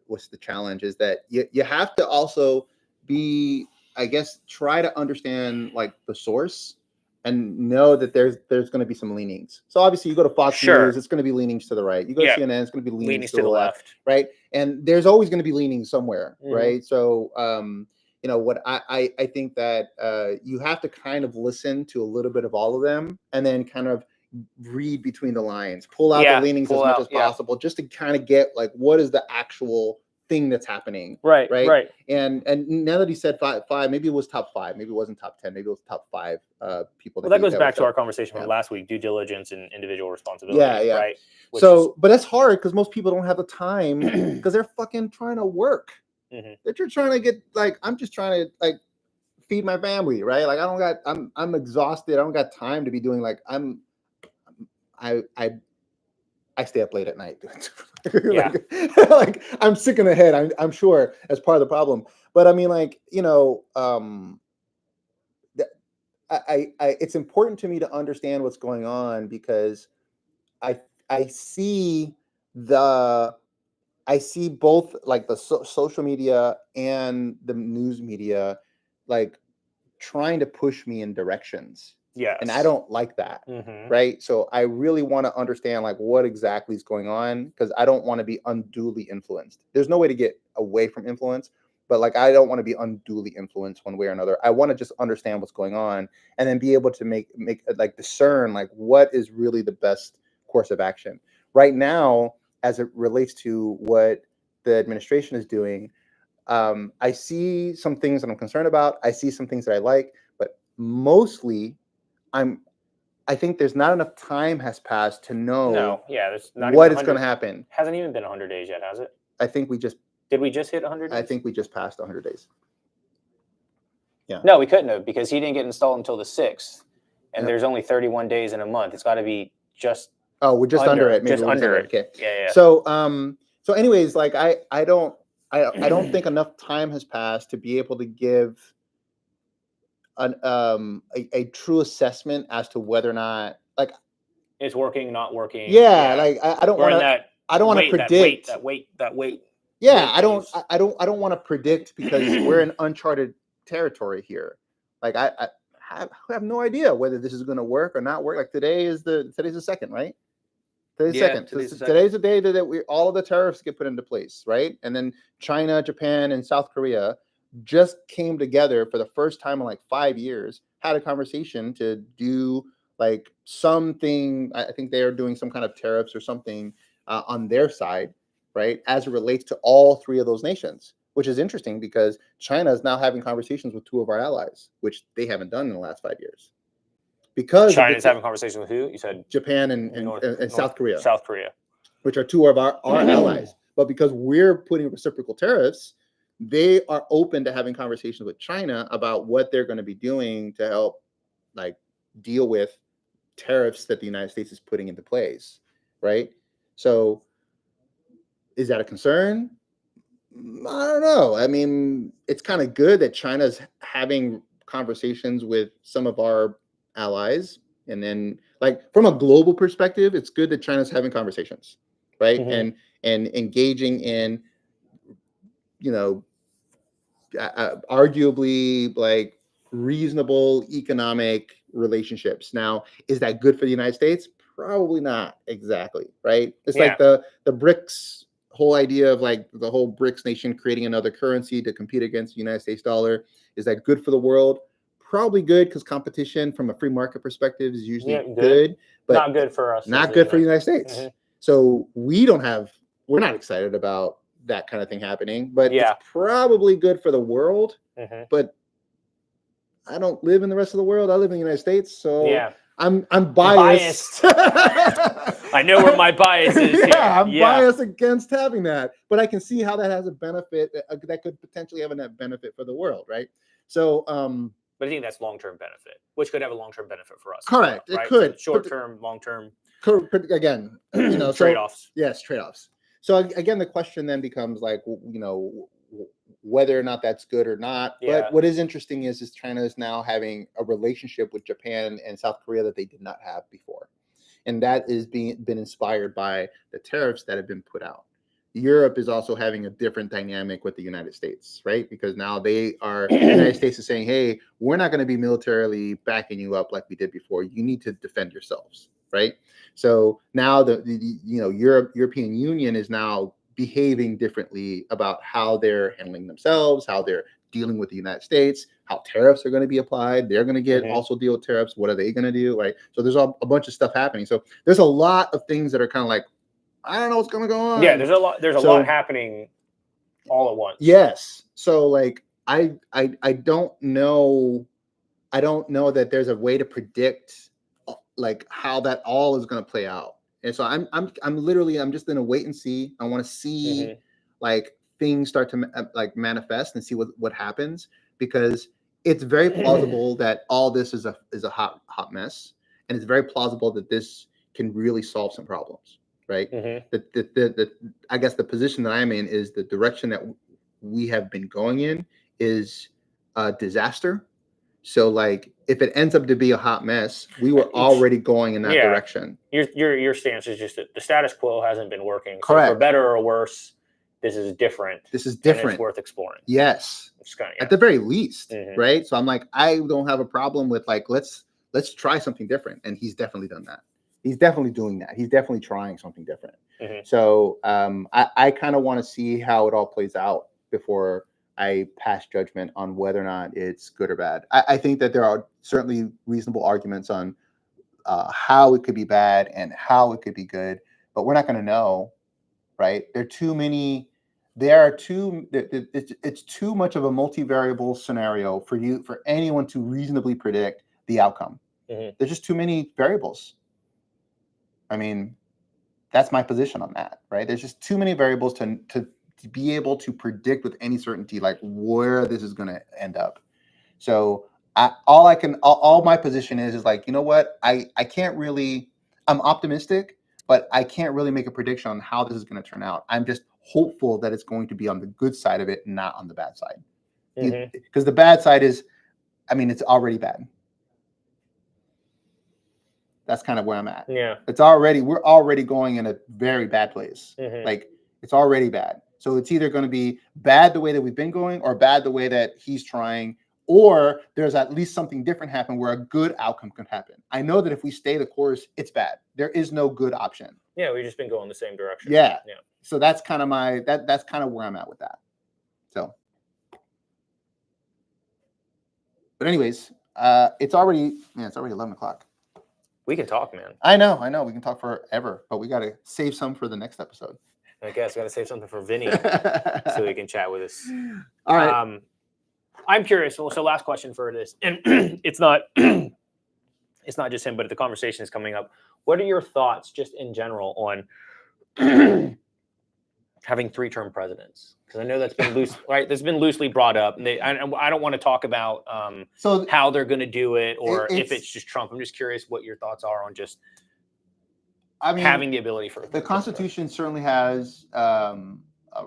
what's the challenge, is that you have to also be, I guess, try to understand like the source and know that there's going to be some leanings. So obviously you go to Fox News, it's going to be leanings to the right. You go to CNN, it's going to be leanings to the left, right? And there's always going to be leanings somewhere, right? So, what I think that you have to kind of listen to a little bit of all of them and then kind of read between the lines, pull out the leanings as much as possible, just to kind of get like, what is the actual thing that's happening, right? And now that he said five, maybe it was top 5, maybe it wasn't top 10, maybe it was top 5 people. Well, that goes back to our conversation from last week: due diligence and individual responsibility. Right. But that's hard because most people don't have the time because they're fucking trying to work. They're just trying to get like, I'm just trying to like feed my family, right? Like I'm exhausted. I don't got time to be doing like I stay up late at night. like I'm sick in the head. I'm sure as part of the problem. But I mean, like, it's important to me to understand what's going on because I see both like the social media and the news media like trying to push me in directions. Yeah. And I don't like that. Right. So I really want to understand like what exactly is going on because I don't want to be unduly influenced. There's no way to get away from influence, but like I don't want to be unduly influenced one way or another. I want to just understand what's going on and then be able to make like discern like what is really the best course of action. Right now, as it relates to what the administration is doing, I see some things that I'm concerned about. I see some things that I like, but mostly I think there's not enough time has passed to know there's not what is going to happen. Hasn't even been 100 days yet, has it? I think did we just hit 100 days? I think we just passed 100 days. Yeah. No, we couldn't have because he didn't get installed until the 6th. and there's only 31 days in a month. It's got to be just. Oh, we're just under it. Maybe just under it. Okay. Yeah. So anyways, like I don't think enough time has passed to be able to give a true assessment as to whether or not like it's working, not working. Yeah. Like I don't want to. I don't want to predict that weight. Yeah, I don't want to predict because we're in uncharted territory here. Like I have no idea whether this is going to work or not work. Like today's the second, right? Today's the day that we all of the tariffs get put into place, right? And then China, Japan, and South Korea just came together for the first time in like 5 years, had a conversation to do like something. I think they are doing some kind of tariffs or something on their side, right? As it relates to all three of those nations, which is interesting because China is now having conversations with two of our allies, which they haven't done in the last 5 years. Because China's having conversations with who? You said Japan and South Korea. South Korea, which are two of our allies. But because we're putting reciprocal tariffs, they are open to having conversations with China about what they're going to be doing to help like deal with tariffs that the United States is putting into place, right? So is that a concern? I don't know. I mean, it's kind of good that China's having conversations with some of our allies, and then like from a global perspective, it's good that China's having conversations, right? And engaging in, arguably like reasonable economic relationships. Now, is that good for the United States? Probably not exactly, right? It's like the BRICS whole idea of like the whole BRICS nation creating another currency to compete against the United States dollar. Is that good for the world? Probably good because competition from a free market perspective is usually good, but not good for us. Not good for the United States. So we're not excited about that kind of thing happening, but it's probably good for the world. But I don't live in the rest of the world. I live in the United States, so I'm biased. I know where my bias is. I'm biased against having that, but I can see how that has a benefit that could potentially have a net benefit for the world, right? So, but I think that's long-term benefit, which could have a long-term benefit for us. Correct. Well, right? It could. So short-term, long-term. Again, trade-offs. Yes, trade-offs. So again, the question then becomes like, whether or not that's good or not. But what is interesting is China is now having a relationship with Japan and South Korea that they did not have before. And that is been inspired by the tariffs that have been put out. Europe is also having a different dynamic with the United States, right? Because now the United States is saying, hey, we're not going to be militarily backing you up like we did before. You need to defend yourselves, right? So now the European Union is now behaving differently about how they're handling themselves, how they're dealing with the United States, how tariffs are going to be applied. They're going to also deal with tariffs. What are they going to do, right? So there's a bunch of stuff happening. So there's a lot of things that are kind of like, I don't know what's going to go on. Yeah, there's a lot happening all at once. Yes. So like I don't know that there's a way to predict like how that all is going to play out. And so I'm just in a wait and see. I want to see like things start to like manifest and see what happens, because it's very plausible that all this is a hot mess, and it's very plausible that this can really solve some problems. Right. I guess the position that I'm in is the direction that we have been going in is a disaster. So like if it ends up to be a hot mess, we were already going in that direction. Your stance is just that the status quo hasn't been working. Correct. So for better or worse, this is different. This is different. And it's worth exploring. Yes. At the very least. Right. So I'm like, I don't have a problem with like, let's try something different. And he's definitely done that. He's definitely doing that. He's definitely trying something different. So I kind of want to see how it all plays out before I pass judgment on whether or not it's good or bad. I think that there are certainly reasonable arguments on how it could be bad and how it could be good, but we're not going to know, right? It's too much of a multivariable scenario for anyone to reasonably predict the outcome. There's just too many variables. I mean, that's my position on that, right? There's just too many variables to be able to predict with any certainty, like where this is going to end up. So all my position is like, you know what? I can't really, I'm optimistic, but I can't really make a prediction on how this is going to turn out. I'm just hopeful that it's going to be on the good side of it, not on the bad side. Because the bad side is, I mean, it's already bad. That's kind of where I'm at. Yeah. We're already going in a very bad place. Mm-hmm. Like, it's already bad. So it's either going to be bad the way that we've been going, or bad the way that he's trying, or there's at least something different happen where a good outcome can happen. I know that if we stay the course, it's bad. There is no good option. Yeah, we've just been going the same direction. Yeah. Yeah. So that's kind of that's kind of where I'm at with that. So, but anyways, it's already 11 o'clock. We can talk, man. I know. We can talk forever, but we got to save some for the next episode. I guess we got to save something for Vinny so he can chat with us. All right. I'm curious. So last question for this, and it's not just him, but the conversation is coming up. What are your thoughts, just in general, on having 3-term presidents? Because I know that's been loose, right? That's been loosely brought up, and I don't want to talk about how they're going to do it, or if it's just Trump. I'm just curious what your thoughts are on just having the ability for the Constitution certainly has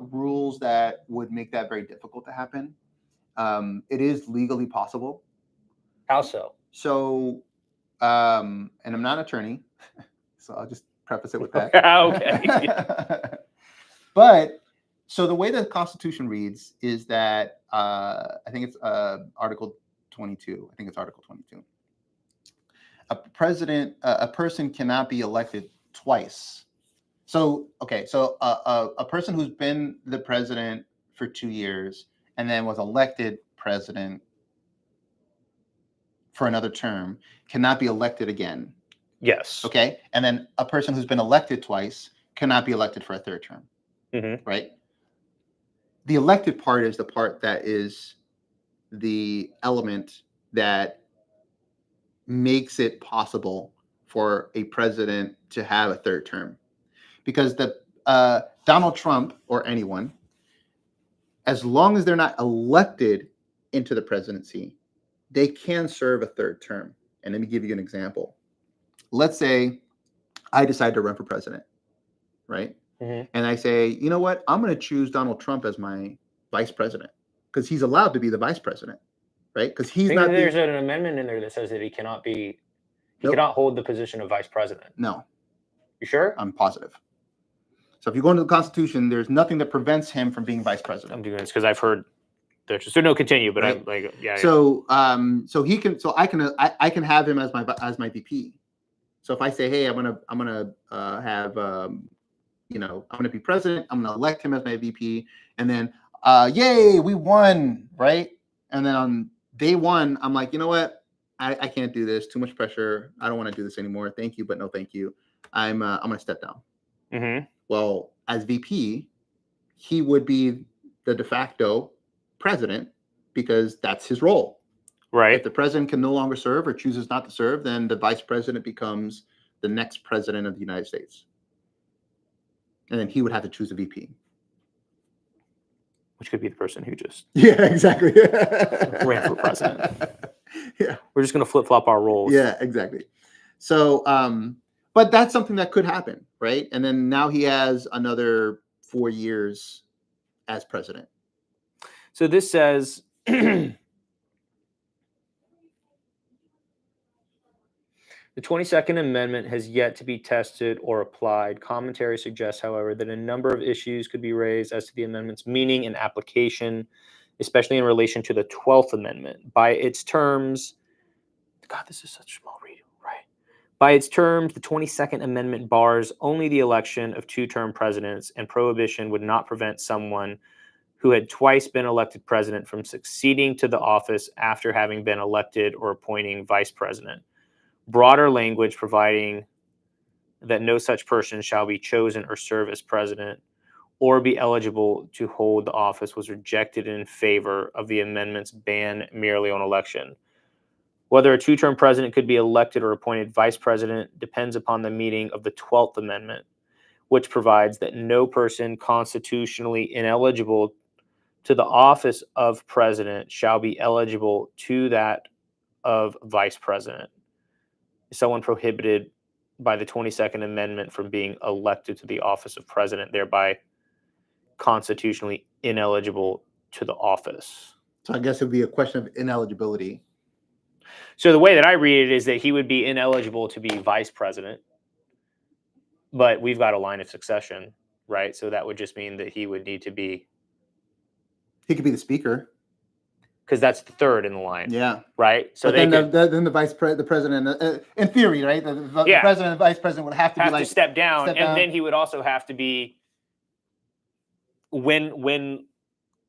rules that would make that very difficult to happen. It is legally possible. How so? So, and I'm not an attorney, so I'll just preface it with that. Okay. But so the way the Constitution reads is that I think it's Article 22. I think it's Article 22. A person cannot be elected twice. So, okay, so a person who's been the president for 2 years and then was elected president for another term cannot be elected again. Yes. Okay, and then a person who's been elected twice cannot be elected for a third term. Mm-hmm. Right? The elected part is the part that is the element that makes it possible for a president to have a third term. Because Donald Trump or anyone, as long as they're not elected into the presidency, they can serve a third term. And let me give you an example. Let's say I decide to run for president, right? Mm-hmm. And I say, you know what? I'm going to choose Donald Trump as my vice president because he's allowed to be the vice president, right? Because he's not. There's an amendment in there that says that he cannot be. He cannot hold the position of vice president. No. You sure? I'm positive. So if you go into the Constitution, there's nothing that prevents him from being vice president. I'm doing this because I've heard. So no, continue. But right. I'm like, yeah. So so he can. So I can have him as my VP. So if I say, hey, I'm gonna have I'm gonna be president. I'm gonna elect him as my VP, and then yay, we won, right? And then on day one, I'm like, you know what? I can't do this. Too much pressure. I don't want to do this anymore. Thank you, but no, thank you. I'm gonna step down. Mm-hmm. Well, as VP, he would be the de facto president because that's his role. Right. If the president can no longer serve or chooses not to serve, then the vice president becomes the next president of the United States. And then he would have to choose a VP. Which could be the person who just exactly ran for president. Yeah. We're just going to flip-flop our roles. Yeah, exactly. So, but that's something that could happen, right? And then now he has another 4 years as president. So this says, the 22nd Amendment has yet to be tested or applied. Commentary suggests, however, that a number of issues could be raised as to the amendment's meaning and application, especially in relation to the 12th Amendment. By its terms, God, this is such a small read, right? By its terms, the 22nd Amendment bars only the election of 2-term presidents, and prohibition would not prevent someone who had twice been elected president from succeeding to the office after having been elected or appointing vice president. Broader language providing that no such person shall be chosen or serve as president or be eligible to hold the office was rejected in favor of the amendment's ban merely on election. Whether a 2-term president could be elected or appointed vice president depends upon the meaning of the 12th Amendment, which provides that no person constitutionally ineligible to the office of president shall be eligible to that of vice president? Is someone prohibited by the 22nd Amendment from being elected to the office of president, thereby constitutionally ineligible to the office? So I guess it would be a question of ineligibility. So the way that I read it is that he would be ineligible to be vice president, but we've got a line of succession, right? So that would just mean that he would need to be. He could be the speaker. Because that's the third in the line. Yeah. Right. So but then the president, in theory, right? The president and vice president would have to step down, then he would also have to be win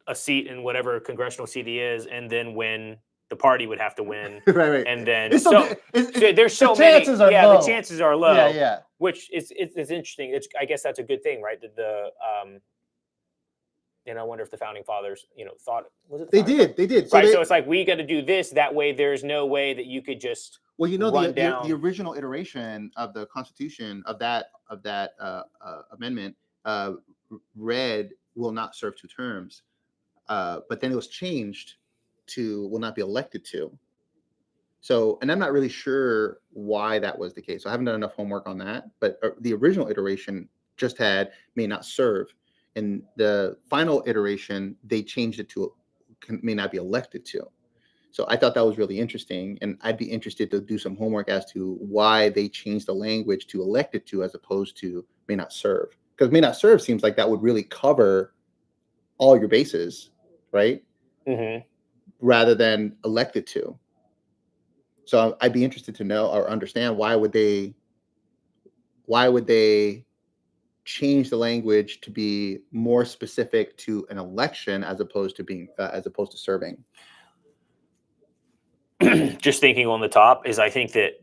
a seat in whatever congressional seat he is, and then win. The party would have to win, right. And then there's so many. Chances are low. The chances are low. Yeah. Which is interesting. I guess that's a good thing, right? And I wonder if the founding fathers, thought they did. So right. So it's like we got to do this. That way, there's no way that you could just the original iteration of the Constitution of that amendment read will not serve 2 terms, but then it was changed to will not be elected to. So, and I'm not really sure why that was the case. So I haven't done enough homework on that. But the original iteration just had may not serve. In the final iteration, they changed it to may not be elected to. So I thought that was really interesting, and I'd be interested to do some homework as to why they changed the language to elected to as opposed to may not serve. Because may not serve seems like that would really cover all your bases, right? Mm-hmm. Rather than elected to. So I'd be interested to know or understand why would they change the language to be more specific to an election as opposed to serving. Just thinking on the top is I think that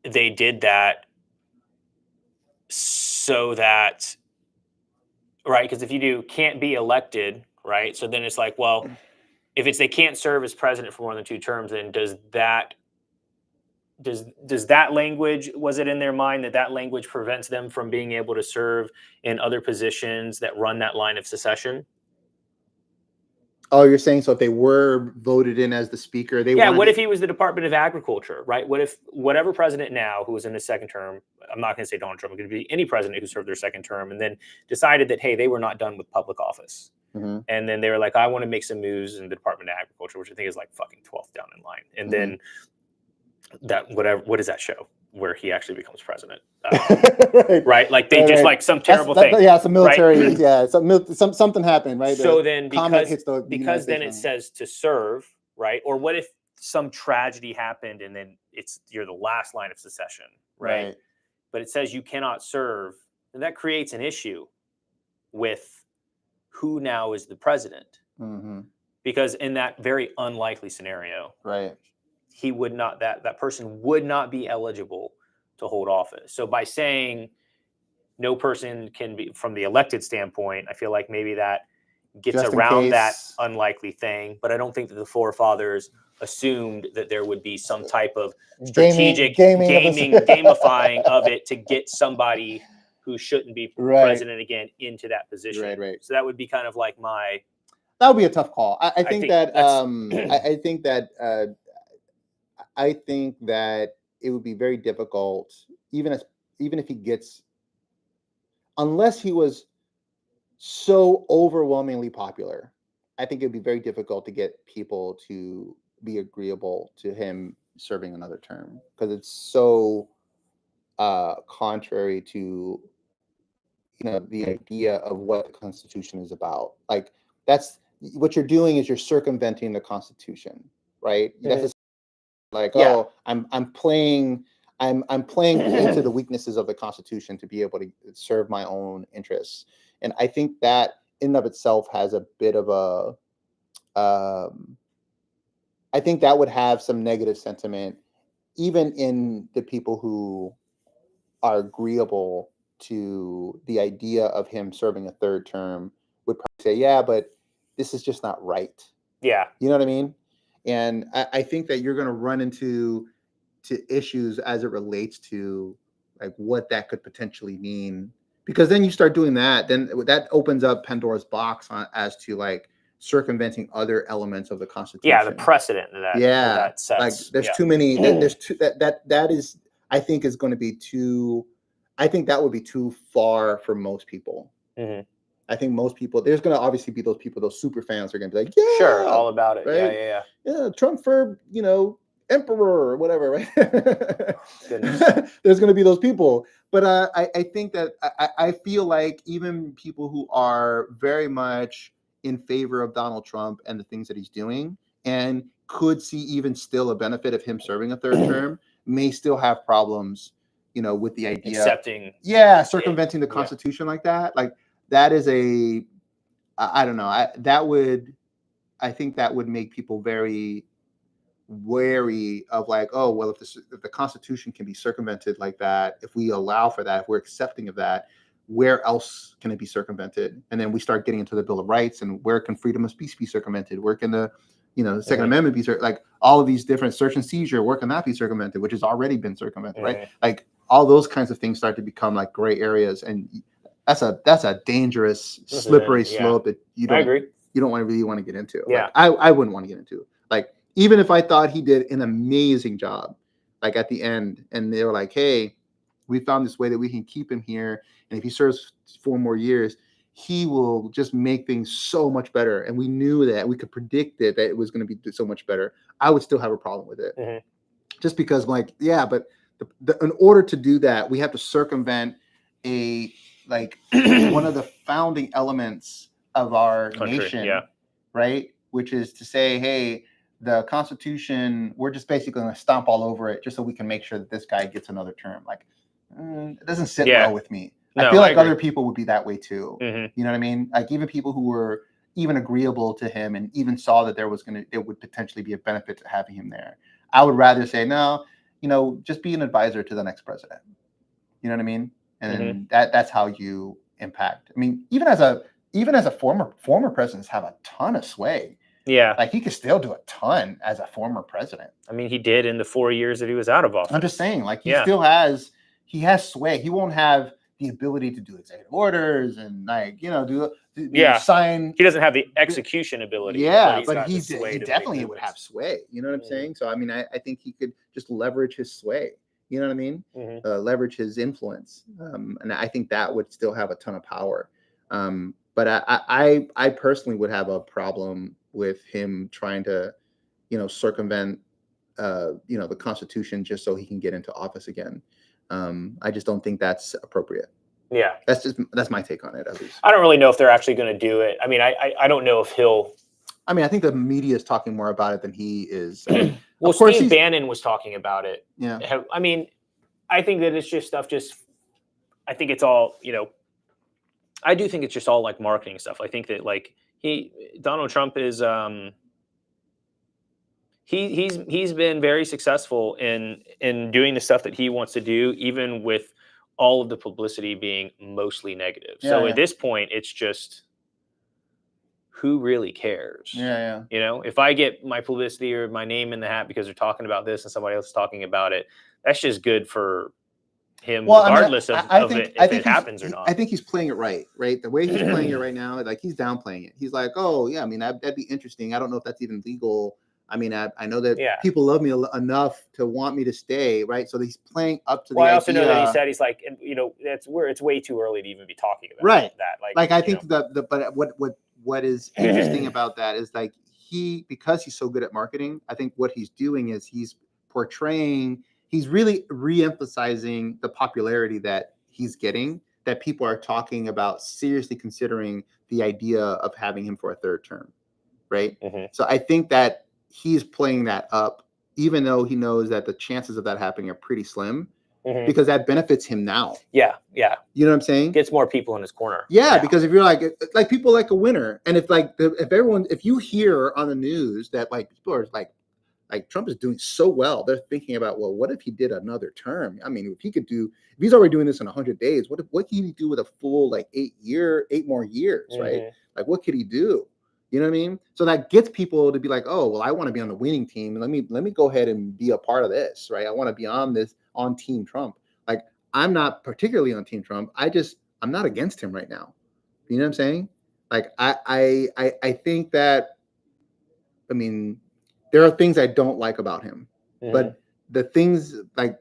they did that so that, right, because if you can't be elected, right, so then it's like, well, if they can't serve as president for more than 2 terms, then does that language, was it in their mind that language prevents them from being able to serve in other positions that run that line of succession? Oh, you're saying so if they were voted in as the speaker, what if he was the Department of Agriculture, right? What if whatever president now who was in his second term, I'm not going to say Donald Trump, it could be any president who served their second term and then decided that, hey, they were not done with public office. Mm-hmm. And then they were like, I want to make some moves in the Department of Agriculture, which I think is like fucking 12th down in line. And then what is that show where he actually becomes president? Right. Like they like some terrible thing. Some military. Right? Yeah. Something happened. Right. So then because then it says to serve. Right. Or what if some tragedy happened and then you're the last line of succession. Right. But it says you cannot serve. And that creates an issue with who now is the president. Mm-hmm. Because in that very unlikely scenario. Right. He would not, that person would not be eligible to hold office. So by saying no person can be, from the elected standpoint, I feel like maybe that gets around that unlikely thing. But I don't think that the forefathers assumed that there would be some type of strategic gamifying of it to get somebody who shouldn't be president again into that position. Right. So that would be kind of like that would be a tough call. I think that it would be very difficult, even if he gets, unless he was so overwhelmingly popular, I think it'd be very difficult to get people to be agreeable to him serving another term because it's so contrary to the idea of what the Constitution is about. Like that's what you're doing is you're circumventing the Constitution, right? Mm-hmm. That's I'm playing into the weaknesses of the Constitution to be able to serve my own interests. And I think that in and of itself has a bit of I think that would have some negative sentiment, even in the people who are agreeable to the idea of him serving a 3rd term would probably say, yeah, but this is just not right. Yeah. You know what I mean? And I think that you're going to run into issues as it relates to like what that could potentially mean, because then you start doing that, then that opens up Pandora's box as to like circumventing other elements of the Constitution. Yeah, the precedent that sets. Like there's too many. There's too that is. I think is going to be too. I think that would be too far for most people. Mm-hmm. I think most people. There's going to obviously be those people. Those super fans are going to be like, yeah, sure, all about it. Right? Yeah. Trump for emperor or whatever, right? Goodness. There's going to be those people. But I think that I feel like even people who are very much in favor of Donald Trump and the things that he's doing and could see even still a benefit of him serving a third term may still have problems, with the idea accepting. Yeah, circumventing the Constitution like that. Like that is I don't know. I think that would make people very wary of like, oh, well, if the Constitution can be circumvented like that, if we allow for that, if we're accepting of that, where else can it be circumvented? And then we start getting into the Bill of Rights and where can freedom of speech be circumvented? Where can the Second Amendment be like all of these different search and seizure, where can that be circumvented, which has already been circumvented, right? Like all those kinds of things start to become like gray areas, and that's a dangerous, slippery slope that you don't really want to get into. Yeah, like, I wouldn't want to get into. Like even if I thought he did an amazing job, like at the end, and they were like, hey, we found this way that we can keep him here, and if he serves 4 more years, he will just make things so much better. And we knew that, we could predict it, that it was going to be so much better. I would still have a problem with it, just because, like, yeah, but in order to do that, we have to circumvent one of the founding elements of our nation, right? Which is to say, hey, the Constitution, we're just basically going to stomp all over it just so we can make sure that this guy gets another term. Like, it doesn't sit well with me. I feel like other people would be that way too. You know what I mean? Like even people who were even agreeable to him and even saw that there would potentially be a benefit to having him there. I would rather say, no, just be an advisor to the next president. You know what I mean? And that's how you impact. I mean, even as a former presidents have a ton of sway. Yeah. Like he could still do a ton as a former president. I mean, he did in the 4 years that he was out of office. I'm just saying, like he still has sway. He won't have the ability to do executive orders and sign. He doesn't have the execution ability. Yeah, but he definitely would have sway. You know what I'm saying? So I mean, I think he could just leverage his sway. You know what I mean? Leverage his influence, and I think that would still have a ton of power. But I personally would have a problem with him trying to, circumvent, the Constitution just so he can get into office again. I just don't think that's appropriate. Yeah, that's my take on it. At least I don't really know if they're actually going to do it. I mean, I don't know if he'll. I mean, I think the media is talking more about it than he is. Well, Steve Bannon was talking about it. Yeah. I mean, I think that it's just stuff. I think it's all, I do think it's just all like marketing stuff. I think that like Donald Trump is he's been very successful in doing the stuff that he wants to do, even with all of the publicity being mostly negative. So at this point, it's just, who really cares? Yeah. If I get my publicity or my name in the hat because they're talking about this and somebody else is talking about it, that's just good for him, regardless of if it happens or not. I think he's playing it right? The way he's playing it right now, like he's downplaying it. He's like, oh yeah, I mean that'd be interesting. I don't know if that's even legal. I mean, I know that people love me enough to want me to stay, right? So he's playing up to the idea. I also know that he said he's like, that's where it's way too early to even be talking about that. Like I think but what is interesting about that is like because he's so good at marketing, I think what he's doing is he's really re-emphasizing the popularity that he's getting, that people are talking about seriously considering the idea of having him for a third term, right? So I think that he's playing that up, even though he knows that the chances of that happening are pretty slim, because that benefits him now. Yeah. You know what I'm saying? Gets more people in his corner. Yeah, because if you're like people like a winner, and if you hear on the news that like people are like Trump is doing so well, they're thinking about, well, what if he did another term? I mean, if he's already doing this in 100 days, what can he do with a full like 8 more years, right? Like what could he do? You know what I mean? So that gets people to be like, oh, well, I want to be on the winning team. Let me go ahead and be a part of this, right? I want to be on Team Trump. Like I'm not particularly on Team Trump. I'm not against him right now. You know what I'm saying? Like I think that, I mean, there are things I don't like about him, but the things like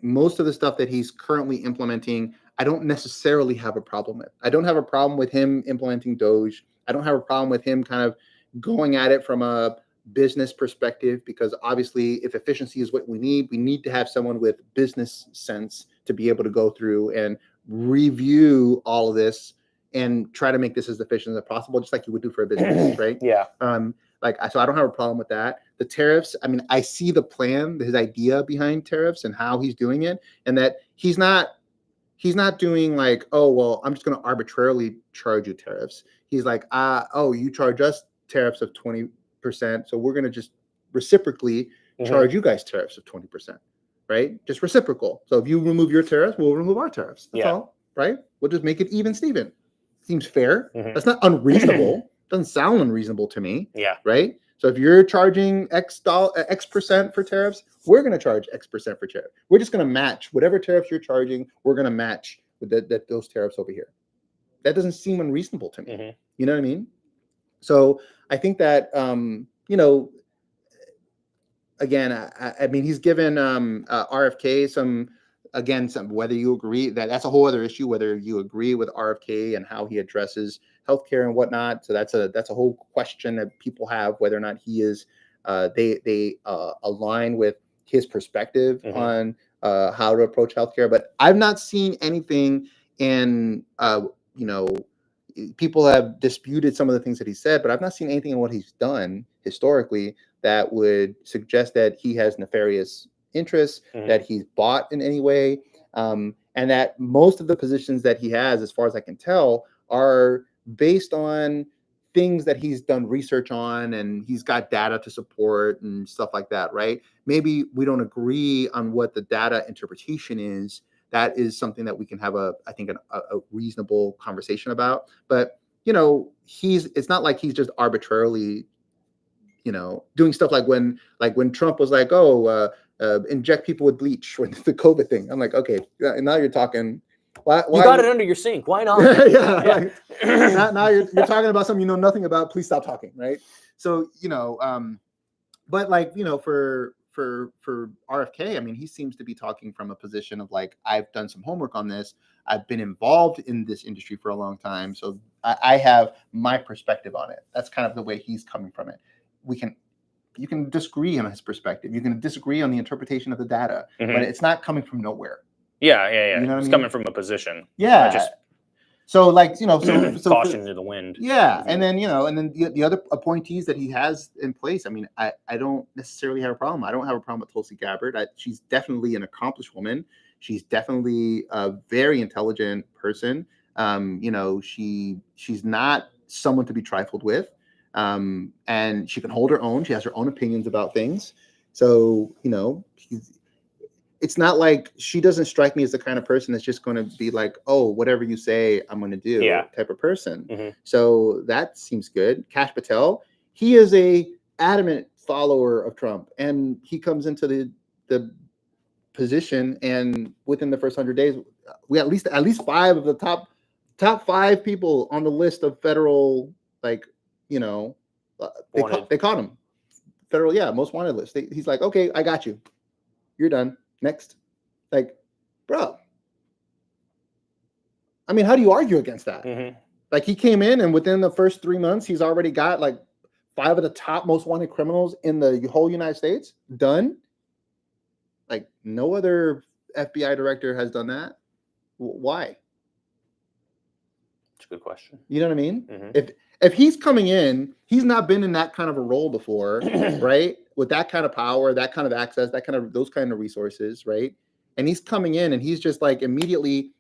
most of the stuff that he's currently implementing, I don't necessarily have a problem with. I don't have a problem with him implementing Doge. I don't have a problem with him kind of going at it from a business perspective, because obviously if efficiency is what we need to have someone with business sense to be able to go through and review all of this and try to make this as efficient as possible, just like you would do for a business, right? Yeah. So I don't have a problem with that. The tariffs, I mean, I see the plan, his idea behind tariffs and how he's doing it, and that he's not doing like, oh, well, I'm just going to arbitrarily charge you tariffs. He's like, oh, you charge us tariffs of 20%, so we're going to just reciprocally charge you guys tariffs of 20%, right? Just reciprocal. So if you remove your tariffs, we'll remove our tariffs. That's all, right? We'll just make it even, Steven. Seems fair. That's not unreasonable. Doesn't sound unreasonable to me. Yeah. Right. So if you're charging X percent for tariffs, we're going to charge X percent for tariffs. We're just going to match whatever tariffs you're charging. We're going to match with those tariffs over here. That doesn't seem unreasonable to me. You know what I mean? So I think that again, I mean, he's given RFK some. Again, whether you agree, that's a whole other issue, whether you agree with RFK and how he addresses healthcare and whatnot. So that's a whole question that people have, whether or not he is they align with his perspective on how to approach healthcare. But I've not seen anything in people have disputed some of the things that he said, but I've not seen anything in what he's done historically that would suggest that he has nefarious interests, that he's bought in any way, and that most of the positions that he has, as far as I can tell, are based on things that he's done research on and he's got data to support and stuff like that, right? Maybe we don't agree on what the data interpretation is. That is something that we can have a reasonable conversation about. But it's not like he's just arbitrarily doing stuff like when Trump was like, inject people with bleach or the COVID thing. I'm like, okay, now you're talking. Why you got it under your sink? Why not? Now you're talking about something you know nothing about. Please stop talking, right? So but for RFK, I mean, he seems to be talking from a position of like, I've done some homework on this. I've been involved in this industry for a long time, so I have my perspective on it. That's kind of the way he's coming from it. You can disagree on his perspective. You can disagree on the interpretation of the data, but it's not coming from nowhere. Yeah. You know it's coming from a position. Yeah. So caution to the wind. Yeah, and then the other appointees that he has in place. I mean, I don't necessarily have a problem. I don't have a problem with Tulsi Gabbard. She's definitely an accomplished woman. She's definitely a very intelligent person. She's not someone to be trifled with. And she can hold her own. She has her own opinions about things. So, it's not like she doesn't strike me as the kind of person that's just going to be like, oh, whatever you say, I'm going to do type of person. So that seems good. Kash Patel, he is a adamant follower of Trump, and he comes into the position, and within the first 100 days, we at least 5 of the top 5 people on the list of federal, they caught him. Federal, most wanted list. He's like, okay, I got you. You're done. Next. Like, bro. I mean, how do you argue against that? Like, he came in and within the first 3 months, he's already got like 5 of the top most wanted criminals in the whole United States done. Like, no other FBI director has done that. Why? That's a good question. You know what I mean? If he's coming in, he's not been in that kind of a role before, right? With that kind of power, that kind of access, those kind of resources, right? And he's coming in and he's just like immediately,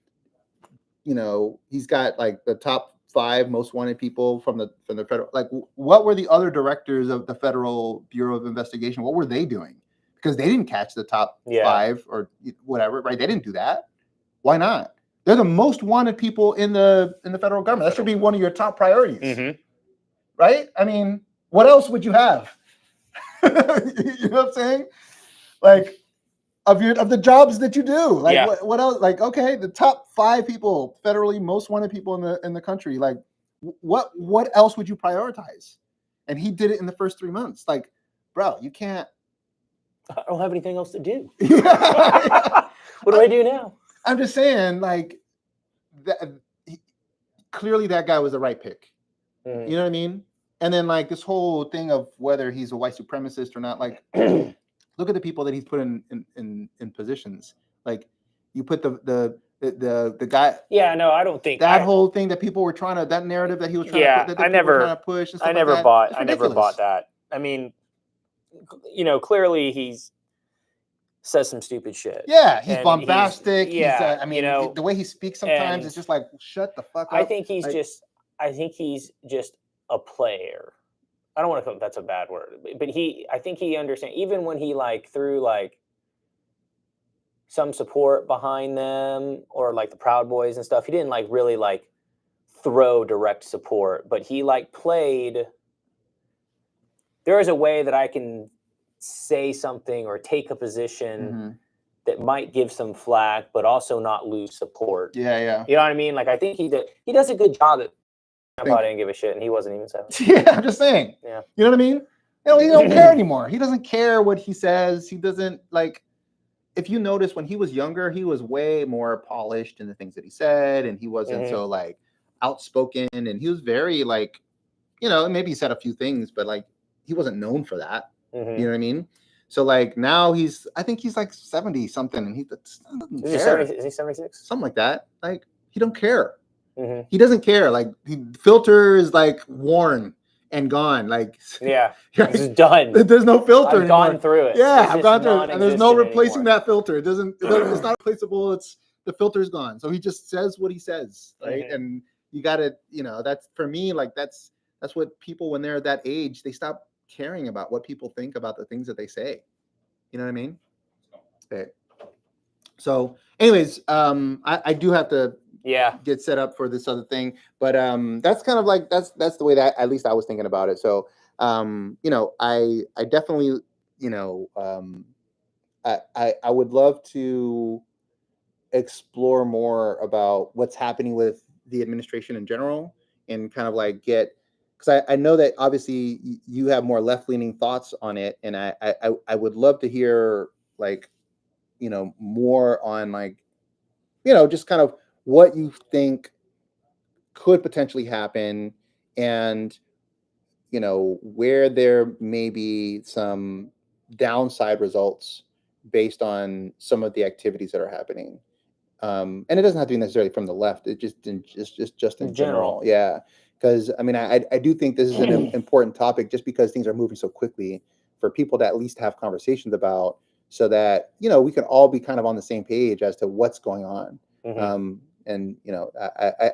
he's got like the top 5 most wanted people from the federal. Like, what were the other directors of the Federal Bureau of Investigation? What were they doing? Because they didn't catch the top 5 or whatever, right? They didn't do that. Why not? They're the most wanted people in the federal government. That should be one of your top priorities, right? I mean, what else would you have? You know what I'm saying? Like, of the jobs that you do, like what else? Like, okay, the top 5 people, federally most wanted people in the country. Like, what else would you prioritize? And he did it in the first 3 months. Like, bro, you can't. I don't have anything else to do. Yeah. What do I do now? I'm just saying, like, clearly that guy was the right pick. Mhm. You know what I mean? And then like this whole thing of whether he's a white supremacist or not, like, look at the people that he's put in positions. Like, you put the guy. Yeah, no, I don't think That whole thing that people were trying to, that narrative that he was trying Yeah, to, that the people were trying to push and stuff I never like that. bought. It's I never ridiculous. bought that. I mean, clearly he's says some stupid shit. Yeah, he's And bombastic. yeah, I mean, the way he speaks sometimes and is just like, shut the fuck up. I think he's Like, I think he's just a player. I don't want to. That's a bad word, but I think he understands. Even when he like threw like some support behind them or like the Proud Boys and stuff, he didn't like really like throw direct support, but he like played. There is a way that I can say something or take a position that might give some flack, but also not lose support. yeah. You know what I mean? Like, I think he does a good job at. Grandpa didn't give a shit, and he wasn't even 7. Yeah, I'm just saying. Yeah. You know what I mean? He don't care anymore. He doesn't care what he says. He doesn't, like, if you notice when he was younger, he was way more polished in the things that he said, and he wasn't so like outspoken, and he was very like, maybe he said a few things, but like he wasn't known for that. You know what I mean? So like now I think he's like 70 something, and he doesn't care. Is he 76? Something like that. Like, he don't care. Mm-hmm. He doesn't care. Like, filter is like worn and gone. Like, yeah, it's done. There's no filter I've anymore. gone through it. Yeah, I've gone through it, and there's no replacing anymore. that filter. It's not replaceable. The filter's gone. So he just says what he says, right? And you got to, that's, for me, like, that's what people, when they're that age, they stop caring about what people think about the things that they say. You know what I mean? Okay. So, anyways, I do have to get set up for this other thing, but that's kind of like that's the way that at least I was thinking about it. So, I definitely, I would love to explore more about what's happening with the administration in general, and kind of like because I know that obviously you have more left-leaning thoughts on it, and I would love to hear, like, more on, like, just kind of what you think could potentially happen, and where there may be some downside results based on some of the activities that are happening. And it doesn't have to be necessarily from the left. It just in general. Yeah. Because I mean, I do think this is an important topic, just because things are moving so quickly, for people to at least have conversations about, so that, we can all be kind of on the same page as to what's going on. And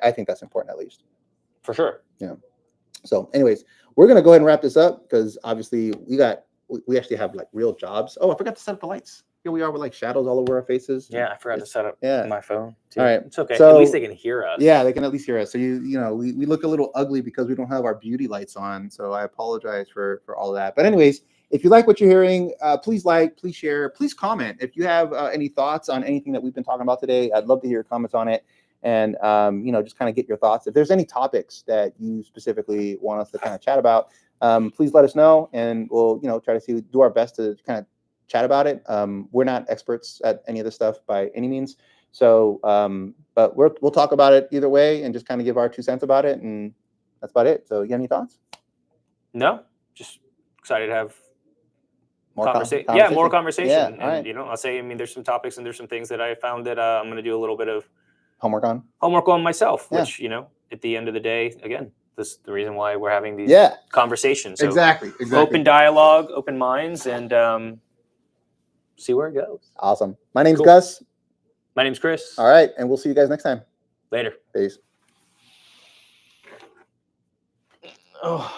I think that's important, at least. For sure. Yeah. So anyways, we're going to go ahead and wrap this up, because obviously we actually have like real jobs. Oh, I forgot to set up the lights. Here we are with like shadows all over our faces. Yeah, I forgot to set up my phone too. All right. It's okay. So, at least they can hear us. Yeah, they can at least hear us. So we look a little ugly because we don't have our beauty lights on. So I apologize for all of that. But anyways, if you like what you're hearing, please please share, please comment. If you have any thoughts on anything that we've been talking about today, I'd love to hear your comments on it. And, just kind of get your thoughts. If there's any topics that you specifically want us to kind of chat about, please let us know, and we'll, try to do our best to kind of chat about it. We're not experts at any of this stuff by any means. So, but we'll talk about it either way, and just kind of give our 2 cents about it. And that's about it. So, you have any thoughts? No, just excited to have more conversation. Yeah, more conversation. Yeah, and, I'll say, I mean, there's some topics and there's some things that I found that I'm going to do a little bit of homework on myself, which, at the end of the day, again, this is the reason why we're having these conversations. So exactly. Open dialogue, open minds, and see where it goes. Awesome. My name's Gus. My name's Chris. All right. And we'll see you guys next time. Later. Peace. Oh.